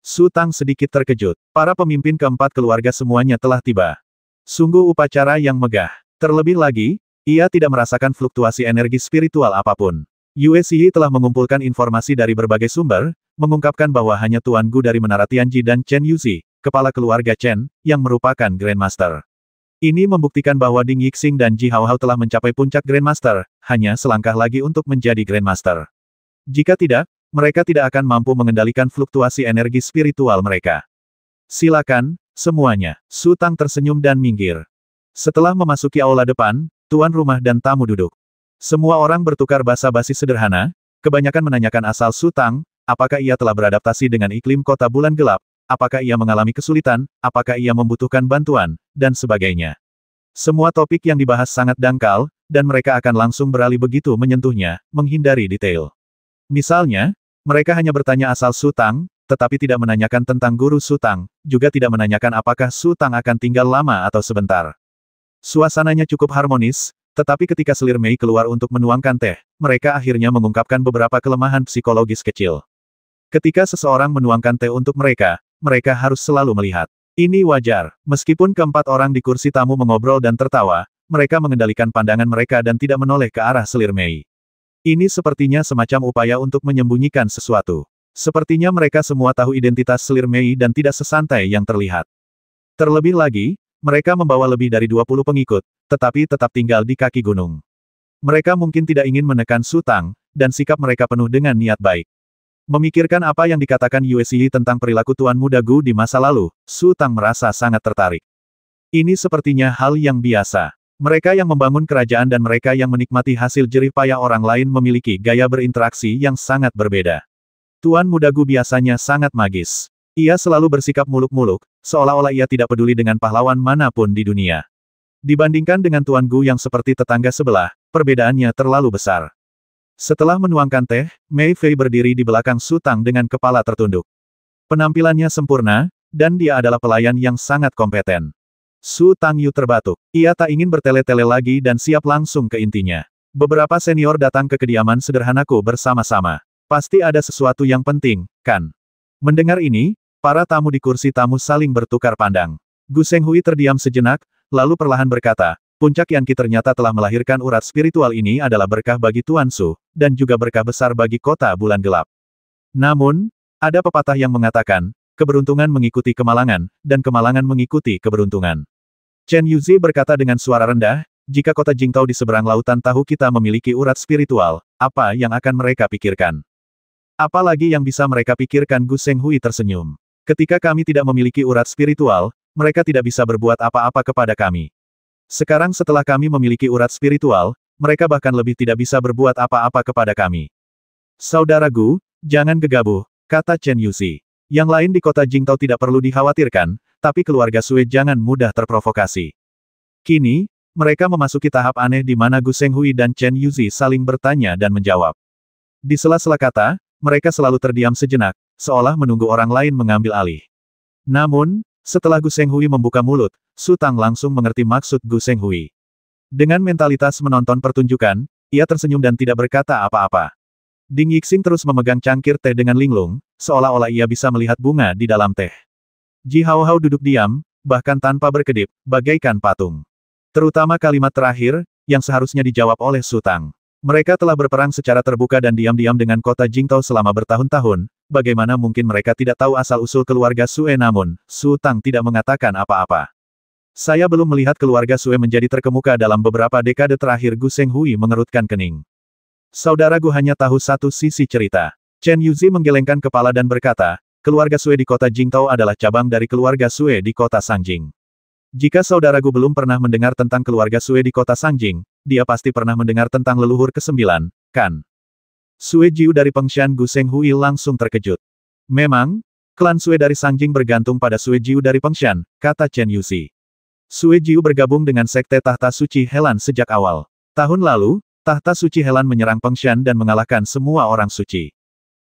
Su Tang sedikit terkejut. Para pemimpin keempat keluarga semuanya telah tiba. Sungguh upacara yang megah. Terlebih lagi, ia tidak merasakan fluktuasi energi spiritual apapun. Yue Xi telah mengumpulkan informasi dari berbagai sumber, mengungkapkan bahwa hanya Tuan Gu dari Menara Tianji dan Chen Yuzi, kepala keluarga Chen, yang merupakan Grandmaster. Ini membuktikan bahwa Ding Yixing dan Ji Hao Hao telah mencapai puncak Grandmaster, hanya selangkah lagi untuk menjadi Grandmaster. Jika tidak, mereka tidak akan mampu mengendalikan fluktuasi energi spiritual mereka. Silakan, semuanya. Su Tang tersenyum dan minggir. Setelah memasuki aula depan, tuan rumah dan tamu duduk. Semua orang bertukar basa-basi sederhana, kebanyakan menanyakan asal Su Tang, apakah ia telah beradaptasi dengan iklim kota bulan gelap, apakah ia mengalami kesulitan, apakah ia membutuhkan bantuan, dan sebagainya. Semua topik yang dibahas sangat dangkal, dan mereka akan langsung beralih begitu menyentuhnya, menghindari detail. Misalnya, mereka hanya bertanya asal Su Tang, tetapi tidak menanyakan tentang guru Su Tang, juga tidak menanyakan apakah Su Tang akan tinggal lama atau sebentar. Suasananya cukup harmonis, tetapi ketika selir Mei keluar untuk menuangkan teh, mereka akhirnya mengungkapkan beberapa kelemahan psikologis kecil. Ketika seseorang menuangkan teh untuk mereka, mereka harus selalu melihat. Ini wajar. Meskipun keempat orang di kursi tamu mengobrol dan tertawa, mereka mengendalikan pandangan mereka dan tidak menoleh ke arah selir Mei. Ini sepertinya semacam upaya untuk menyembunyikan sesuatu. Sepertinya mereka semua tahu identitas selir Mei dan tidak sesantai yang terlihat. Terlebih lagi, mereka membawa lebih dari 20 pengikut, tetapi tetap tinggal di kaki gunung. Mereka mungkin tidak ingin menekan Su Tang, dan sikap mereka penuh dengan niat baik. Memikirkan apa yang dikatakan Yue Xi tentang perilaku Tuan Muda Gu di masa lalu, Su Tang merasa sangat tertarik. Ini sepertinya hal yang biasa. Mereka yang membangun kerajaan dan mereka yang menikmati hasil jerih payah orang lain memiliki gaya berinteraksi yang sangat berbeda. Tuan Muda Gu biasanya sangat magis. Ia selalu bersikap muluk-muluk, seolah-olah ia tidak peduli dengan pahlawan manapun di dunia. Dibandingkan dengan Tuan Gu yang seperti tetangga sebelah, perbedaannya terlalu besar. Setelah menuangkan teh, Mei Fei berdiri di belakang Su Tang dengan kepala tertunduk. Penampilannya sempurna, dan dia adalah pelayan yang sangat kompeten. Su Tang Yu terbatuk. Ia tak ingin bertele-tele lagi dan siap langsung ke intinya. Beberapa senior datang ke kediaman sederhanaku bersama-sama. Pasti ada sesuatu yang penting, kan? Mendengar ini, para tamu di kursi tamu saling bertukar pandang. Gu Senghui terdiam sejenak, lalu perlahan berkata, puncak Yanqi ternyata telah melahirkan urat spiritual ini adalah berkah bagi Tuan Su, dan juga berkah besar bagi kota bulan gelap. Namun, ada pepatah yang mengatakan, keberuntungan mengikuti kemalangan, dan kemalangan mengikuti keberuntungan. Chen Yuzi berkata dengan suara rendah, jika kota Jingtao di seberang lautan tahu kita memiliki urat spiritual, apa yang akan mereka pikirkan? Apalagi yang bisa mereka pikirkan? Gu Senghui tersenyum. Ketika kami tidak memiliki urat spiritual, mereka tidak bisa berbuat apa-apa kepada kami. Sekarang setelah kami memiliki urat spiritual, mereka bahkan lebih tidak bisa berbuat apa-apa kepada kami. Saudara Gu, Jangan gegabah, kata Chen Yuzi. Yang lain di kota Jingtao tidak perlu dikhawatirkan, tapi keluarga Sue jangan mudah terprovokasi. Kini, mereka memasuki tahap aneh di mana Gu Shenghui dan Chen Yuzi saling bertanya dan menjawab. Di sela-sela kata, mereka selalu terdiam sejenak, seolah menunggu orang lain mengambil alih. Namun, setelah Gu Shenghui membuka mulut, Su Tang langsung mengerti maksud Gu Shenghui. Dengan mentalitas menonton pertunjukan, ia tersenyum dan tidak berkata apa-apa. Ding Yixing terus memegang cangkir teh dengan linglung, seolah-olah ia bisa melihat bunga di dalam teh. Ji Hao Hao duduk diam, bahkan tanpa berkedip, bagaikan patung. Terutama kalimat terakhir, yang seharusnya dijawab oleh Su Tang. Mereka telah berperang secara terbuka dan diam-diam dengan kota Jingtao selama bertahun-tahun, bagaimana mungkin mereka tidak tahu asal-usul keluarga Sue, namun, Su Tang tidak mengatakan apa-apa. Saya belum melihat keluarga Sue menjadi terkemuka dalam beberapa dekade terakhir. Gu Shenghui mengerutkan kening. Saudara Gu hanya tahu satu sisi cerita. Chen Yuzi menggelengkan kepala dan berkata, keluarga Sue di kota Jingtao adalah cabang dari keluarga Sue di kota Sangjing. Jika saudara Gu belum pernah mendengar tentang keluarga Sue di kota Sangjing, dia pasti pernah mendengar tentang leluhur ke-9, kan? Sue Jiu dari Pengshan. Gu Shenghui langsung terkejut. Memang, klan Sue dari Sangjing bergantung pada Sue Jiu dari Pengshan, kata Chen Yuzi. Sue Jiu bergabung dengan Sekte Tahta Suci Helan sejak awal. Tahun lalu, Tahta Suci Helan menyerang Pengshan dan mengalahkan semua orang suci.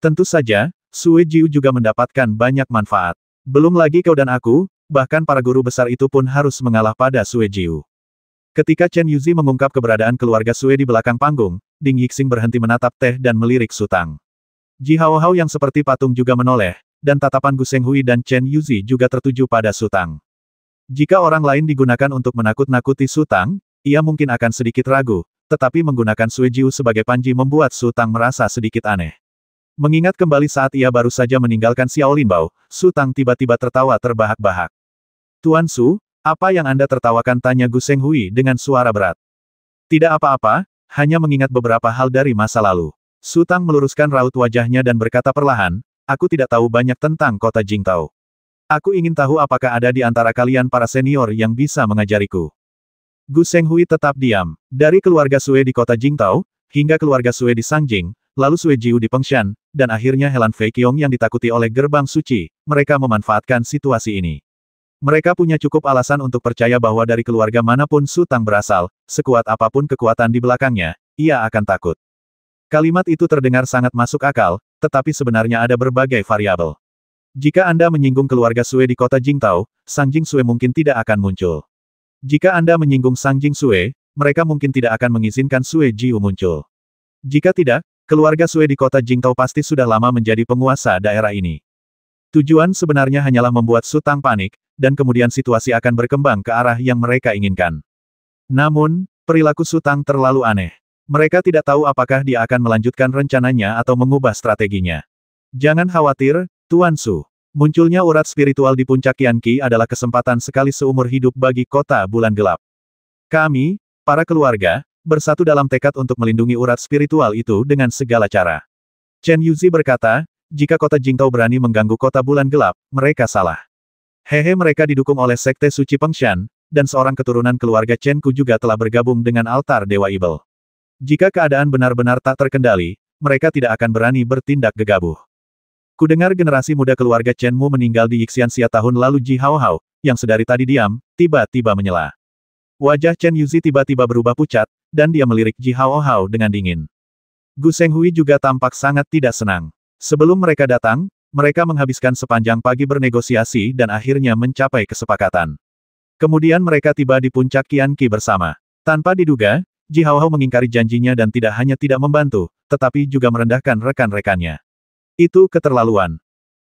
Tentu saja, Sue Jiu juga mendapatkan banyak manfaat. Belum lagi kau dan aku, bahkan para guru besar itu pun harus mengalah pada Sue Jiu. Ketika Chen Yuzi mengungkap keberadaan keluarga Sue di belakang panggung, Ding Yixing berhenti menatap teh dan melirik Su Tang. Ji Hao Hao yang seperti patung juga menoleh, dan tatapan Gu Shenghui dan Chen Yuzi juga tertuju pada Su Tang. Jika orang lain digunakan untuk menakut-nakuti Su Tang, ia mungkin akan sedikit ragu, tetapi menggunakan Sue Jiu sebagai panji membuat Su Tang merasa sedikit aneh. Mengingat kembali saat ia baru saja meninggalkan Xiao Linbao, Su Tang tiba-tiba tertawa terbahak-bahak. Tuan Su, apa yang Anda tertawakan? Tanya Gu Shenghui dengan suara berat. Tidak apa-apa, hanya mengingat beberapa hal dari masa lalu. Su Tang meluruskan raut wajahnya dan berkata perlahan, aku tidak tahu banyak tentang kota Jingtao. Aku ingin tahu apakah ada di antara kalian para senior yang bisa mengajariku. Gu Shenghui tetap diam. Dari keluarga Sue di kota Jingtao, hingga keluarga Sue di Sangjing, lalu Sue Jiu di Pengshan, dan akhirnya Helan Fei Qiong yang ditakuti oleh gerbang suci, mereka memanfaatkan situasi ini. Mereka punya cukup alasan untuk percaya bahwa dari keluarga manapun Su Tang berasal, sekuat apapun kekuatan di belakangnya, ia akan takut. Kalimat itu terdengar sangat masuk akal, tetapi sebenarnya ada berbagai variabel. Jika Anda menyinggung keluarga Sue di kota Jingtao, Sangjing Sue mungkin tidak akan muncul. Jika Anda menyinggung Sangjing Sue, mereka mungkin tidak akan mengizinkan Sue Jiu muncul. Jika tidak, keluarga Sue di kota Jingtao pasti sudah lama menjadi penguasa daerah ini. Tujuan sebenarnya hanyalah membuat Su Tang panik, dan kemudian situasi akan berkembang ke arah yang mereka inginkan. Namun, perilaku Su Tang terlalu aneh. Mereka tidak tahu apakah dia akan melanjutkan rencananya atau mengubah strateginya. Jangan khawatir, Tuan Su. Munculnya urat spiritual di puncak Qianqi adalah kesempatan sekali seumur hidup bagi kota bulan gelap. Kami, para keluarga, bersatu dalam tekad untuk melindungi urat spiritual itu dengan segala cara. Chen Yuzi berkata, jika kota Jingtao berani mengganggu kota bulan gelap, mereka salah. Hehe, mereka didukung oleh Sekte Suci Pengshan, dan seorang keturunan keluarga Chen Ku juga telah bergabung dengan altar Dewa Ibel. Jika keadaan benar-benar tak terkendali, mereka tidak akan berani bertindak gegabah. Kudengar generasi muda keluarga Chen Mu meninggal di Yixianxia tahun lalu. Ji Hao Hao, yang sedari tadi diam, tiba-tiba menyela. Wajah Chen Yuzi tiba-tiba berubah pucat, dan dia melirik Ji Hao Hao dengan dingin. Gu Shenghui juga tampak sangat tidak senang. Sebelum mereka datang, mereka menghabiskan sepanjang pagi bernegosiasi dan akhirnya mencapai kesepakatan. Kemudian mereka tiba di puncak Qianqi bersama. Tanpa diduga, Ji Hao Hao mengingkari janjinya dan tidak hanya tidak membantu, tetapi juga merendahkan rekan-rekannya. Itu keterlaluan.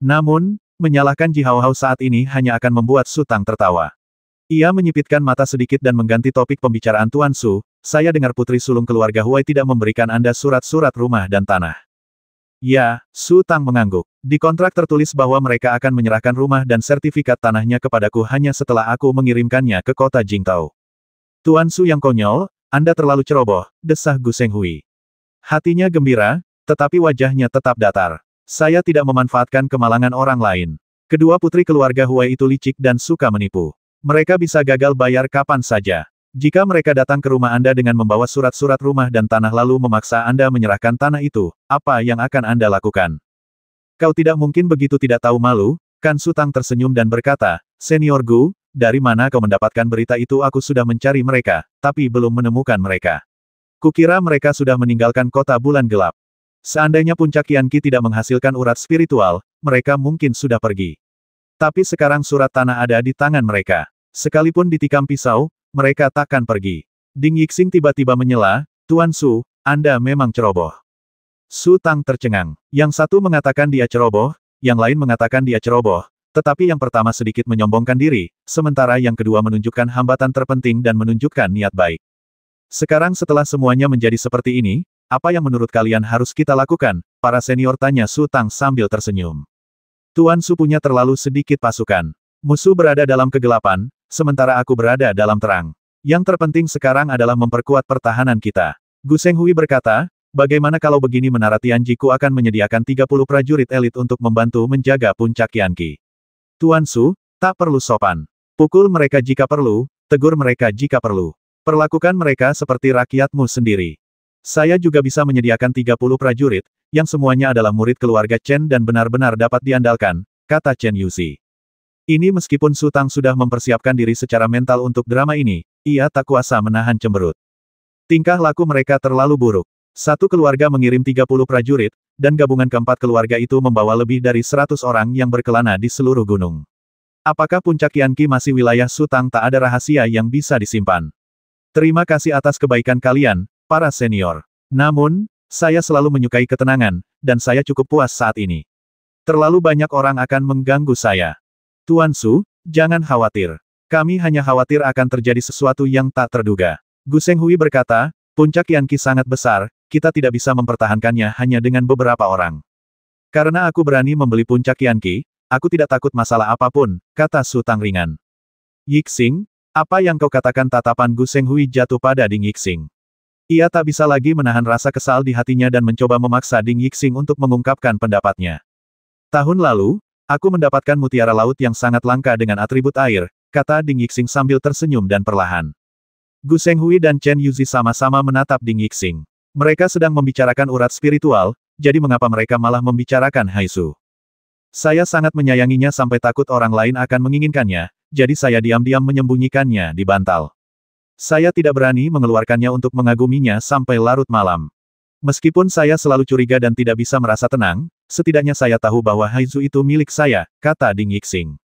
Namun, menyalahkan Ji Hao Hao saat ini hanya akan membuat Su Tang tertawa. Ia menyipitkan mata sedikit dan mengganti topik pembicaraan. Tuan Su, saya dengar putri sulung keluarga Huai tidak memberikan Anda surat-surat rumah dan tanah. Ya, Su Tang mengangguk. Di kontrak tertulis bahwa mereka akan menyerahkan rumah dan sertifikat tanahnya kepadaku hanya setelah aku mengirimkannya ke kota Jingtao. Tuan Su yang konyol, Anda terlalu ceroboh, desah Gu Shenghui. Hatinya gembira, tetapi wajahnya tetap datar. Saya tidak memanfaatkan kemalangan orang lain. Kedua putri keluarga Huai itu licik dan suka menipu. Mereka bisa gagal bayar kapan saja. Jika mereka datang ke rumah Anda dengan membawa surat-surat rumah dan tanah lalu memaksa Anda menyerahkan tanah itu, apa yang akan Anda lakukan? Kau tidak mungkin begitu tidak tahu malu, kan Su Tang tersenyum dan berkata, Senior Gu, dari mana kau mendapatkan berita itu? Aku sudah mencari mereka, tapi belum menemukan mereka. Kukira mereka sudah meninggalkan kota bulan gelap. Seandainya puncak Qianqi tidak menghasilkan urat spiritual, mereka mungkin sudah pergi. Tapi sekarang surat tanah ada di tangan mereka. Sekalipun ditikam pisau, mereka takkan pergi. Ding Yixing tiba-tiba menyela, Tuan Su, Anda memang ceroboh. Su Tang tercengang. Yang satu mengatakan dia ceroboh, yang lain mengatakan dia ceroboh, tetapi yang pertama sedikit menyombongkan diri, sementara yang kedua menunjukkan hambatan terpenting dan menunjukkan niat baik. Sekarang setelah semuanya menjadi seperti ini, apa yang menurut kalian harus kita lakukan? Para senior tanya Su Tang sambil tersenyum. Tuan Su punya terlalu sedikit pasukan. Musuh berada dalam kegelapan, sementara aku berada dalam terang. Yang terpenting sekarang adalah memperkuat pertahanan kita. Gu Shenghui berkata, bagaimana kalau begini menara Tianjiku akan menyediakan 30 prajurit elit untuk membantu menjaga puncak Qianqi. Tuan Su, tak perlu sopan. Pukul mereka jika perlu, tegur mereka jika perlu. Perlakukan mereka seperti rakyatmu sendiri. Saya juga bisa menyediakan 30 prajurit, yang semuanya adalah murid keluarga Chen dan benar-benar dapat diandalkan, kata Chen Yuzi. Ini meskipun Su Tang sudah mempersiapkan diri secara mental untuk drama ini, ia tak kuasa menahan cemberut. Tingkah laku mereka terlalu buruk. Satu keluarga mengirim 30 prajurit, dan gabungan keempat keluarga itu membawa lebih dari 100 orang yang berkelana di seluruh gunung. Apakah puncak Qianqi masih wilayah Su Tang? Tak ada rahasia yang bisa disimpan. Terima kasih atas kebaikan kalian, para senior. Namun, saya selalu menyukai ketenangan, dan saya cukup puas saat ini. Terlalu banyak orang akan mengganggu saya. Tuan Su, jangan khawatir. Kami hanya khawatir akan terjadi sesuatu yang tak terduga. Gu Shenghui berkata, puncak Qianqi sangat besar, kita tidak bisa mempertahankannya hanya dengan beberapa orang. Karena aku berani membeli puncak Qianqi, aku tidak takut masalah apapun, kata Su Tang ringan. Yixing, apa yang kau katakan? Tatapan Gu Shenghui jatuh pada Ding Yixing. Ia tak bisa lagi menahan rasa kesal di hatinya dan mencoba memaksa Ding Yixing untuk mengungkapkan pendapatnya. Tahun lalu, aku mendapatkan mutiara laut yang sangat langka dengan atribut air, kata Ding Yixing sambil tersenyum dan perlahan. Gu Shenghui dan Chen Yuzi sama-sama menatap Ding Yixing. Mereka sedang membicarakan urat spiritual, jadi mengapa mereka malah membicarakan Haizu? Saya sangat menyayanginya sampai takut orang lain akan menginginkannya, jadi saya diam-diam menyembunyikannya di bantal. Saya tidak berani mengeluarkannya untuk mengaguminya sampai larut malam. Meskipun saya selalu curiga dan tidak bisa merasa tenang, setidaknya saya tahu bahwa Haizu itu milik saya, kata Ding Yixing.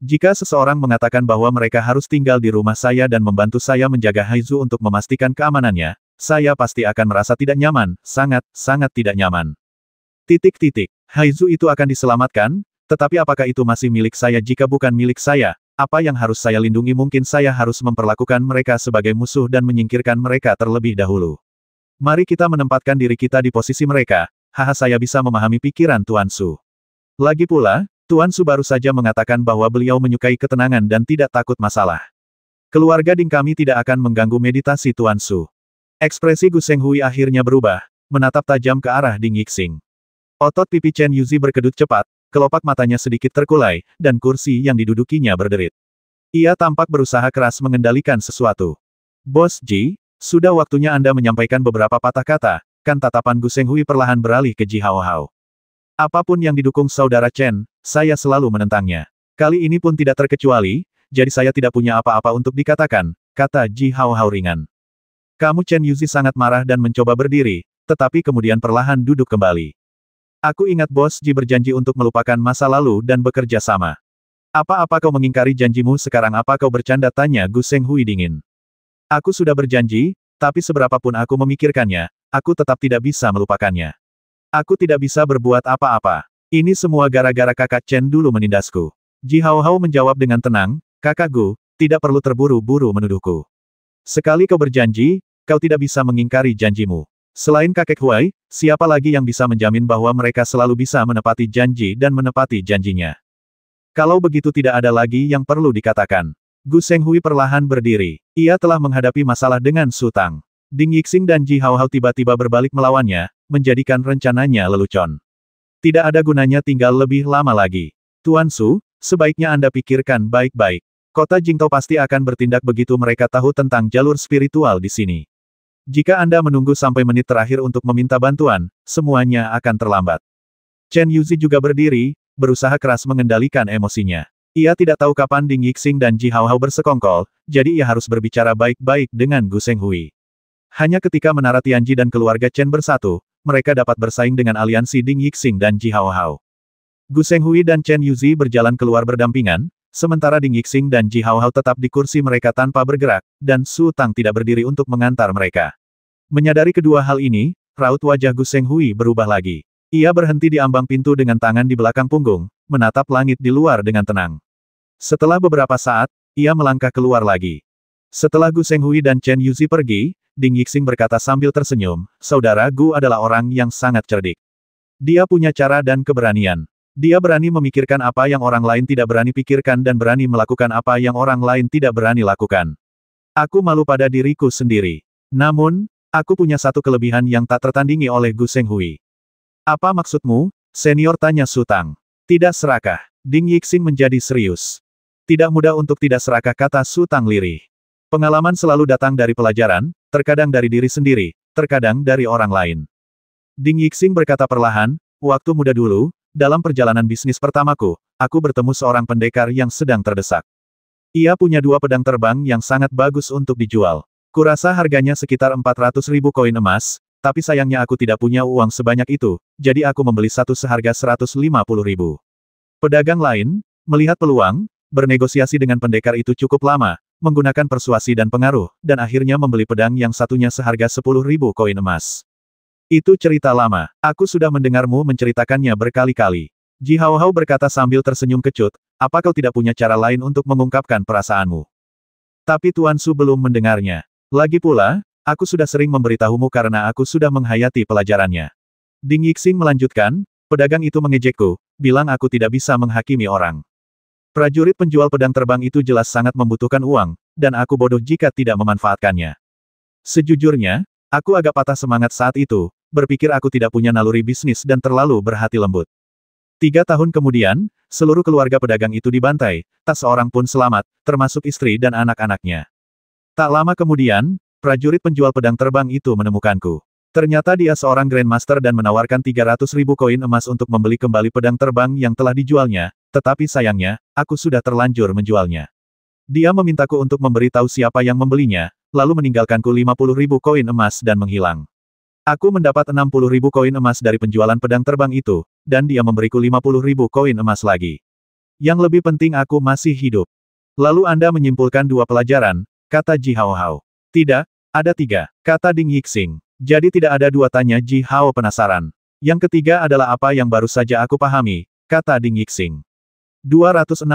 Jika seseorang mengatakan bahwa mereka harus tinggal di rumah saya dan membantu saya menjaga Haizu untuk memastikan keamanannya, saya pasti akan merasa tidak nyaman, sangat tidak nyaman. Haizu itu akan diselamatkan, tetapi apakah itu masih milik saya? Jika bukan milik saya, apa yang harus saya lindungi? Mungkin saya harus memperlakukan mereka sebagai musuh dan menyingkirkan mereka terlebih dahulu. Mari kita menempatkan diri kita di posisi mereka. Haha, saya bisa memahami pikiran Tuan Su. Lagi pula, Tuan Su baru saja mengatakan bahwa beliau menyukai ketenangan dan tidak takut masalah. Keluarga Ding kami tidak akan mengganggu meditasi Tuan Su. Ekspresi Gu Shenghui akhirnya berubah, menatap tajam ke arah Ding Yixing. Otot pipi Chen Yuzi berkedut cepat, kelopak matanya sedikit terkulai, dan kursi yang didudukinya berderit. Ia tampak berusaha keras mengendalikan sesuatu. Bos Ji, sudah waktunya Anda menyampaikan beberapa patah kata, kan? Tatapan Gu Shenghui perlahan beralih ke Ji Hao Hao. Apapun yang didukung saudara Chen, saya selalu menentangnya. Kali ini pun tidak terkecuali, jadi saya tidak punya apa-apa untuk dikatakan, kata Ji Hao Hao ringan. Kamu? Chen Yuzi sangat marah dan mencoba berdiri, tetapi kemudian perlahan duduk kembali. Aku ingat Bos Ji berjanji untuk melupakan masa lalu dan bekerja sama. Apa-apa kau mengingkari janjimu sekarang? Apa kau bercanda? Tanya Gu Shenghui dingin. Aku sudah berjanji, tapi seberapapun aku memikirkannya, aku tetap tidak bisa melupakannya. Aku tidak bisa berbuat apa-apa. Ini semua gara-gara kakak Chen dulu menindasku. Ji Hao Hao menjawab dengan tenang, kakak Gu, tidak perlu terburu-buru menuduhku. Sekali kau berjanji, kau tidak bisa mengingkari janjimu. Selain kakek Huai, siapa lagi yang bisa menjamin bahwa mereka selalu bisa menepati janji dan menepati janjinya? Kalau begitu tidak ada lagi yang perlu dikatakan. Gu Shenghui perlahan berdiri. Ia telah menghadapi masalah dengan Su Tang. Ding Yixing dan Ji Hao Hao tiba-tiba berbalik melawannya, menjadikan rencananya lelucon. Tidak ada gunanya tinggal lebih lama lagi. Tuan Su, sebaiknya Anda pikirkan baik-baik. Kota Jingtou pasti akan bertindak begitu mereka tahu tentang jalur spiritual di sini. Jika Anda menunggu sampai menit terakhir untuk meminta bantuan, semuanya akan terlambat. Chen Yuzi juga berdiri, berusaha keras mengendalikan emosinya. Ia tidak tahu kapan Ding Yixing dan Ji Haohao bersekongkol, jadi ia harus berbicara baik-baik dengan Gu Zhenghui. Hanya ketika Menara Tianji dan keluarga Chen bersatu, mereka dapat bersaing dengan aliansi Ding Yixing dan Ji Haohao. Gu Zhenghui dan Chen Yuzi berjalan keluar berdampingan, sementara Ding Yixing dan Ji Haohao tetap di kursi mereka tanpa bergerak, dan Su Tang tidak berdiri untuk mengantar mereka. Menyadari kedua hal ini, raut wajah Gu Zhenghui berubah lagi. Ia berhenti di ambang pintu dengan tangan di belakang punggung, menatap langit di luar dengan tenang. Setelah beberapa saat, ia melangkah keluar lagi. Setelah Gu Zhenghui dan Chen Yuzi pergi, Ding Yixing berkata sambil tersenyum, "Saudara Gu adalah orang yang sangat cerdik. Dia punya cara dan keberanian. Dia berani memikirkan apa yang orang lain tidak berani pikirkan dan berani melakukan apa yang orang lain tidak berani lakukan. Aku malu pada diriku sendiri. Namun, aku punya satu kelebihan yang tak tertandingi oleh Gu Zhenghui." "Apa maksudmu?" senior tanya Su Tang. "Tidak serakah." Ding Yixing menjadi serius. "Tidak mudah untuk tidak serakah," kata Su Tang lirih. "Pengalaman selalu datang dari pelajaran, terkadang dari diri sendiri, terkadang dari orang lain." Ding Yixing berkata perlahan, "Waktu muda dulu, dalam perjalanan bisnis pertamaku, aku bertemu seorang pendekar yang sedang terdesak. Ia punya 2 pedang terbang yang sangat bagus untuk dijual. Kurasa harganya sekitar 400.000 koin emas, tapi sayangnya aku tidak punya uang sebanyak itu, jadi aku membeli satu seharga 150.000. Pedagang lain, melihat peluang, bernegosiasi dengan pendekar itu cukup lama, menggunakan persuasi dan pengaruh, dan akhirnya membeli pedang yang satunya seharga 10.000 koin emas. Itu cerita lama. Aku sudah mendengarmu menceritakannya berkali-kali." Ji Haohao berkata sambil tersenyum kecut, "Apa kau tidak punya cara lain untuk mengungkapkan perasaanmu?" Tapi Tuan Su belum mendengarnya. "Lagi pula, aku sudah sering memberitahumu karena aku sudah menghayati pelajarannya." Ding Yixing melanjutkan, "Pedagang itu mengejekku, bilang aku tidak bisa menghakimi orang. Prajurit penjual pedang terbang itu jelas sangat membutuhkan uang, dan aku bodoh jika tidak memanfaatkannya. Sejujurnya, aku agak patah semangat saat itu, berpikir aku tidak punya naluri bisnis dan terlalu berhati lembut. 3 tahun kemudian, seluruh keluarga pedagang itu dibantai, tak seorang pun selamat, termasuk istri dan anak-anaknya. Tak lama kemudian, prajurit penjual pedang terbang itu menemukanku. Ternyata dia seorang Grandmaster dan menawarkan 300.000 koin emas untuk membeli kembali pedang terbang yang telah dijualnya, tetapi sayangnya, aku sudah terlanjur menjualnya. Dia memintaku untuk memberitahu siapa yang membelinya, lalu meninggalkanku 50.000 koin emas dan menghilang. Aku mendapat 60.000 koin emas dari penjualan pedang terbang itu, dan dia memberiku 50.000 koin emas lagi. Yang lebih penting aku masih hidup. Lalu Anda menyimpulkan 2 pelajaran, kata Ji Haohao. Tidak, ada 3, kata Ding Yixing. Jadi tidak ada 2, tanya Ji Hao penasaran. Yang ketiga adalah apa yang baru saja aku pahami, kata Ding Yixing. 260.